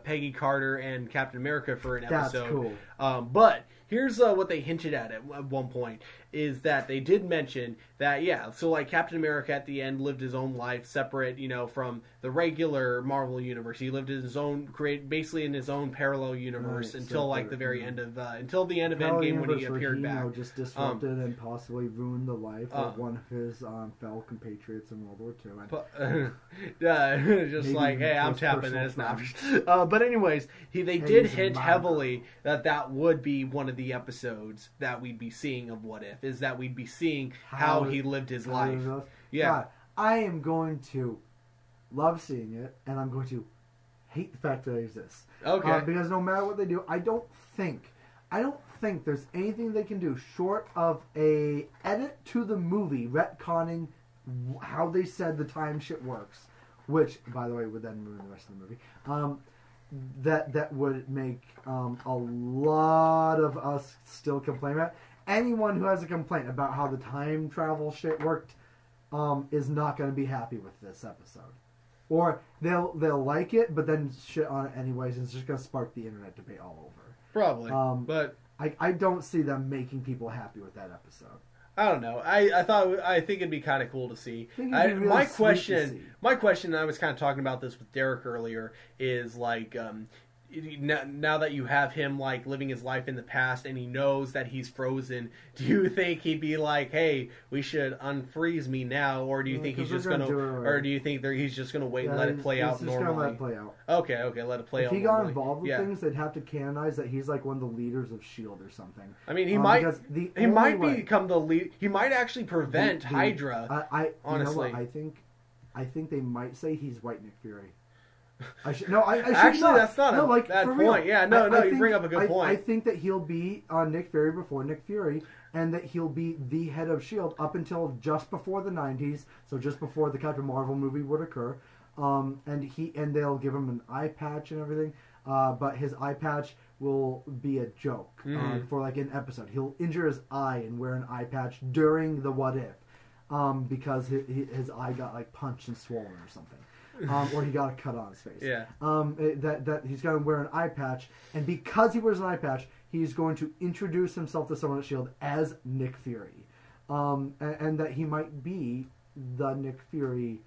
Peggy Carter and Captain America for an episode. That's cool. But here's what they hinted at one point, is that they did mention that, so like Captain America at the end lived his own life separate, from the regular Marvel universe. He lived his own, basically in his own parallel universe until like the very end of, until the end of Endgame when he appeared back. Just disrupted and possibly ruined the life of one of his fellow compatriots in World War II. Just like, hey, I'm tapping this now. But anyways, they did hint heavily that would be one of the episodes that we'd be seeing of What If. if is that we'd be seeing how he lived his life. Yeah. God, I am going to love seeing it, and I'm going to hate the fact that it exists. Okay. Because no matter what they do, I don't think there's anything they can do short of a edit to the movie retconning how they said the time shit works, which, by the way, would then ruin the rest of the movie. That would make a lot of us still complain about it. Anyone who has a complaint about how the time travel shit worked is not going to be happy with this episode. Or they'll like it, but then shit on it anyways, and it's just going to spark the internet debate all over. Probably. But I don't see them making people happy with that episode. I don't know. I think it'd be kind of cool to see. My question, and I was kind of talking about this with Derek earlier, is like, now that you have him like living his life in the past and he knows that he's frozen, do you think he'd be like, "Hey, we should unfreeze me now," or do you think he's just gonna, or do you think he's just gonna wait and let it play out normally? He's gonna let it play out. Okay, let it play out. If he got involved with things, they'd have to canonize that he's like one of the leaders of S.H.I.E.L.D. or something. I mean, he might become the lead. He might actually prevent Hydra. Honestly, you know what? I think they might say he's White Nick Fury. Actually, that's not a bad point. Yeah, you bring up a good point. I think that he'll be Nick Fury before Nick Fury, and that he'll be the head of S.H.I.E.L.D. up until just before the 90s, so just before the Captain Marvel movie would occur. And they'll give him an eye patch and everything, but his eye patch will be a joke for like an episode. He'll injure his eye and wear an eye patch during the What If, because his eye got like punched and swollen or something. Or he got a cut on his face. Yeah. That he's going to wear an eye patch, and because he wears an eye patch, he's going to introduce himself to someone at S.H.I.E.L.D. as Nick Fury, and that he might be the Nick Fury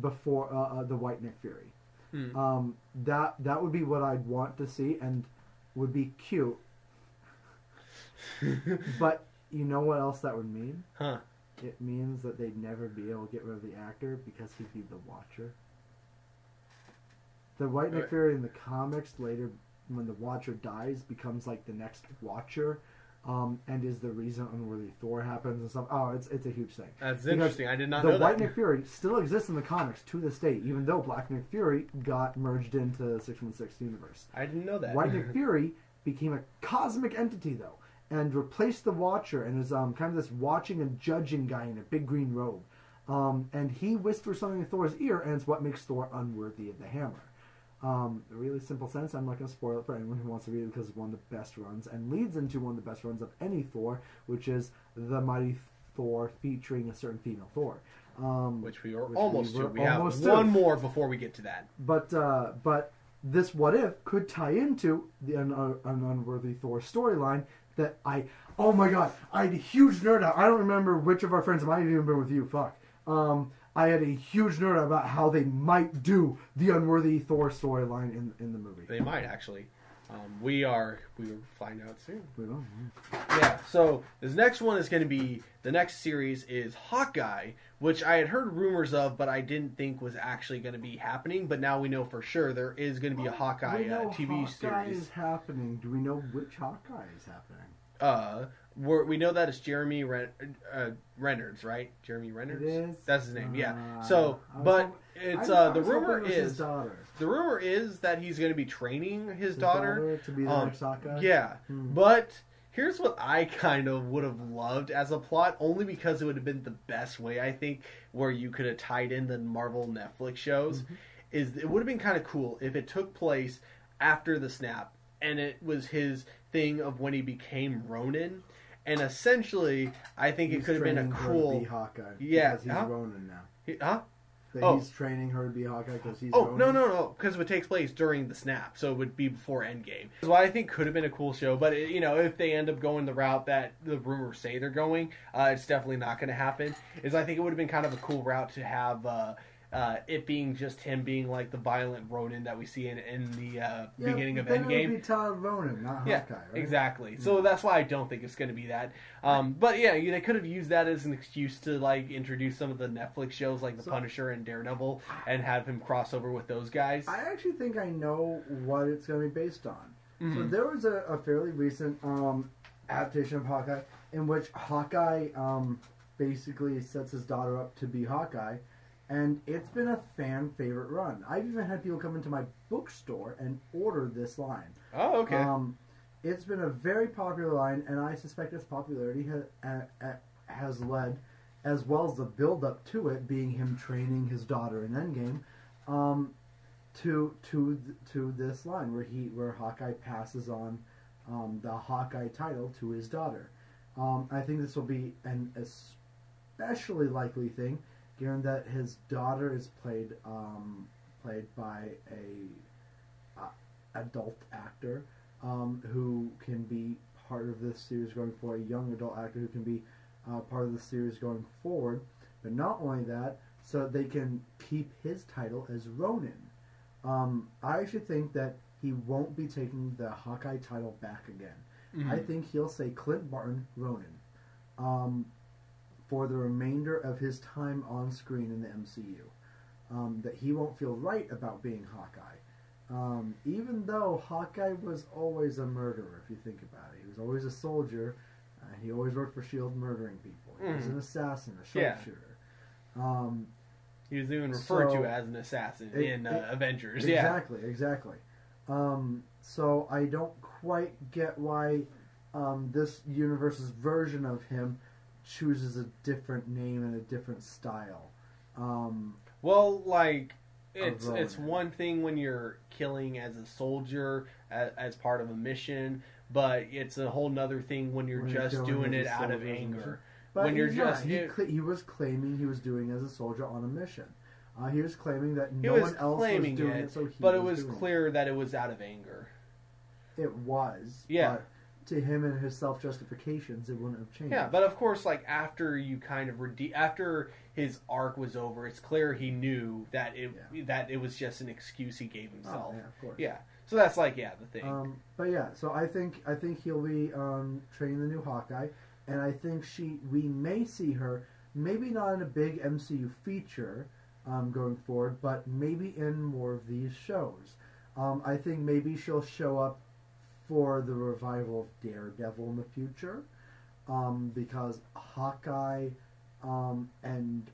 before the White Nick Fury. That would be what I'd want to see, and would be cute. But you know what else that would mean? Huh? It means that they'd never be able to get rid of the actor because he'd be the Watcher. The White Nick Fury in the comics later, when the Watcher dies, becomes like the next Watcher, and is the reason Unworthy Thor happens and stuff. Oh, it's a huge thing. That's interesting. I did not know that. The White Nick Fury still exists in the comics to this day, even though Black Nick Fury got merged into 616 universe. I didn't know that. White Nick Fury became a cosmic entity though, and replaced the Watcher, and is kind of this watching and judging guy in a big green robe. And he whispers something in Thor's ear, and it's what makes Thor unworthy of the hammer. A really simple sense. I'm not going to spoil it for anyone who wants to read it because it's one of the best runs and leads into one of the best runs of any Thor, which is the Mighty Thor featuring a certain female Thor. Which we are almost to. We have one more before we get to that. But this What If could tie into an Unworthy Thor storyline that oh my god, I had a huge nerd out. I don't remember which of our friends, it might have even been with you, fuck. I had a huge nerd out about how they might do the Unworthy Thor storyline in the movie. They might actually. We will find out soon. We will. Yeah, so this next one is going to be, the next series is Hawkeye, which I had heard rumors of, but I didn't think was actually going to be happening. But now we know for sure there is going to be a Hawkeye TV series. Hawkeye is happening. Do we know which Hawkeye is happening? We know that it's Jeremy Renner's, right? Jeremy Renner's? It is? That's his name, yeah. So, but it's the rumor is his daughter. The rumor is that he's going to be training his daughter to be the next Hawkeye. Yeah, but here's what I kind of would have loved as a plot, only because it would have been the best way, I think, where you could have tied in the Marvel Netflix shows. Is it would have been kind of cool if it took place after the snap, and it was his thing of when he became Ronin. And essentially, I think it could have been a cool. Be Hawkeye. Yeah, because he's Ronin now. He's training her to be Hawkeye because he's. Oh Ronin. No, because it takes place during the snap, so it would be before Endgame. So I think could have been a cool show, but if they end up going the route that the rumors say they're going, it's definitely not going to happen. I think it would have been kind of a cool route to have. It being just him being like the violent Ronin that we see in the beginning of Endgame. It would be Todd Ronin, not Hawkeye, right? Exactly. So that's why I don't think it's going to be that. But yeah, they could have used that as an excuse to like introduce some of the Netflix shows like The Punisher and Daredevil and have him cross over with those guys. I actually think I know what it's going to be based on. So there was a fairly recent adaptation of Hawkeye in which Hawkeye basically sets his daughter up to be Hawkeye, and it's been a fan favorite run. I've even had people come into my bookstore and order this line. Oh, okay. It's been a very popular line, and I suspect its popularity has led, as well as the build up to it, being him training his daughter in Endgame, to this line where Hawkeye passes on the Hawkeye title to his daughter. I think this will be an especially likely thing, given that his daughter is played by a adult actor who can be part of this series going forward, a young adult actor who can be part of the series going forward. But not only that, so they can keep his title as Ronin. I actually think that he won't be taking the Hawkeye title back again. Mm-hmm. I think he'll say Clint Barton Ronin for the remainder of his time on screen in the MCU. That he won't feel right about being Hawkeye. Even though Hawkeye was always a murderer, if you think about it. He was always a soldier. He always worked for S.H.I.E.L.D. murdering people. He was an assassin, a sharpshooter. He was even referred to as an assassin in Avengers. Exactly. So I don't quite get why this universe's version of him chooses a different name and a different style. It's one thing when you're killing as a soldier as part of a mission, but it's a whole nother thing when you're just doing it out of anger. But when he was claiming he was doing as a soldier on a mission. He was claiming that no one else was doing it, so but it was clear that it was out of anger. It was, yeah. But to him and his self-justifications, it wouldn't have changed. Yeah, but of course, after you kind of after his arc was over, it's clear he knew that it was just an excuse he gave himself. Oh, yeah, of course. Yeah, so that's the thing. But yeah, so I think he'll be training the new Hawkeye, and I think we may see her, maybe not in a big MCU feature going forward, but maybe in more of these shows. I think maybe she'll show up for the revival of Daredevil in the future, because Hawkeye and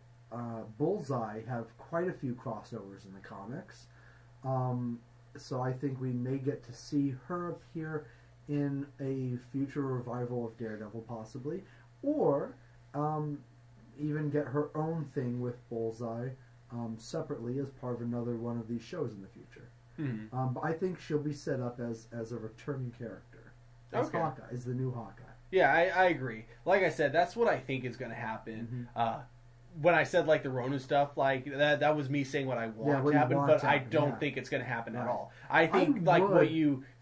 Bullseye have quite a few crossovers in the comics. So I think we may get to see her appear in a future revival of Daredevil, possibly, or even get her own thing with Bullseye separately as part of another one of these shows in the future. Mm-hmm. But I think she'll be set up as a returning character. Hawkeye, as the new Hawkeye. Yeah, I agree. Like I said, that's what I think is going to happen. Mm-hmm. When I said the Ronin stuff, that was me saying what I want to happen, but I don't think it's going to happen at all. I think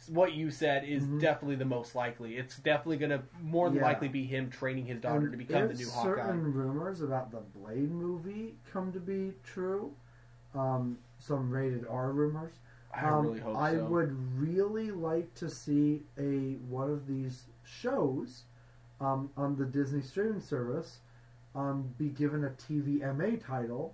what you said is definitely the most likely. It's definitely going to more than likely be him training his daughter to become the new Hawkeye. If certain rumors about the Blade movie come to be true, some rated R rumors, I really hope so. I would really like to see one of these shows on the Disney streaming service be given a TVMA title,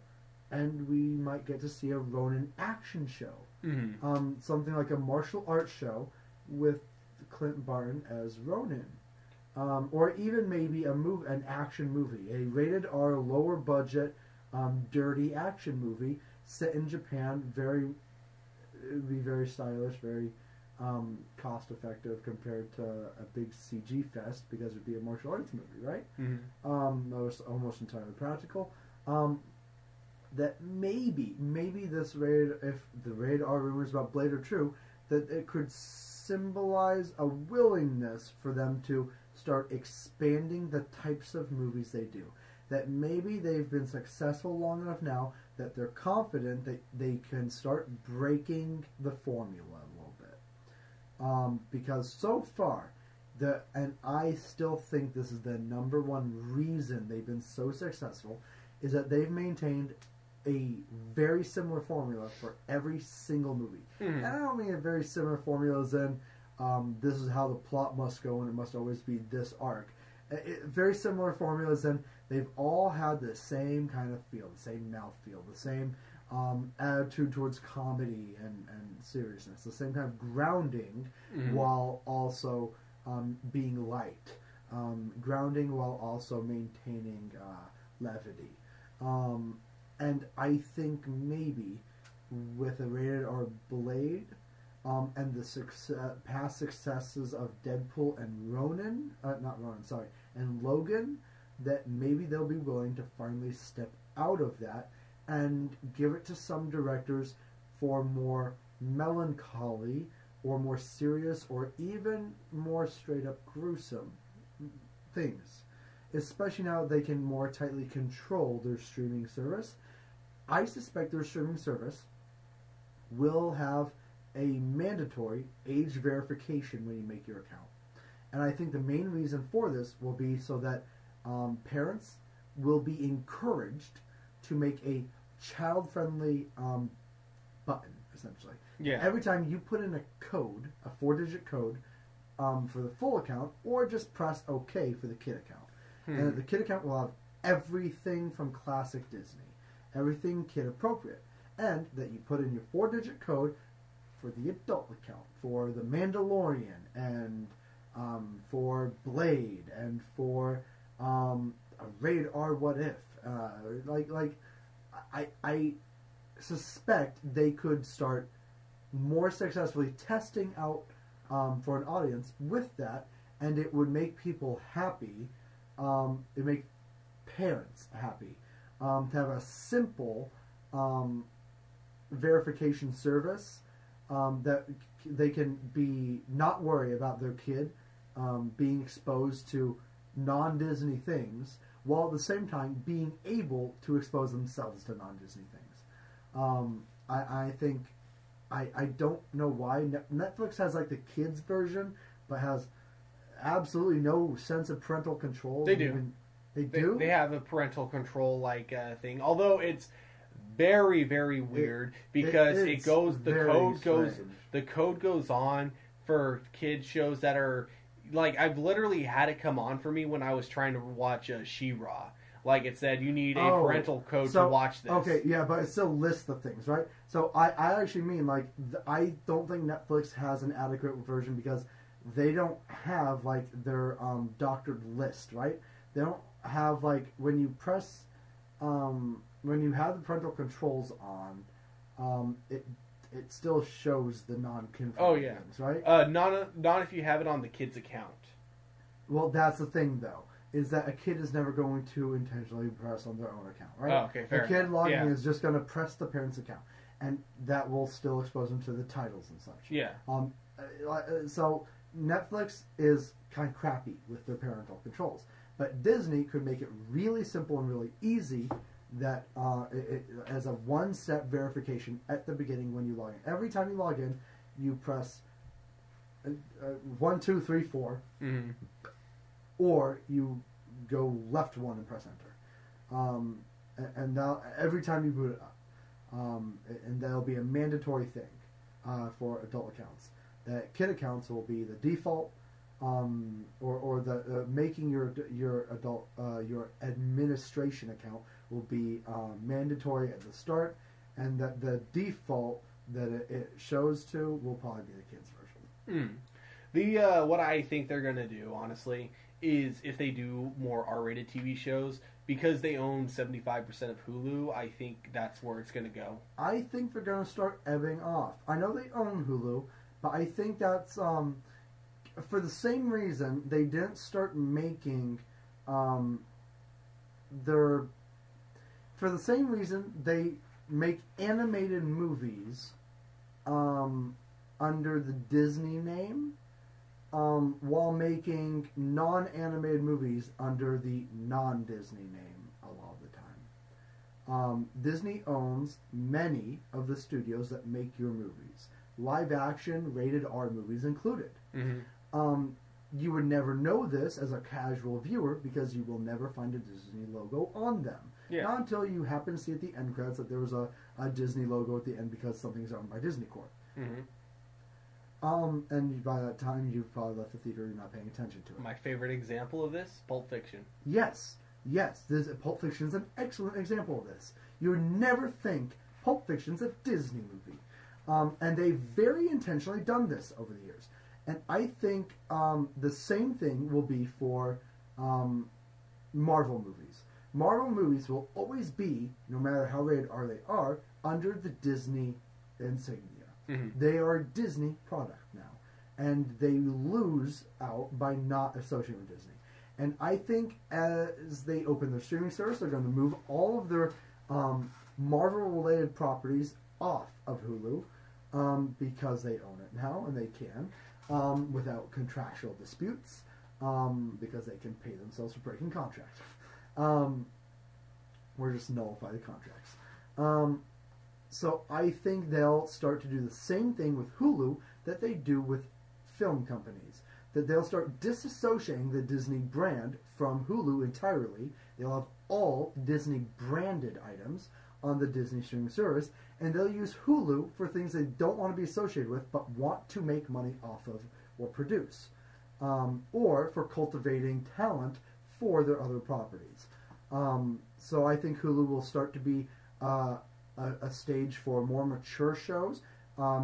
and we might get to see a Ronin action show. Mm-hmm. Something like a martial arts show with Clint Barton as Ronin. Or even maybe an action movie, a rated R, lower budget, dirty action movie set in Japan. It would be very stylish, very cost effective compared to a big CG fest, because it would be a martial arts movie, right? Mm-hmm. That was almost entirely practical. That maybe this if the rated R rumors about Blade are true, that it could symbolize a willingness for them to start expanding the types of movies they do. That maybe they've been successful long enough now that they're confident that they can start breaking the formula a little bit. Because so far, and I still think this is the number one reason they've been so successful, is that they've maintained a very similar formula for every single movie. Mm-hmm. And I don't mean a very similar formula as in this is how the plot must go and it must always be this arc. Very similar formulas, and they've all had the same kind of feel, the same mouthfeel, the same attitude towards comedy and seriousness, the same kind of grounding, while also being light. grounding while also maintaining levity. And I think maybe with a rated R Blade and the past successes of Deadpool and and Logan, that maybe they'll be willing to finally step out of that and give it to some directors for more melancholy or more serious or even more straight up gruesome things. Especially now they can more tightly control their streaming service. I suspect their streaming service will have a mandatory age verification when you make your account. And I think the main reason for this will be so that parents will be encouraged to make a child-friendly button, essentially. Yeah. Every time you put in a code, a 4-digit code, for the full account, or just press OK for the kid account. And the kid account will have everything from classic Disney, everything kid appropriate, and that you put in your 4-digit code for the adult account, for The Mandalorian, and for Blade, and for a rated R What If. I suspect they could start more successfully testing out for an audience with that, and it would make people happy. It make parents happy to have a simple verification service that they can be not worry about their kid being exposed to non-Disney things, while at the same time being able to expose themselves to non-Disney things. I think I don't know why Netflix has like the kids version, but has absolutely no sense of parental control. They do. They do? They have a parental control thing. Although it's very, very weird because the code goes on for kids shows that are like, I've literally had it come on for me when I was trying to watch She-Ra. Like, it said, you need a parental code to watch this. Okay, yeah, but it still lists the things, right? So I actually mean, like, I don't think Netflix has an adequate version because they don't have, like, their doctored list, right? They don't have, like, when you press, when you have the parental controls on, it still shows the non-confirmed things, right? Not if you have it on the kid's account. Well, that's the thing, though, is that a kid is never going to intentionally press on their own account, right? Oh, okay, fair A kid enough. logging in is just going to press the parent's account, and that will still expose them to the titles and such. Yeah. So Netflix is kind of crappy with their parental controls, but Disney could make it really simple and really easy. That as a one-step verification at the beginning when you log in. Every time you log in, you press 1, 2, 3, 4, or you go left 1 and press enter. And now every time you boot it up, and that'll be a mandatory thing for adult accounts. That kid accounts will be the default, or the making your adult your administration account will be mandatory at the start, and that the default that it shows to will probably be the kids version. What I think they're gonna do, honestly, is if they do more R-rated TV shows, because they own 75% of Hulu, I think that's where it's gonna go. I think they're gonna start ebbing off. I know they own Hulu, but I think that's for the same reason they didn't start making for the same reason they make animated movies under the Disney name while making non-animated movies under the non-Disney name a lot of the time. Disney owns many of the studios that make your movies. Live action, rated R movies included. You would never know this as a casual viewer because you will never find a Disney logo on them. Yeah. Not until you happen to see at the end credits that there was a Disney logo at the end because something's owned by Disney Corp. And by that time, you've probably left the theater. You're not paying attention to it. My favorite example of this, Pulp Fiction. Yes. Pulp Fiction is an excellent example of this. You would never think Pulp Fiction's a Disney movie. And they've very intentionally done this over the years. And I think the same thing will be for Marvel movies. Marvel movies will always be, no matter how rated R they are, under the Disney insignia. Mm-hmm. They are a Disney product now, and they lose out by not associating with Disney. And I think as they open their streaming service, they're going to move all of their Marvel-related properties off of Hulu because they own it now, and they can, without contractual disputes, because they can pay themselves for breaking contracts. Or just nullify the contracts. So I think they'll start to do the same thing with Hulu that they do with film companies. That they'll start disassociating the Disney brand from Hulu entirely. They'll have all Disney branded items on the Disney streaming service, and they'll use Hulu for things they don't want to be associated with but want to make money off of or produce, or for cultivating talent for their other properties. So I think Hulu will start to be a stage for more mature shows,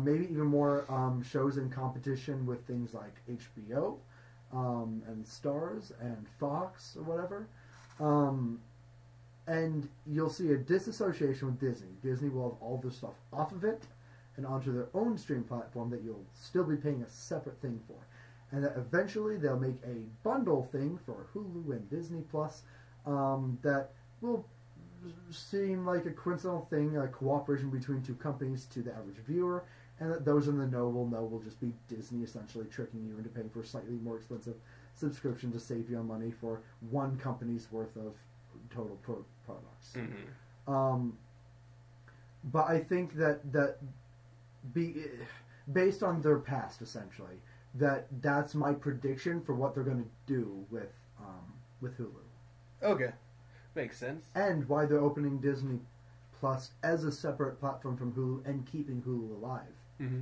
maybe even more shows in competition with things like HBO and Starz and Fox or whatever. And you'll see a disassociation with Disney. Disney will have all this stuff off of it and onto their own stream platform that you'll still be paying a separate thing for. And that eventually they'll make a bundle thing for Hulu and Disney Plus that will seem like a coincidental thing, a cooperation between two companies to the average viewer, and that those in the know will just be Disney essentially tricking you into paying for a slightly more expensive subscription to save you on money for one company's worth of total products. Mm-hmm. But I think that based on their past, essentially, that's my prediction for what they're going to do with Hulu. Okay, makes sense. And why they're opening Disney Plus as a separate platform from Hulu and keeping Hulu alive. Mm-hmm.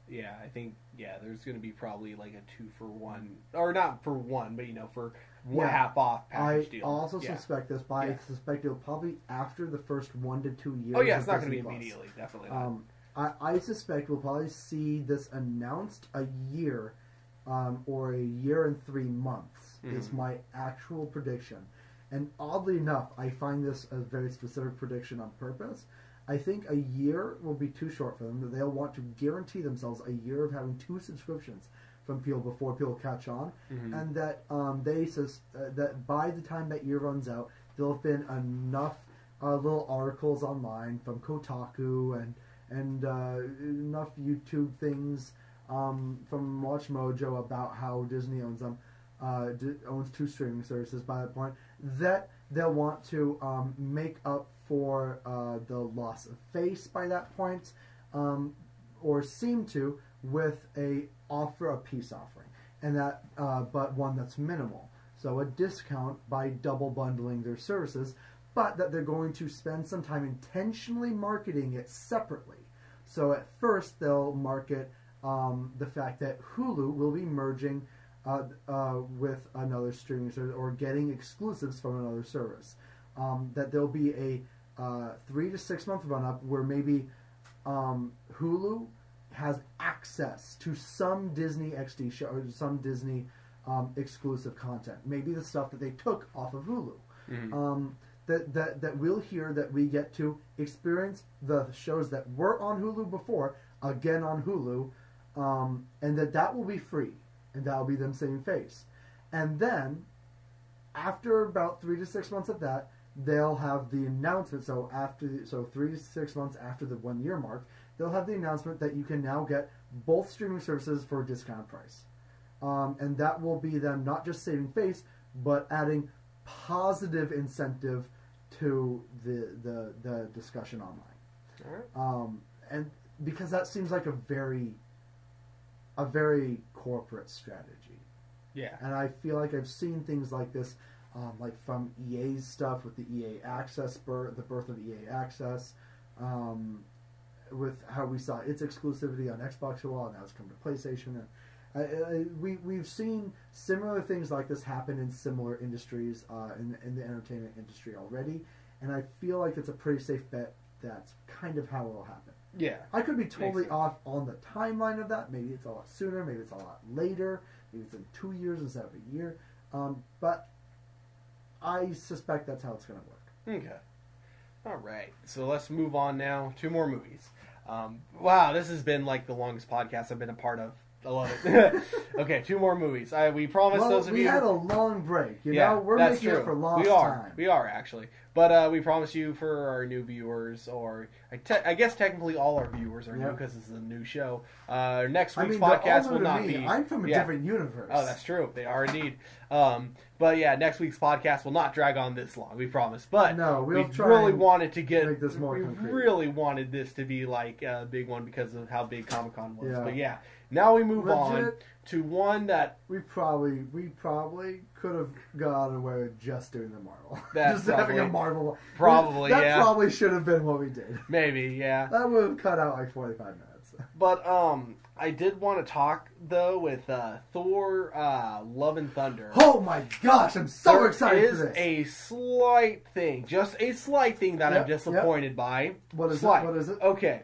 Yeah, I think there's going to be probably like a 2-for-1, or not for one, but for half off package deal. I also suspect this, but I suspect it'll probably after the first 1 to 2 years. Oh yeah, it's not going to be immediately, definitely not. I suspect we'll probably see this announced a year, or a year and 3 months. Mm-hmm. Is my actual prediction. And oddly enough, I find this a very specific prediction on purpose. I think a year will be too short for them. That they'll want to guarantee themselves a year of having 2 subscriptions from people before people catch on, mm-hmm. and that that by the time that year runs out, there'll have been enough little articles online from Kotaku and enough YouTube things from Watch Mojo about how Disney owns them. Owns 2 streaming services by that point, that they'll want to make up for the loss of face by that point, or seem to, with a peace offering, and that but one that's minimal. So a discount by double bundling their services, but that they're going to spend some time intentionally marketing it separately. So at first they'll market the fact that Hulu will be merging with another streaming service or getting exclusives from another service. That there'll be a 3 to 6 month run up where maybe Hulu has access to some Disney XD show or some Disney exclusive content. Maybe the stuff that they took off of Hulu. Mm-hmm. That we'll hear that we get to experience the shows that were on Hulu before again on Hulu, and that will be free. And that'll be them saving face. And then, after about 3 to 6 months of that, they'll have the announcement. So 3 to 6 months after the 1 year mark, they'll have the announcement that you can now get both streaming services for a discount price. And that will be them not just saving face, but adding positive incentive to the discussion online. All right. And because that seems like a very corporate strategy. Yeah. And I feel like I've seen things like this, like from EA's stuff with the EA Access, the birth of EA Access, with how we saw its exclusivity on Xbox for a while, and now it's come to PlayStation. And we've seen similar things like this happen in similar industries, in the entertainment industry already, and I feel like it's a pretty safe bet that's kind of how it'll happen. Yeah. I could be totally off on the timeline of that. Maybe it's a lot sooner. Maybe it's a lot later. Maybe it's in 2 years instead of a year. But I suspect that's how it's going to work. Okay. All right. So let's move on now. 2 more movies. Wow, this has been like the longest podcast I've been a part of. I love it. Okay, 2 more movies. We promised those of you. We had a long break. You know, we're making it for lost time. We are actually. But we promise you for our new viewers, or I guess technically all our viewers are new because this is a new show. Next week's podcast will not be. I'm from a different universe. Oh, that's true. They are indeed. But yeah, next week's podcast will not drag on this long. We promise. But no, we really wanted to make this more concrete. Really wanted this to be like a big one because of how big Comic-Con was. Yeah. But yeah, now we move on to one that we probably could have got away with just doing the Marvel. Just having a Marvel. Probably, that probably should have been what we did. Maybe, yeah. That would have cut out like 45 minutes. But I did want to talk though with Thor: Love and Thunder. Oh my gosh, I'm so excited for this. There is a slight thing, just a slight thing that I'm disappointed by. What is it? Okay.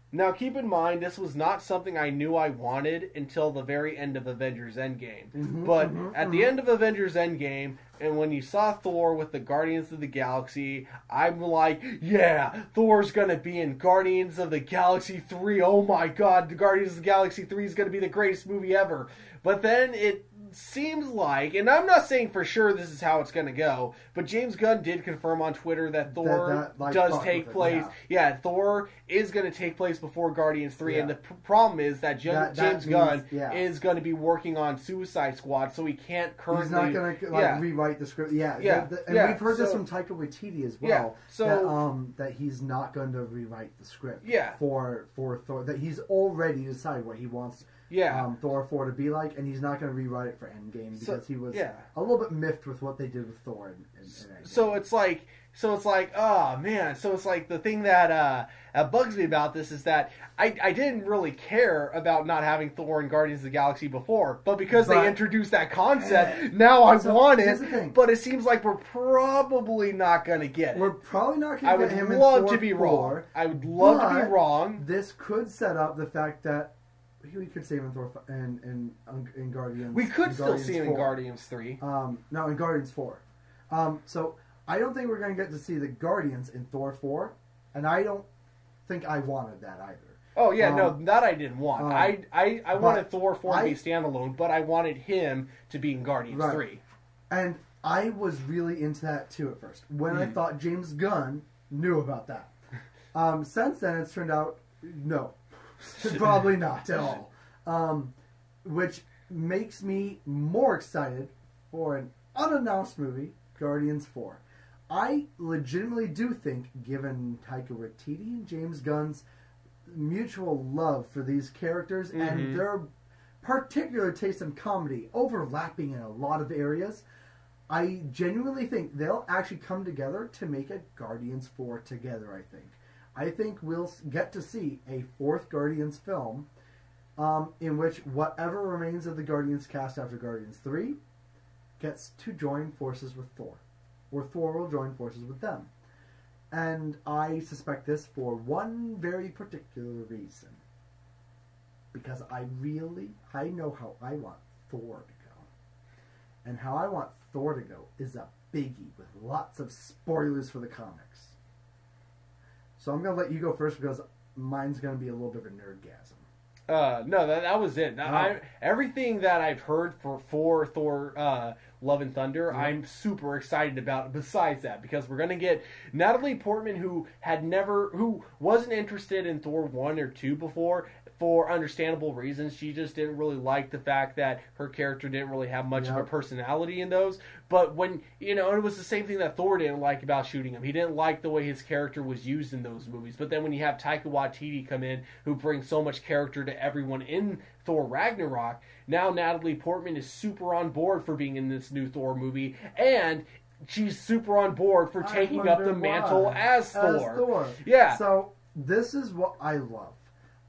Now, keep in mind, this was not something I knew I wanted until the very end of Avengers Endgame. But at the end of Avengers Endgame, and when you saw Thor with the Guardians of the Galaxy, I'm like, yeah, Thor's going to be in Guardians of the Galaxy 3. Oh my god, the Guardians of the Galaxy 3 is going to be the greatest movie ever. But then it seems like, and I'm not saying for sure this is how it's going to go, but James Gunn did confirm on Twitter that Thor does take place. Yeah, Thor is going to take place before Guardians 3, and the problem is that James Gunn is going to be working on Suicide Squad, so he can't currently... He's not going to rewrite the script. And we've heard this from Taika Waititi as well, that he's not going to rewrite the script for Thor, that he's already decided what he wants Thor 4 to be like, and he's not going to rewrite it for Endgame because he was a little bit miffed with what they did with Thor in Endgame. So it's like, oh man. So it's like the thing that bugs me about this is that I didn't really care about not having Thor and Guardians of the Galaxy before, but because they introduced that concept, now I want it. But it seems like we're probably not going to get it. We're probably not going to get him in Thor 4. I would love to be wrong. I would love to be wrong. This could set up the fact that we could see him in Thor in Guardians. We could still see him in Guardians 3. No, in Guardians 4. So I don't think we're going to get to see the Guardians in Thor 4, and I don't think I wanted that either. Oh yeah, no, that I didn't want. I wanted Thor 4 to be standalone, but I wanted him to be in Guardians 3. And I was really into that too at first, when I thought James Gunn knew about that. Since then, it's turned out no. Probably not at all. Which makes me more excited for an unannounced movie, Guardians 4. I legitimately do think, given Taika Waititi and James Gunn's mutual love for these characters and their particular taste in comedy overlapping in a lot of areas, I genuinely think they'll actually come together to make a Guardians 4 together, I think we'll get to see a 4th Guardians film in which whatever remains of the Guardians cast after Guardians 3 gets to join forces with Thor. Or Thor will join forces with them. And I suspect this for one very particular reason. Because I know how I want Thor to go. And how I want Thor to go is a biggie with lots of spoilers for the comics. So I'm going to let you go first because mine's going to be a little bit of a nerdgasm. No, that was it. Everything that I've heard for Thor Love and Thunder, I'm super excited about besides that, because we're going to get Natalie Portman, who wasn't interested in Thor 1 or 2 before, for understandable reasons. She just didn't really like the fact that her character didn't really have much of a personality in those. But when, it was the same thing that Thor didn't like about shooting him. He didn't like the way his character was used in those movies. But then when you have Taika Waititi come in, who brings so much character to everyone in Thor Ragnarok, now Natalie Portman is super on board for being in this new Thor movie, and she's super on board for taking up the mantle as Thor. Yeah. So this is what I love.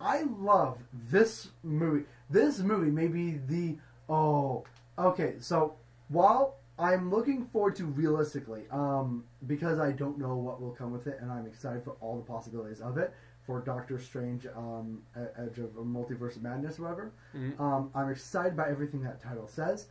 I love this movie. This movie may be so while I'm looking forward to realistically, because I don't know what will come with it, and I'm excited for all the possibilities of it, for Doctor Strange, Edge of Multiverse of Madness, or whatever. I'm excited by everything that title says.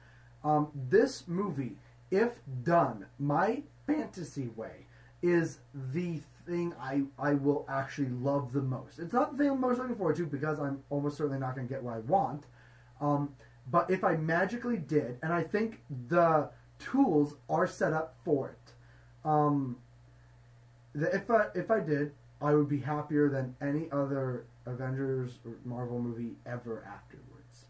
This movie if done my fantasy way, is the thing I will actually love the most. It's not the thing I'm most looking forward to because I'm almost certainly not going to get what I want. But if I magically did, and I think the tools are set up for it, if I did, I would be happier than any other Avengers or Marvel movie ever afterwards.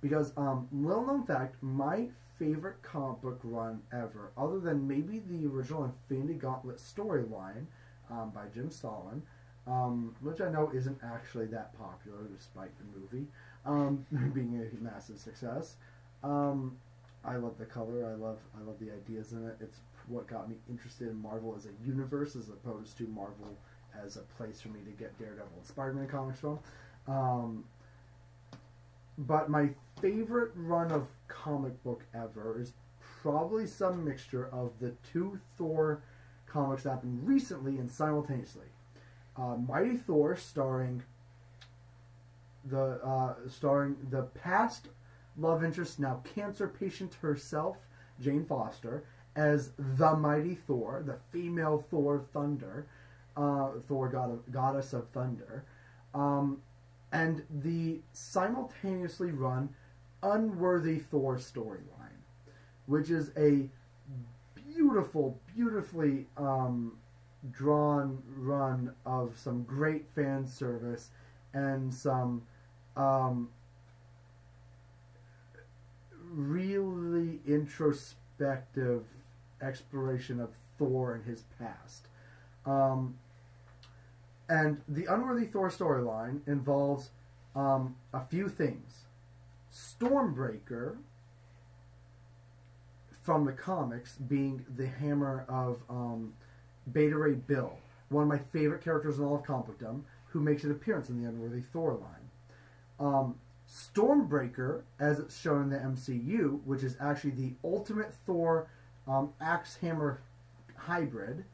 Because, little known fact, my favorite comic book run ever, other than maybe the original Infinity Gauntlet storyline by Jim Stalin, which I know isn't actually that popular despite the movie being a massive success. I love the color. I love the ideas in it. It's what got me interested in Marvel as a universe, as opposed to Marvel as a place for me to get Daredevil and Spider-Man comics from. But my favorite run of comic book ever is probably some mixture of the two Thor comics that happened recently and simultaneously. Mighty Thor, starring the past love interest, now cancer patient herself, Jane Foster, as the Mighty Thor, the female Thor Thunder, Thor goddess of thunder, and the simultaneously run Unworthy Thor storyline, which is a beautifully drawn run of some great fan service and some really introspective exploration of Thor and his past. And the Unworthy Thor storyline involves a few things. Stormbreaker, from the comics, being the hammer of Beta Ray Bill, one of my favorite characters in all of comicdom, who makes an appearance in the Unworthy Thor line. Stormbreaker, as it's shown in the MCU, which is actually the ultimate Thor axe hammer hybrid,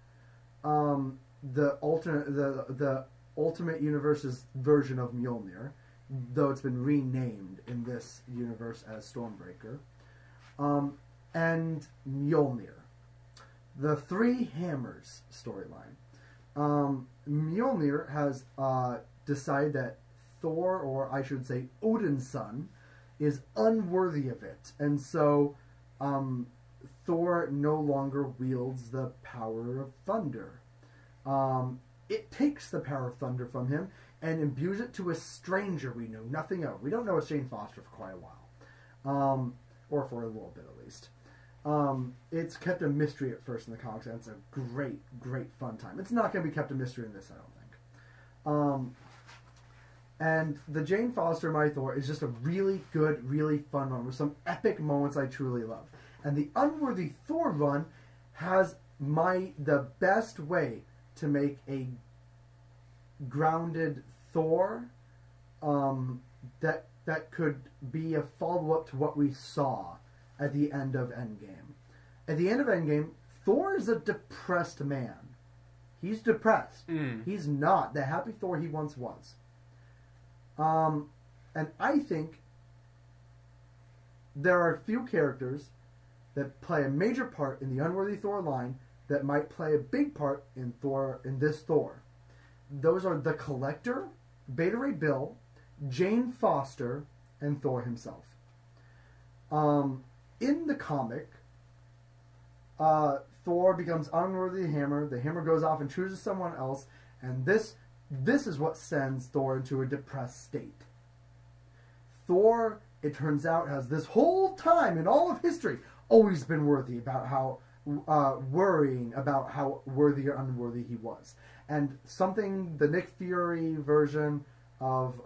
the Ultimate Universe's version of Mjolnir, though it's been renamed in this universe as Stormbreaker, and Mjolnir, the Three Hammers storyline. Mjolnir has decided that Thor, or I should say Odin's son, is unworthy of it, and so Thor no longer wields the power of thunder. It takes the power of thunder from him and imbues it to a stranger we know nothing of. We don't know it's Jane Foster for quite a while, or for a little bit at least. It's kept a mystery at first in the comics, and it's a great fun time. It's not going to be kept a mystery in this, I don't think. And the Jane Foster Mighty Thor is just a really good, really fun run with some epic moments I truly love. And the Unworthy Thor run has the best way to make a grounded Thor that could be a follow-up to what we saw at the end of Endgame. At the end of Endgame, Thor is a depressed man. He's depressed. He's not the happy Thor he once was. And I think there are a few characters that play a major part in the Unworthy Thor line that might play a big part in this Thor. Those are the Collector, Beta Ray Bill, Jane Foster, and Thor himself. In the comic, Thor becomes unworthy of the hammer. The hammer goes off and chooses someone else, and this is what sends Thor into a depressed state. Thor, it turns out, has this whole time in all of history always been worthy about how worrying about how worthy or unworthy he was. And something the Nick Fury version of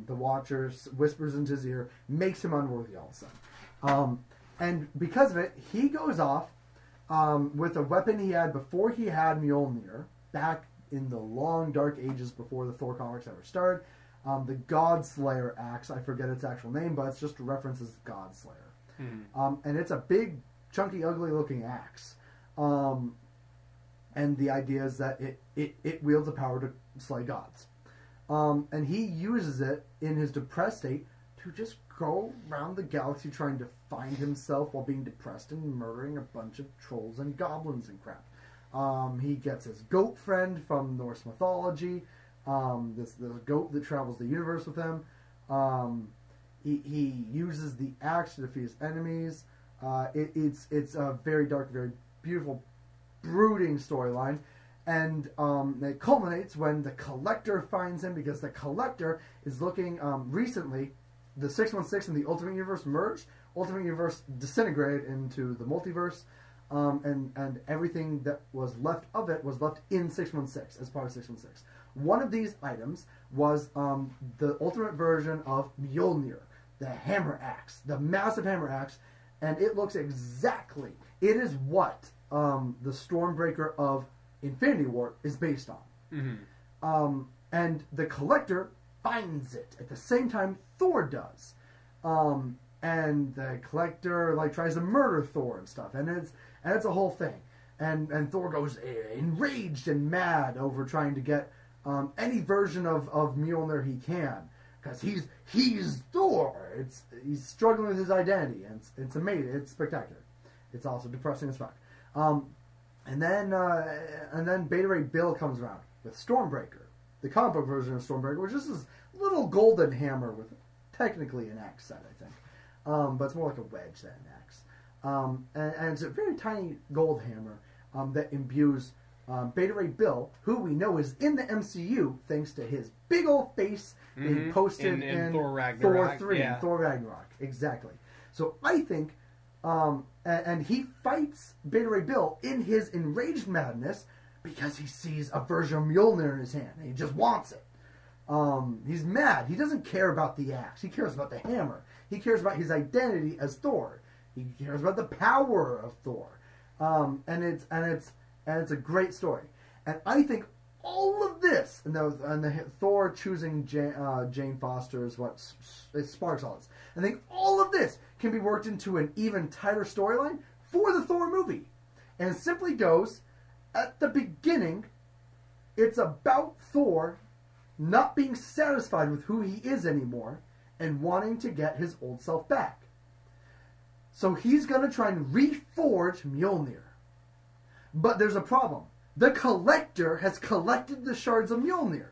the Watchers whispers into his ear makes him unworthy all of a sudden. And because of it, he goes off with a weapon he had before he had Mjolnir, back in the long dark ages before the Thor comics ever started. The Godslayer axe, I forget its actual name, but it's just references Godslayer. And it's a big, chunky, ugly looking axe. And the idea is that it wields the power to slay gods. And he uses it in his depressed state to just go around the galaxy trying to find himself while being depressed and murdering a bunch of trolls and goblins and crap. He gets his goat friend from Norse mythology, this goat that travels the universe with him. He uses the axe to defeat his enemies. It's a very dark, very beautiful, brooding storyline. And it culminates when the Collector finds him, because the Collector is looking... recently, the 616 and the Ultimate Universe merged. Ultimate Universe disintegrated into the Multiverse. And everything that was left of it was left in 616 as part of 616. One of these items was the ultimate version of Mjolnir, the hammer axe, the massive hammer axe, and it looks exactly... It is what the Stormbreaker of Infinity War is based on. Mm-hmm. And the Collector finds it at the same time Thor does. And the Collector tries to murder Thor and stuff, and it's a whole thing. And Thor goes enraged and mad over trying to get any version of Mjolnir he can, because he's Thor. He's struggling with his identity, and it's amazing. It's spectacular. It's also depressing as fuck. And then Beta Ray Bill comes around with Stormbreaker, the comic book version of Stormbreaker, which is this little golden hammer with technically an axe set, I think. But it's more like a wedge than an axe. And it's a very tiny gold hammer that imbues Beta Ray Bill, who we know is in the MCU thanks to his big old face being posted in Thor Ragnarok. Thor 3, yeah. Thor Ragnarok. Exactly. So I think... and he fights Beta Ray Bill in his enraged madness because he sees a version of Mjolnir in his hand and he just wants it. He's mad. He doesn't care about the axe. He cares about the hammer. He cares about his identity as Thor. He cares about the power of Thor. And it's a great story. And I think all of this and the Thor choosing Jane Foster is what it sparks all this. I think all of this can be worked into an even tighter storyline for the Thor movie. And it simply goes, at the beginning, it's about Thor not being satisfied with who he is anymore and wanting to get his old self back. So he's going to try and reforge Mjolnir. But there's a problem. The Collector has collected the shards of Mjolnir.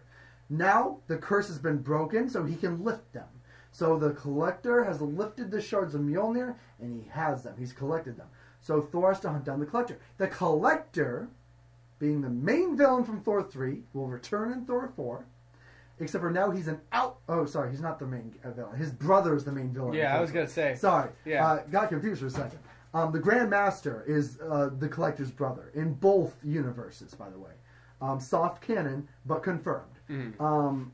Now the curse has been broken, so he can lift them. So the Collector has lifted the shards of Mjolnir, and he has them. He's collected them. So Thor has to hunt down the Collector. The Collector, being the main villain from Thor 3, will return in Thor 4. Except for now he's he's not the main villain. His brother is the main villain. Yeah, I was going to say. Sorry. Yeah. Got confused for a second. The Grand Master is the Collector's brother in both universes, by the way. Soft canon, but confirmed. Mm-hmm.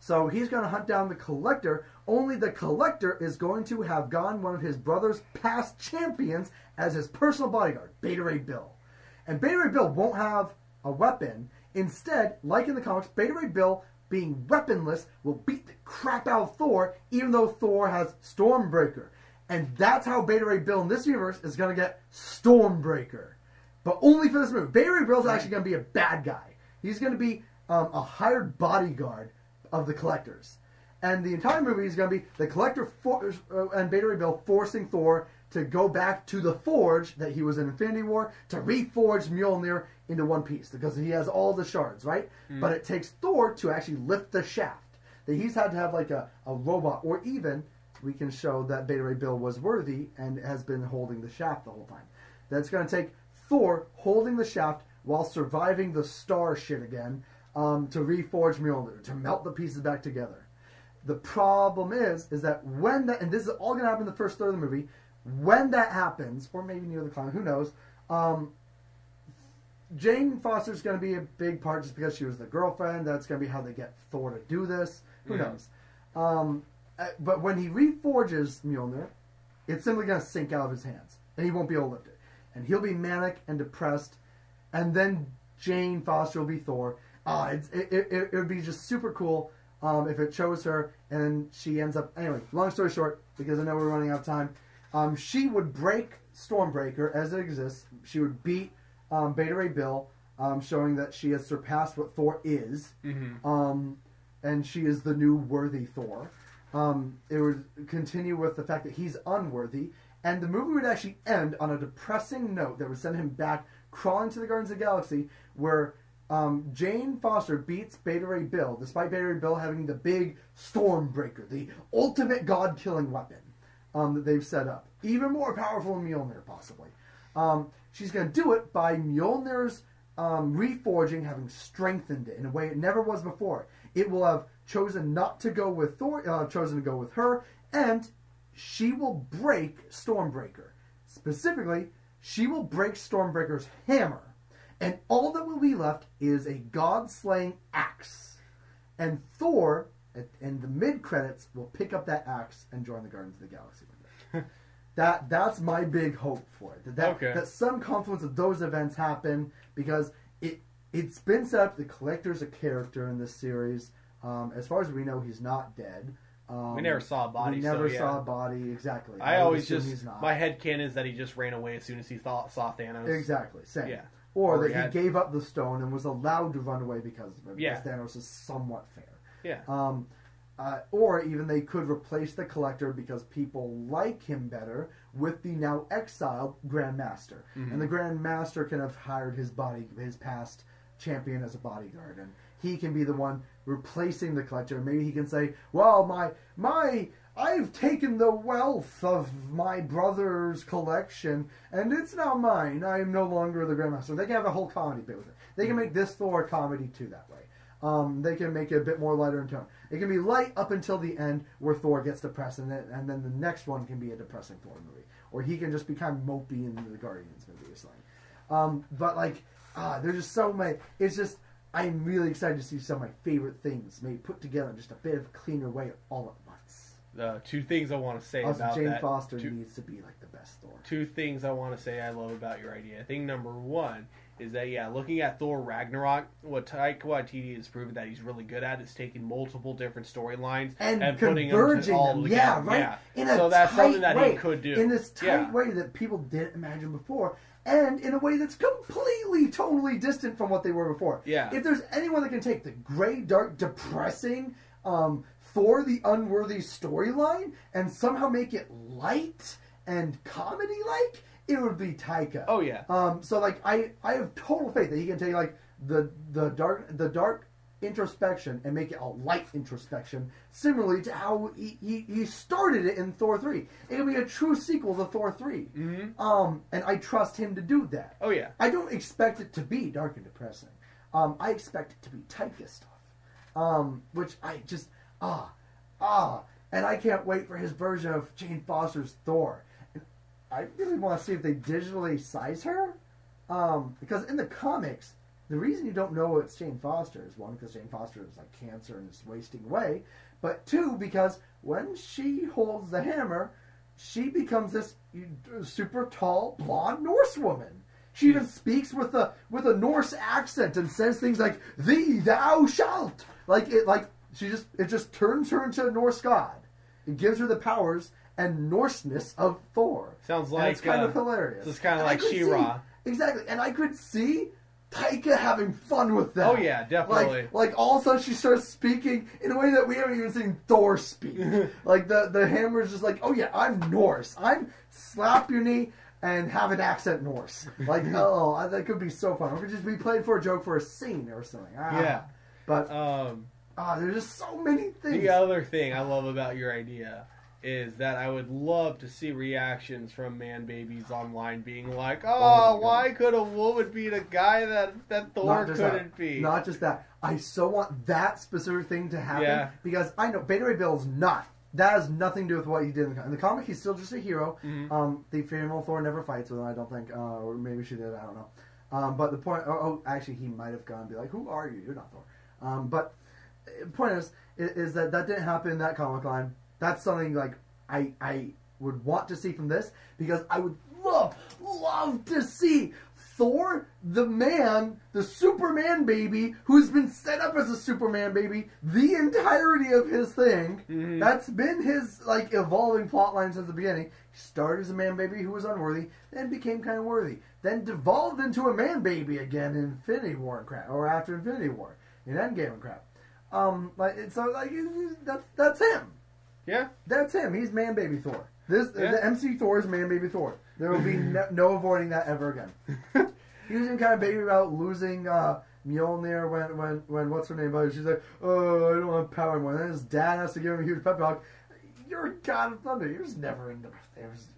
So he's going to hunt down the Collector, only the Collector is going to have gotten one of his brother's past champions as his personal bodyguard, Beta Ray Bill. And Beta Ray Bill won't have a weapon. Instead, like in the comics, Beta Ray Bill, being weaponless, will beat the crap out of Thor, even though Thor has Stormbreaker. And that's how Beta Ray Bill in this universe is going to get Stormbreaker. But only for this movie. Beta Ray Bill is actually going to be a bad guy. He's going to be a hired bodyguard of the Collectors. And the entire movie is going to be the Collector and Beta Ray Bill forcing Thor to go back to the forge that he was in Infinity War to reforge Mjolnir into one piece, because he has all the shards, right? Mm. But it takes Thor to actually lift the shaft. That he's had to have like a robot, or even we can show that Beta Ray Bill was worthy and has been holding the shaft the whole time. That's going to take Thor holding the shaft while surviving the star shit again to reforge Mjolnir, to melt the pieces back together. The problem is that when that, and this is all going to happen in the first third of the movie, when that happens, or maybe near the climax, who knows, Jane Foster's going to be a big part just because she was the girlfriend. That's going to be how they get Thor to do this. Who knows? But when he reforges Mjolnir, it's simply going to sink out of his hands, and he won't be able to lift it. And he'll be manic and depressed, and then Jane Foster will be Thor. It would be just super cool if it chose her, and she ends up... Anyway, long story short, because I know we're running out of time, she would break Stormbreaker as it exists. She would beat Beta Ray Bill, showing that she has surpassed what Thor is. Mm-hmm. And she is the new worthy Thor. It would continue with the fact that he's unworthy, and the movie would actually end on a depressing note that would send him back crawling to the Guardians of the Galaxy, where Jane Foster beats Beta Ray Bill, despite Beta Ray Bill having the big Stormbreaker, the ultimate god-killing weapon that they've set up. Even more powerful than Mjolnir, possibly. She's going to do it by Mjolnir's reforging having strengthened it in a way it never was before. It will have chosen not to go with Thor, chosen to go with her, and she will break Stormbreaker. Specifically, she will break Stormbreaker's hammer. And all that will be left is a god-slaying axe. And Thor, in the mid-credits, will pick up that axe and join the Guardians of the Galaxy with it. That's my big hope for it. That some confluence of those events happen, because it's been set up. The Collector's a character in this series. As far as we know, he's not dead. We never saw a body. We never saw a body, exactly. I always just, my headcanon is that he just ran away as soon as he saw Thanos. Exactly, same. Yeah. Or that he gave up the stone and was allowed to run away because Thanos is somewhat fair. Yeah. Or even they could replace the Collector because people like him better with the now exiled Grand Master. Mm-hmm. And the Grand Master can have hired his past champion as a bodyguard, and he can be the one replacing the Collector. Maybe he can say, well, I've taken the wealth of my brother's collection, and it's now mine. I am no longer the Grandmaster. They can have a whole comedy bit with it. They can make this Thor a comedy too that way. They can make it a bit more lighter in tone. It can be light up until the end where Thor gets depressed, and then the next one can be a depressing Thor movie. Or he can just be kind of mopey in the Guardians movie or something. But there's just so many. It's just, I'm really excited to see some of my favorite things maybe put together in just a bit of a cleaner way all at once. Two things I want to say also, about Jane that. Foster needs to be like the best Thor. Two things I want to say I love about your idea. Thing number one is that, looking at Thor Ragnarok, what Taika Waititi has proven that he's really good at is taking multiple different storylines and putting them all together. Yeah, right? Yeah. So that's something that he could do. In this tight way that people didn't imagine before. And in a way that's completely, totally distant from what they were before. Yeah. If there's anyone that can take the gray, dark, depressing Thor the Unworthy storyline and somehow make it light and comedy-like, it would be Taika. Oh yeah. So like I have total faith that he can take like the dark introspection and make it a light introspection, similarly to how he started it in Thor 3. It can be a true sequel to Thor 3. Mm-hmm. And I trust him to do that. Oh yeah. I don't expect it to be dark and depressing. I expect it to be Taika stuff. Which I just and I can't wait for his version of Jane Foster's Thor. And I really want to see if they digitally size her. Because in the comics, the reason you don't know it's Jane Foster is, one, because Jane Foster is like cancer and is wasting away, but two, because when she holds the hammer, she becomes this super tall, blonde Norse woman. She even speaks with a Norse accent and says things like "thee, thou shalt." It just turns her into a Norse god. It gives her the powers and Norseness of Thor. Sounds like it's kind of hilarious. It's kind of like She-Ra. Exactly, and I could see Taika having fun with that. Oh yeah, definitely. Like all of a sudden she starts speaking in a way that we haven't even seen Thor speak. Like the hammer's just like, oh yeah, I'm Norse. I'm slap your knee and have an accent Norse. Like, oh, that could be so fun. Or it could just be played for a joke for a scene or something. Yeah. But there's just so many things. The other thing I love about your idea is that I would love to see reactions from man babies online being like, why could a woman be the guy that Thor couldn't be? Not just that. I so want that specific thing to happen because I know Beta Ray Bill is not. That has nothing to do with what he did in the comic. In the comic, he's still just a hero. Mm-hmm. The female Thor never fights with him, I don't think. Or maybe she did, I don't know. But the point... actually, he might have gone and be like, who are you? You're not Thor. But the point is that didn't happen in that comic line. That's something like I would want to see from this because I would love to see Thor, the man, the Superman baby, who's been set up as a Superman baby the entirety of his thing. Mm-hmm. That's been his like evolving plotline since the beginning. He started as a man baby who was unworthy, then became kind of worthy, then devolved into a man baby again in Infinity War and crap, or after Infinity War in Endgame and crap. That's him. Yeah. That's him. He's Man Baby Thor. The MC Thor is Man Baby Thor. There will be no avoiding that ever again. He was even kind of baby about losing Mjolnir when what's her name? But she's like, oh, I don't have power anymore. And then his dad has to give him a huge pep talk. You're a god of thunder. You're never in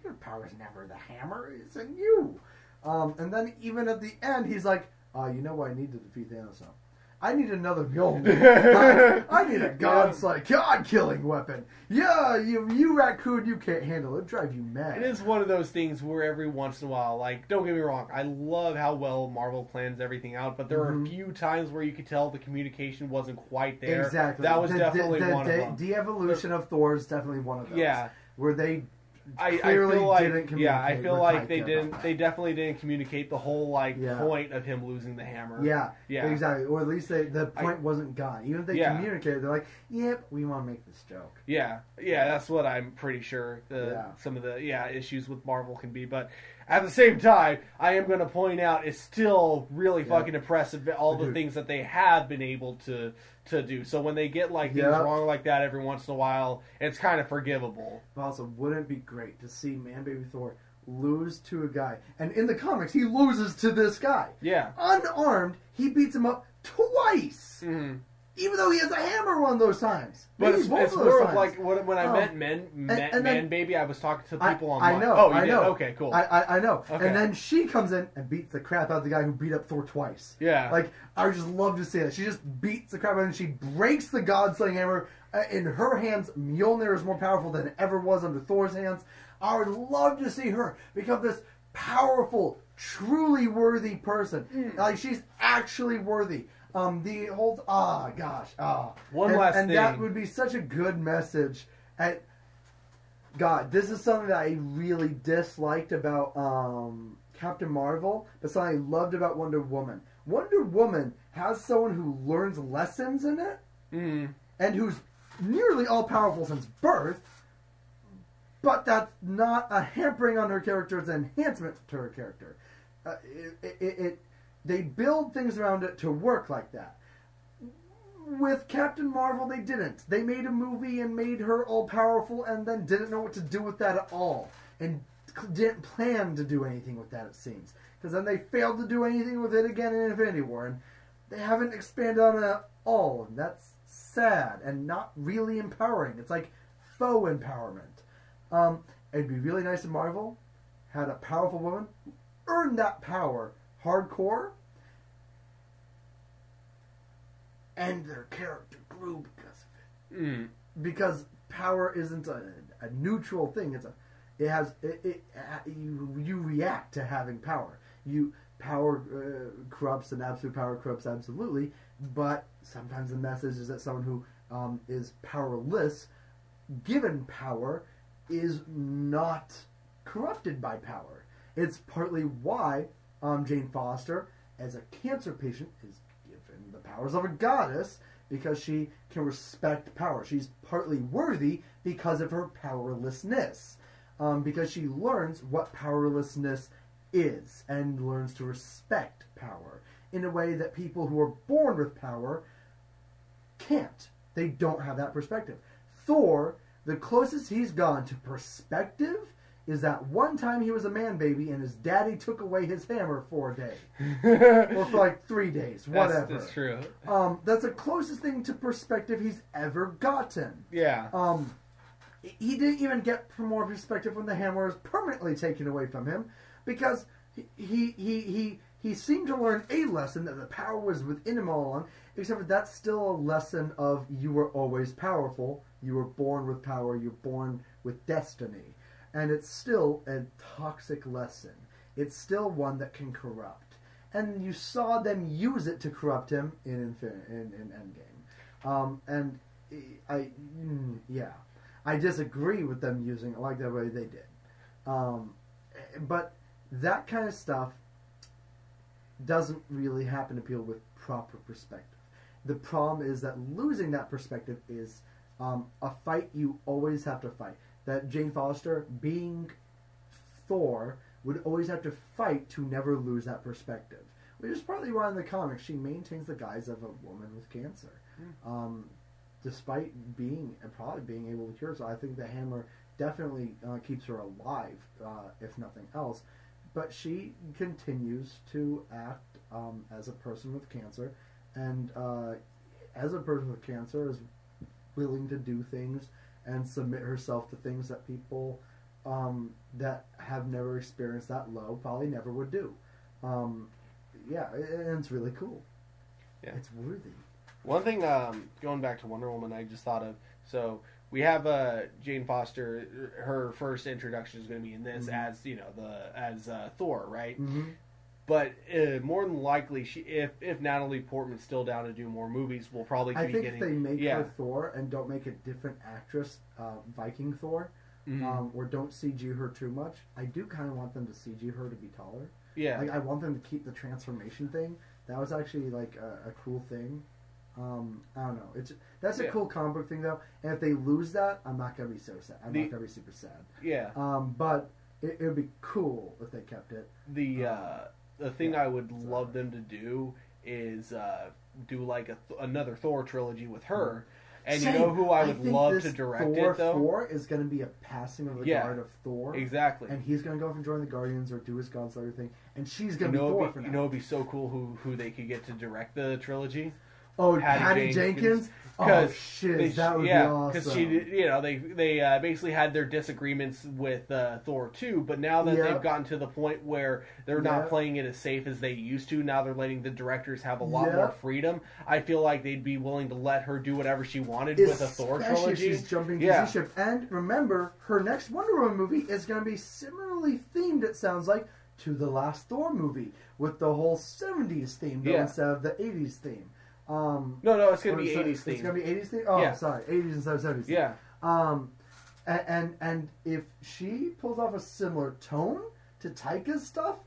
your power is never the hammer. It's in you. And then even at the end, he's like, you know what I need to defeat Thanos now? I need another Mjolnir. I need a God-killing weapon. Yeah, you raccoon, you can't handle it. Drive you mad. It is one of those things where every once in a while, like, don't get me wrong, I love how well Marvel plans everything out, but there are a few times where you could tell the communication wasn't quite there. Exactly. That was definitely one of them. The evolution of Thor is definitely one of those. Yeah. Where they I feel like, didn't communicate. yeah, I feel like they didn't. They definitely didn't communicate the whole point of him losing the hammer. Yeah, exactly. Or at least the point wasn't gone. Even if they communicated, they're like, "Yep, we want to make this joke." Yeah, that's what I'm pretty sure some of the issues with Marvel can be. But at the same time, I am going to point out it's still really fucking impressive all the things that they have been able to do. So when they get things wrong like that every once in a while, it's kind of forgivable. But also, wouldn't it be great to see Man Baby Thor lose to a guy? And in the comics, he loses to this guy. Yeah. Unarmed, he beats him up twice. Mm-hmm. Even though he has a hammer one of those times. But it's more of like when I meant Man Baby, I was talking to people online. I know. Oh, you I did? know. Okay, cool. I know. Okay. And then she comes in and beats the crap out of the guy who beat up Thor twice. Yeah. Like, I would just love to see that. She just beats the crap out of him and she breaks the God-slaying hammer. In her hands, Mjolnir is more powerful than it ever was under Thor's hands. I would love to see her become this powerful, truly worthy person. Like, she's actually worthy. One last thing. And that would be such a good message. God, this is something that I really disliked about Captain Marvel, but something I loved about Wonder Woman. Wonder Woman has someone who learns lessons in it, and who's nearly all-powerful since birth, but that's not a hampering on her character, it's an enhancement to her character. They build things around it to work like that. With Captain Marvel, they didn't. They made a movie and made her all-powerful and then didn't know what to do with that at all. And didn't plan to do anything with that, it seems. Because then they failed to do anything with it again in Infinity War. And they haven't expanded on it at all. And that's sad and not really empowering. It's like faux empowerment. It'd be really nice if Marvel had a powerful woman who earned that power hardcore, and their character grew because of it. Because power isn't a neutral thing. You react to having power. Power corrupts, and absolute power corrupts absolutely. But sometimes the message is that someone who is powerless, given power, is not corrupted by power. It's partly why Jane Foster, as a cancer patient, is given the powers of a goddess because she can respect power. She's partly worthy because of her powerlessness, because she learns what powerlessness is and learns to respect power in a way that people who are born with power can't. They don't have that perspective. Thor, the closest he's gone to perspective is that one time he was a man baby and his daddy took away his hammer for a day. Or for like 3 days, whatever. That's true. That's the closest thing to perspective he's ever gotten. Yeah. He didn't even get more perspective when the hammer was permanently taken away from him, because he seemed to learn a lesson that the power was within him all along, except for that's still a lesson of you were always powerful, you were born with power, you're born with destiny. And it's still a toxic lesson. It's still one that can corrupt. And you saw them use it to corrupt him in Endgame. I disagree with them using it like the way they did. But that kind of stuff doesn't really happen to people with proper perspective. The problem is that losing that perspective is a fight you always have to fight. That Jane Foster, being Thor, would always have to fight to never lose that perspective. Which is partly why in the comics she maintains the guise of a woman with cancer. despite probably being able to cure. So I think the hammer definitely keeps her alive, if nothing else. But she continues to act as a person with cancer, and as a person with cancer is willing to do things and submit herself to things that people that have never experienced that low probably never would do. Yeah, and it's really cool. Yeah, it's worthy. One thing, going back to Wonder Woman, I just thought of, so we have Jane Foster. Her first introduction is going to be in this as as Thor, right? Mm-hmm. But more than likely, if Natalie Portman's still down to do more movies, we'll probably I be think getting. if they make her Thor and don't make a different actress, Viking Thor, or don't CG her too much, I do kind of want them to CG her to be taller. Yeah, like I want them to keep the transformation thing. That was actually like a cool thing. I don't know. That's a cool comic book thing though. And if they lose that, I'm not gonna be so sad. I'm not gonna be super sad. Yeah. But it would be cool if they kept it. The thing I would love them to do is do like another Thor trilogy with her. And you know who I would love to direct Thor it though? 4 is going to be a passing of the guard of Thor. Exactly. And he's going to go off and join the Guardians or do his gods and everything. And she's going to be Thor for now. You know, it'd be so cool who they could get to direct the trilogy. Oh, Patty Jenkins? Oh shit, that would be awesome. Because she, they basically had their disagreements with Thor 2, but now that they've gotten to the point where they're not playing it as safe as they used to, now they're letting the directors have a lot more freedom. I feel like they'd be willing to let her do whatever she wanted with a Thor trilogy. Especially if she's jumping Disney ship. And remember, her next Wonder Woman movie is going to be similarly themed, it sounds like, to the last Thor movie, with the whole 70s theme instead of the 80s theme. No, it's going to be 80s theme. It's going to be 80s theme? Oh, sorry. 80s instead of 70s theme. Yeah. And if she pulls off a similar tone to Taika's stuff,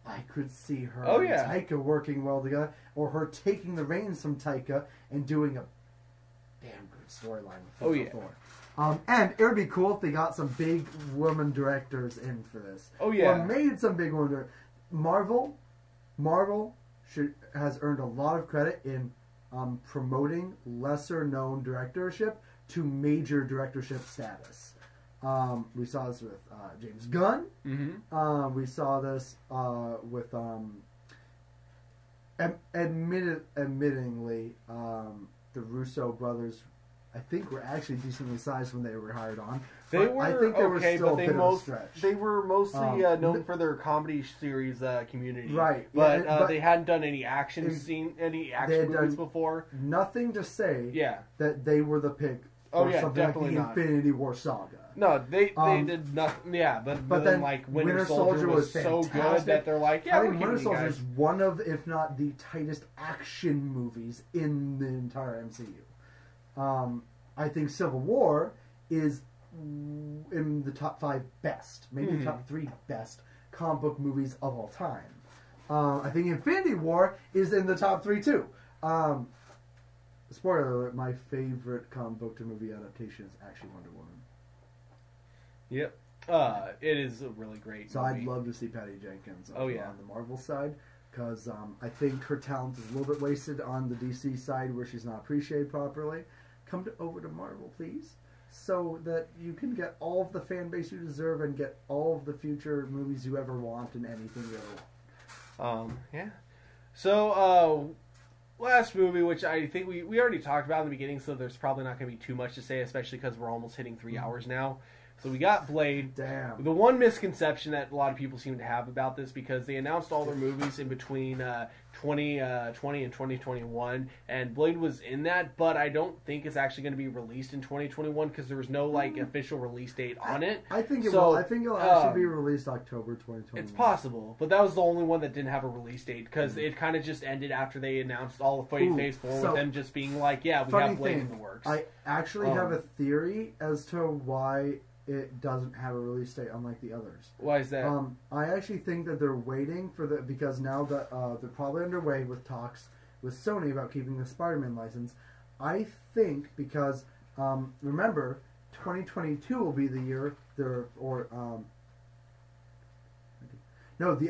I could see her and Taika working well together, or her taking the reins from Taika and doing a damn good storyline with Thor. And it would be cool if they got some big woman directors in for this. Oh, yeah. Or made some big women directors. Marvel has earned a lot of credit in promoting lesser-known directorship to major directorship status. We saw this with James Gunn. Mm-hmm. We saw this with admittingly the Russo brothers. I think were actually decently sized when they were hired on. They were I think okay, but they were mostly known for their comedy series Community, right? But they hadn't done any action movies before. Nothing to say that they were the pick for something like the Infinity War saga. No, they did nothing. Yeah, but then like Winter Soldier was so good that they're like, I think Winter Soldier is one of, if not the tightest action movies in the entire MCU. I think Civil War is in the top 5 best, maybe top 3 best comic book movies of all time. I think Infinity War is in the top 3 too. Spoiler alert, my favorite comic book to movie adaptation is actually Wonder Woman. Yep. It is a really great So movie. I'd love to see Patty Jenkins on the Marvel side, because I think her talent is a little bit wasted on the DC side where she's not appreciated properly. Come over to Marvel, please, so that you can get all of the fan base you deserve and get all of the future movies you ever want and anything you ever want. Yeah. So, last movie, which I think we already talked about in the beginning, so there's probably not going to be too much to say, especially because we're almost hitting 3 hours now. So we got Blade. Damn. The one misconception that a lot of people seem to have about this, because they announced all their movies in between 2020 and 2021, and Blade was in that, but I don't think it's actually going to be released in 2021 because there was no official release date on it. I think it will. I think it'll actually be released October 2021. It's possible, but that was the only one that didn't have a release date because it kind of just ended after they announced all of Phase 4 with them just being like, we have Blade in the works. I actually have a theory as to why it doesn't have a release date unlike the others. Why is that? I actually think that they're waiting for because now that they're probably underway with talks with Sony about keeping the Spider-Man license. I think because remember 2022 will be the year the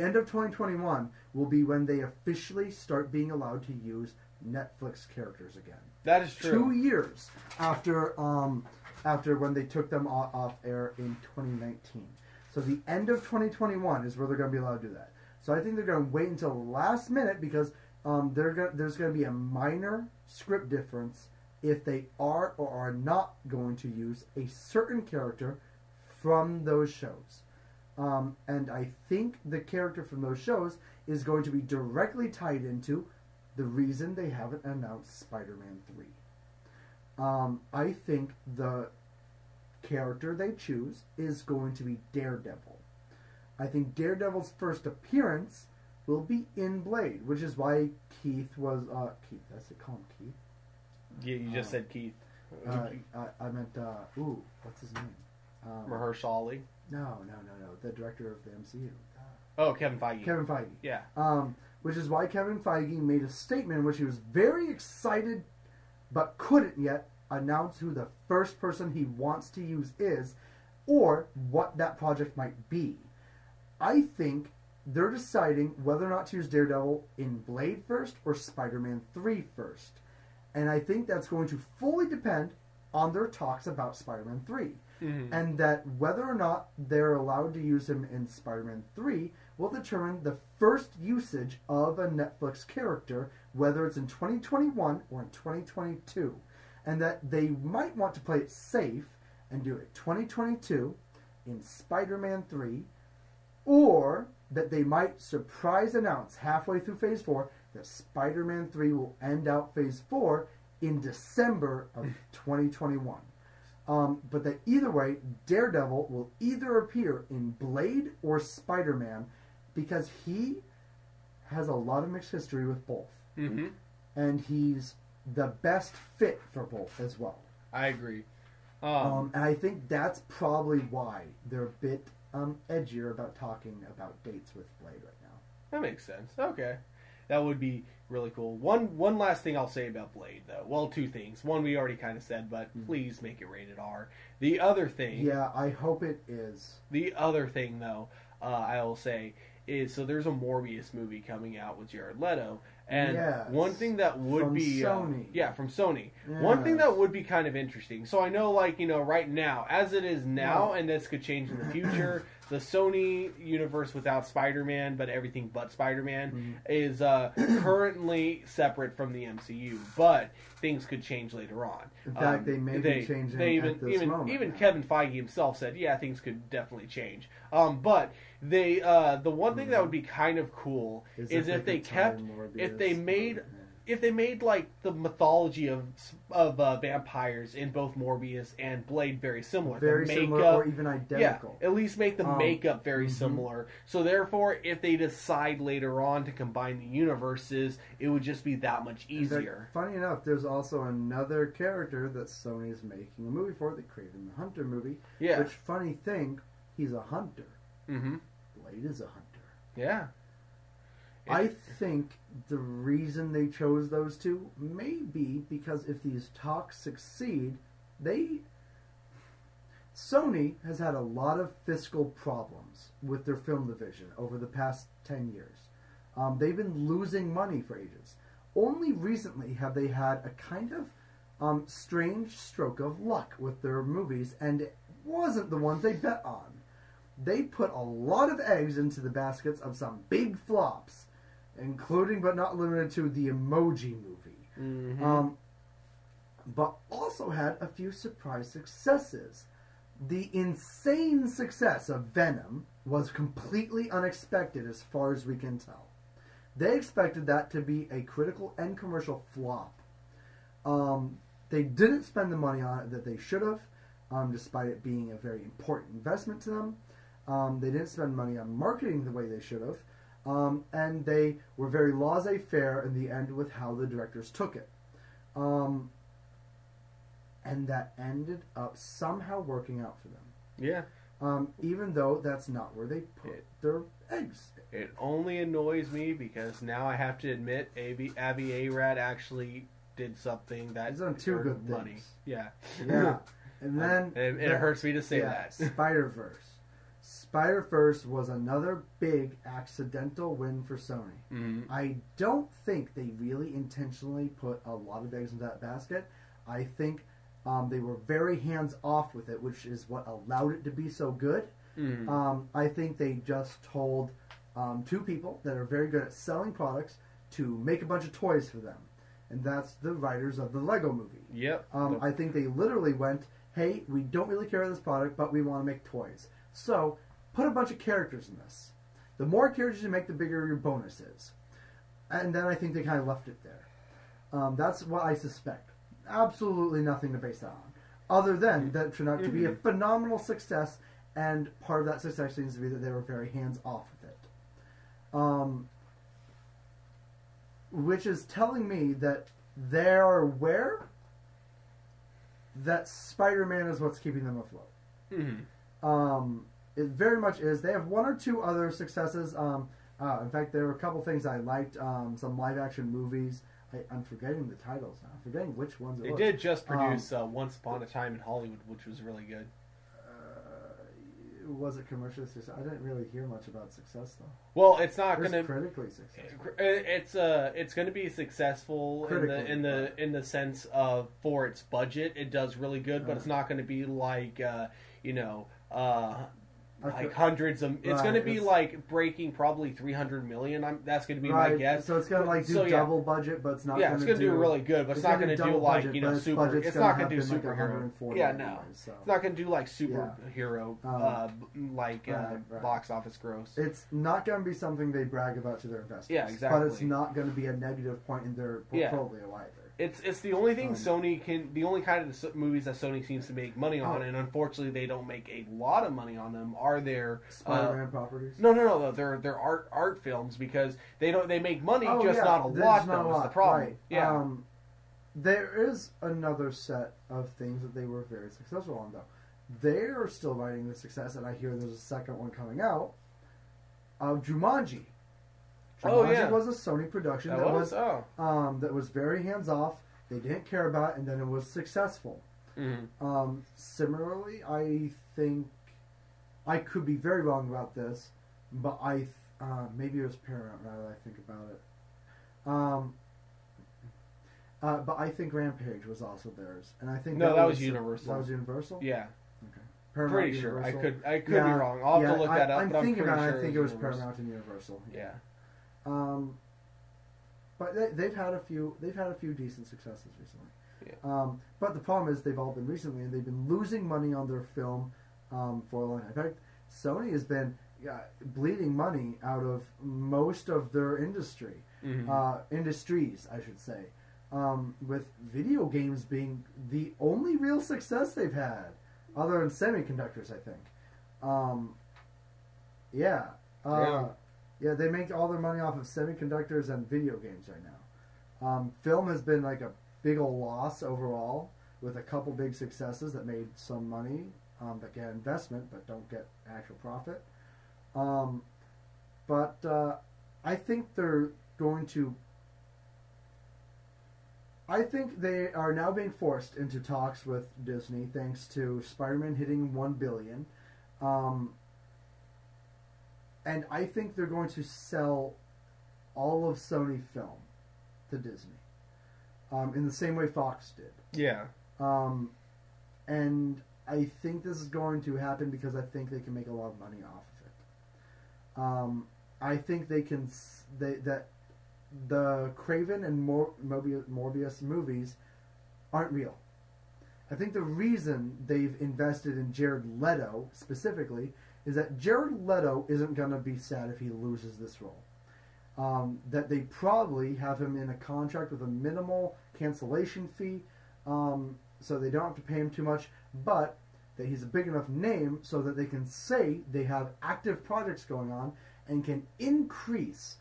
end of 2021 will be when they officially start being allowed to use Netflix characters again. That is true. 2 years after when they took them off air in 2019. So the end of 2021 is where they're going to be allowed to do that. So I think they're going to wait until the last minute because there's going to be a minor script difference if they are or are not going to use a certain character from those shows. And I think the character from those shows is going to be directly tied into the reason they haven't announced Spider-Man 3. I think the character they choose is going to be Daredevil. I think Daredevil's first appearance will be in Blade, which is why Keith was... Keith, that's it, call him Keith? Yeah, you just said Keith. I meant, what's his name? Mahershala Ali? No. The director of the MCU. Oh, Kevin Feige. Kevin Feige. Yeah. Which is why Kevin Feige made a statement in which he was very excited but couldn't yet announce who the first person he wants to use is or what that project might be. I think they're deciding whether or not to use Daredevil in Blade first or Spider-Man 3 first. And I think that's going to fully depend on their talks about Spider-Man 3. Mm-hmm. And that whether or not they're allowed to use him in Spider-Man 3 will determine the first usage of a Netflix character, whether it's in 2021 or in 2022. And that they might want to play it safe and do it 2022 in Spider-Man 3, or that they might surprise announce halfway through Phase 4 that Spider-Man 3 will end out Phase 4 in December of 2021. But that either way, Daredevil will either appear in Blade or Spider-Man because he has a lot of mixed history with both. Mm-hmm. And he's the best fit for both as well. I agree. And I think that's probably why they're a bit edgier about talking about dates with Blade right now. That makes sense. Okay. That would be really cool. One last thing I'll say about Blade, though. Well, two things. One we already kind of said, but please make it rated R. The other thing... Yeah, I hope it is. The other thing, though, I will say, is so there's a Morbius movie coming out with Jared Leto. And one thing that would from be... Sony. From Sony. Yes. One thing that would be kind of interesting. So I know, right now, as it is now, and this could change in the future... The Sony universe without Spider-Man, but everything but Spider-Man, is currently separate from the MCU. But things could change later on. In fact, they may be changing at this moment. Even Kevin Feige himself said, things could definitely change. But the one thing that would be kind of cool is if they made like the mythology of vampires in both Morbius and Blade very similar. Very similar or even identical. Yeah, at least make the makeup very similar. So therefore, if they decide later on to combine the universes, it would just be that much easier. Funny enough, there's also another character that Sony's making a movie for, the Kraven the Hunter movie. Yeah. Which, funny thing, he's a hunter. Mm-hmm. Blade is a hunter. Yeah. I think the reason they chose those two may be because if these talks succeed, Sony has had a lot of fiscal problems with their film division over the past 10 years. They've been losing money for ages. Only recently have they had a kind of strange stroke of luck with their movies, and it wasn't the ones they bet on. They put a lot of eggs into the baskets of some big flops, including but not limited to the Emoji Movie. Mm-hmm. But also had a few surprise successes. The insane success of Venom was completely unexpected as far as we can tell. They expected that to be a critical and commercial flop. They didn't spend the money on it that they should have, despite it being a very important investment to them. They didn't spend money on marketing the way they should have. And they were very laissez-faire in the end with how the directors took it. And that ended up somehow working out for them. Yeah. Even though that's not where they put their eggs. It only annoys me because now I have to admit Avi Arad actually did something that He's done two good things. Money. Yeah. Yeah. And then... it hurts me to say that. Spider-Verse. Spider-Verse was another big accidental win for Sony. Mm-hmm. I don't think they really intentionally put a lot of eggs in that basket. I think they were very hands-off with it, which is what allowed it to be so good. Mm-hmm. I think they just told two people that are very good at selling products to make a bunch of toys for them. And that's the writers of the Lego movie. Yep. I think they literally went, hey, we don't really care about this product, but we want to make toys. So, put a bunch of characters in this. The more characters you make, the bigger your bonus is. And then I think they kind of left it there. That's what I suspect. Absolutely nothing to base that on. Other than that it turned out to be a phenomenal success, and part of that success seems to be that they were very hands-off with it. Which is telling me that they're aware that Spider-Man is what's keeping them afloat. Mm-hmm. It very much is. They have one or two other successes. In fact, there were a couple things I liked. Some live-action movies. I'm forgetting the titles now. I'm forgetting which ones it was. They did just produce Once Upon a Time in Hollywood, which was really good. Was it commercially successful? I didn't really hear much about success though. Well, it's not going to critically successful. It's going to be successful in the sense of for its budget, it does really good, but it's not going to be like like hundreds of. It's going to be like breaking probably 300 million. That's going to be my guess. So it's going to like do double budget, but it's not. Yeah, it's going to do really good, but it's not going to do like super. It's not going to do like superhero. Yeah, no, anyway, so. It's not going to do like superhero box office gross. It's not going to be something they brag about to their investors. Yeah, exactly. But it's not going to be a negative point in their portfolio either. It's the only thing Sony can, the only kind of movies that Sony seems to make money on, and unfortunately they don't make a lot of money on them. Are their Spider-Man properties? No. They're art films because they make money, not a lot. That's the problem. Right. Yeah. There is another set of things that they were very successful on, though. They are still writing the success, and I hear there's a second one coming out of Jumanji. Jumanji was a Sony production that was very hands off. They didn't care about it, and then it was successful. Mm-hmm. Similarly, I think I could be very wrong about this, but maybe it was Paramount. Now that I think about it, but I think Rampage was also theirs, and I think that was Universal. That was Universal. Yeah. Okay. Paramount, pretty sure. I could be wrong. I'll have to look that up. I'm but thinking I'm about pretty it. sure I think it was Paramount and Universal. Yeah. But they've had a few decent successes recently. Yeah. But the problem is they've all been recently, and they've been losing money on their film for a long time. In fact, Sony has been bleeding money out of most of their industries, I should say. With video games being the only real success they've had, other than semiconductors, I think. Yeah, they make all their money off of semiconductors and video games right now. Film has been like a big old loss overall, with a couple big successes that made some money, that get investment but don't get actual profit. But I think they're going to. I think they are now being forced into talks with Disney thanks to Spider-Man hitting $1 billion. And I think they're going to sell all of Sony film to Disney. In the same way Fox did. Yeah. And I think this is going to happen because I think they can make a lot of money off of it. I think they can... that the Craven and Morbius movies aren't real. I think the reason they've invested in Jared Leto specifically is that Jared Leto isn't going to be sad if he loses this role. That they probably have him in a contract with a minimal cancellation fee, so they don't have to pay him too much, but that he's a big enough name so that they can say they have active projects going on and can increase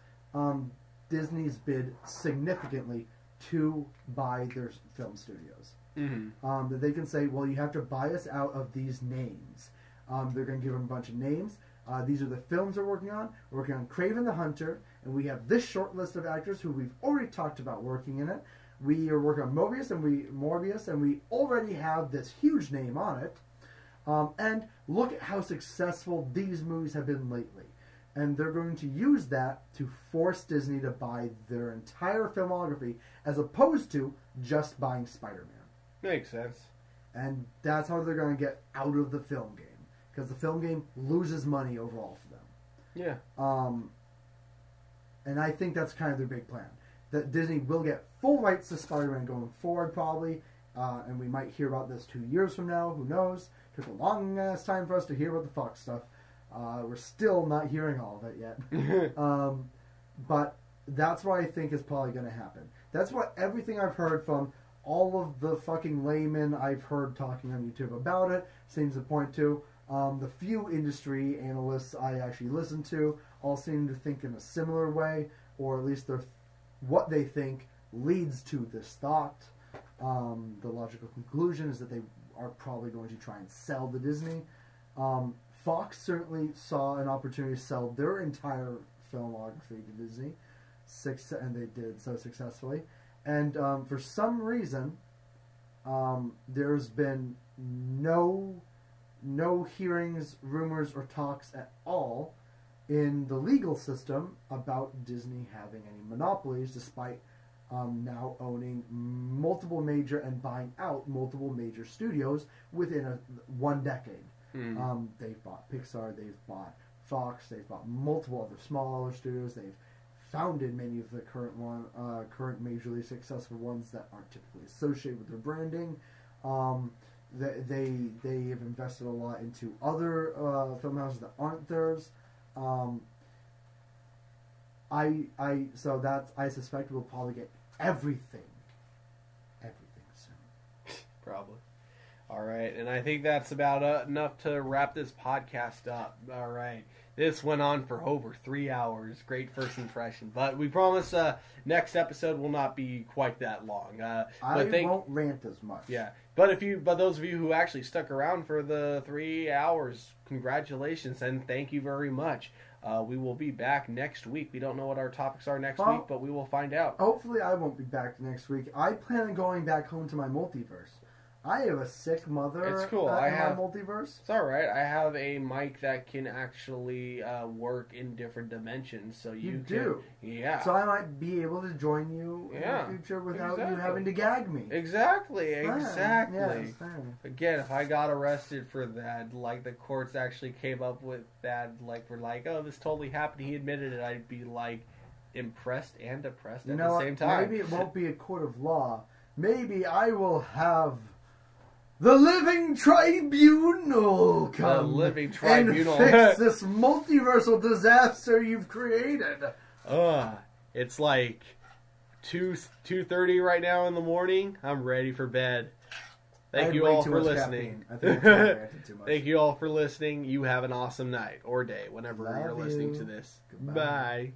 Disney's bid significantly to buy their film studios. Mm-hmm. That they can say, well, you have to buy us out of these names. They're going to give them a bunch of names. These are the films we're working on. We're working on Craven the Hunter, and we have this short list of actors who we've already talked about working in it. We are working on Morbius, and we already have this huge name on it. And look at how successful these movies have been lately. And they're going to use that to force Disney to buy their entire filmography as opposed to just buying Spider-Man. Makes sense. And that's how they're going to get out of the film game. Because the film game loses money overall for them. Yeah. And I think that's kind of their big plan. That Disney will get full rights to Spider-Man going forward, probably. And we might hear about this 2 years from now. Who knows? Took a long ass time for us to hear about the Fox stuff. We're still not hearing all of it yet. But that's what I think is probably going to happen. That's what everything I've heard from all of the fucking laymen I've heard talking on YouTube about it seems to point to. The few industry analysts I actually listen to all seem to think in a similar way, or at least what they think leads to this thought. The logical conclusion is that they are probably going to try and sell to Disney. Fox certainly saw an opportunity to sell their entire filmography to Disney, and they did so successfully. And for some reason, there's been no hearings, rumors, or talks at all in the legal system about Disney having any monopolies, despite now owning multiple major and buying out multiple major studios within one decade. They've bought Pixar, they've bought Fox, they've bought multiple other smaller studios, they've founded many of the current majorly successful ones that aren't typically associated with their branding. They have invested a lot into other film houses that aren't theirs. I suspect we'll probably get everything soon. Probably. All right, and I think that's about enough to wrap this podcast up. All right, this went on for over 3 hours. Great first impression, but we promise next episode will not be quite that long. I won't rant as much. Yeah, but those of you who actually stuck around for the 3 hours, congratulations and thank you very much. We will be back next week. We don't know what our topics are next week, but we will find out. Hopefully, I won't be back next week. I plan on going back home to my multiverse. I have a sick mother. It's cool. I have multiverse. It's all right. I have a mic that can actually work in different dimensions, so you do. Yeah. So I might be able to join you in the future without you having to gag me. Exactly. Yes. Again, if I got arrested for that, like the courts actually came up with that, like we're like, oh, this totally happened. He admitted it. I'd be like impressed and depressed at the same time. Maybe it won't be a court of law. Maybe I will have the living tribunal come and fix this multiversal disaster you've created. It's like 2:30 right now in the morning. I'm ready for bed. Thank you all for listening. Thank you all for listening. You have an awesome night or day whenever you're listening to this. Goodbye. Bye.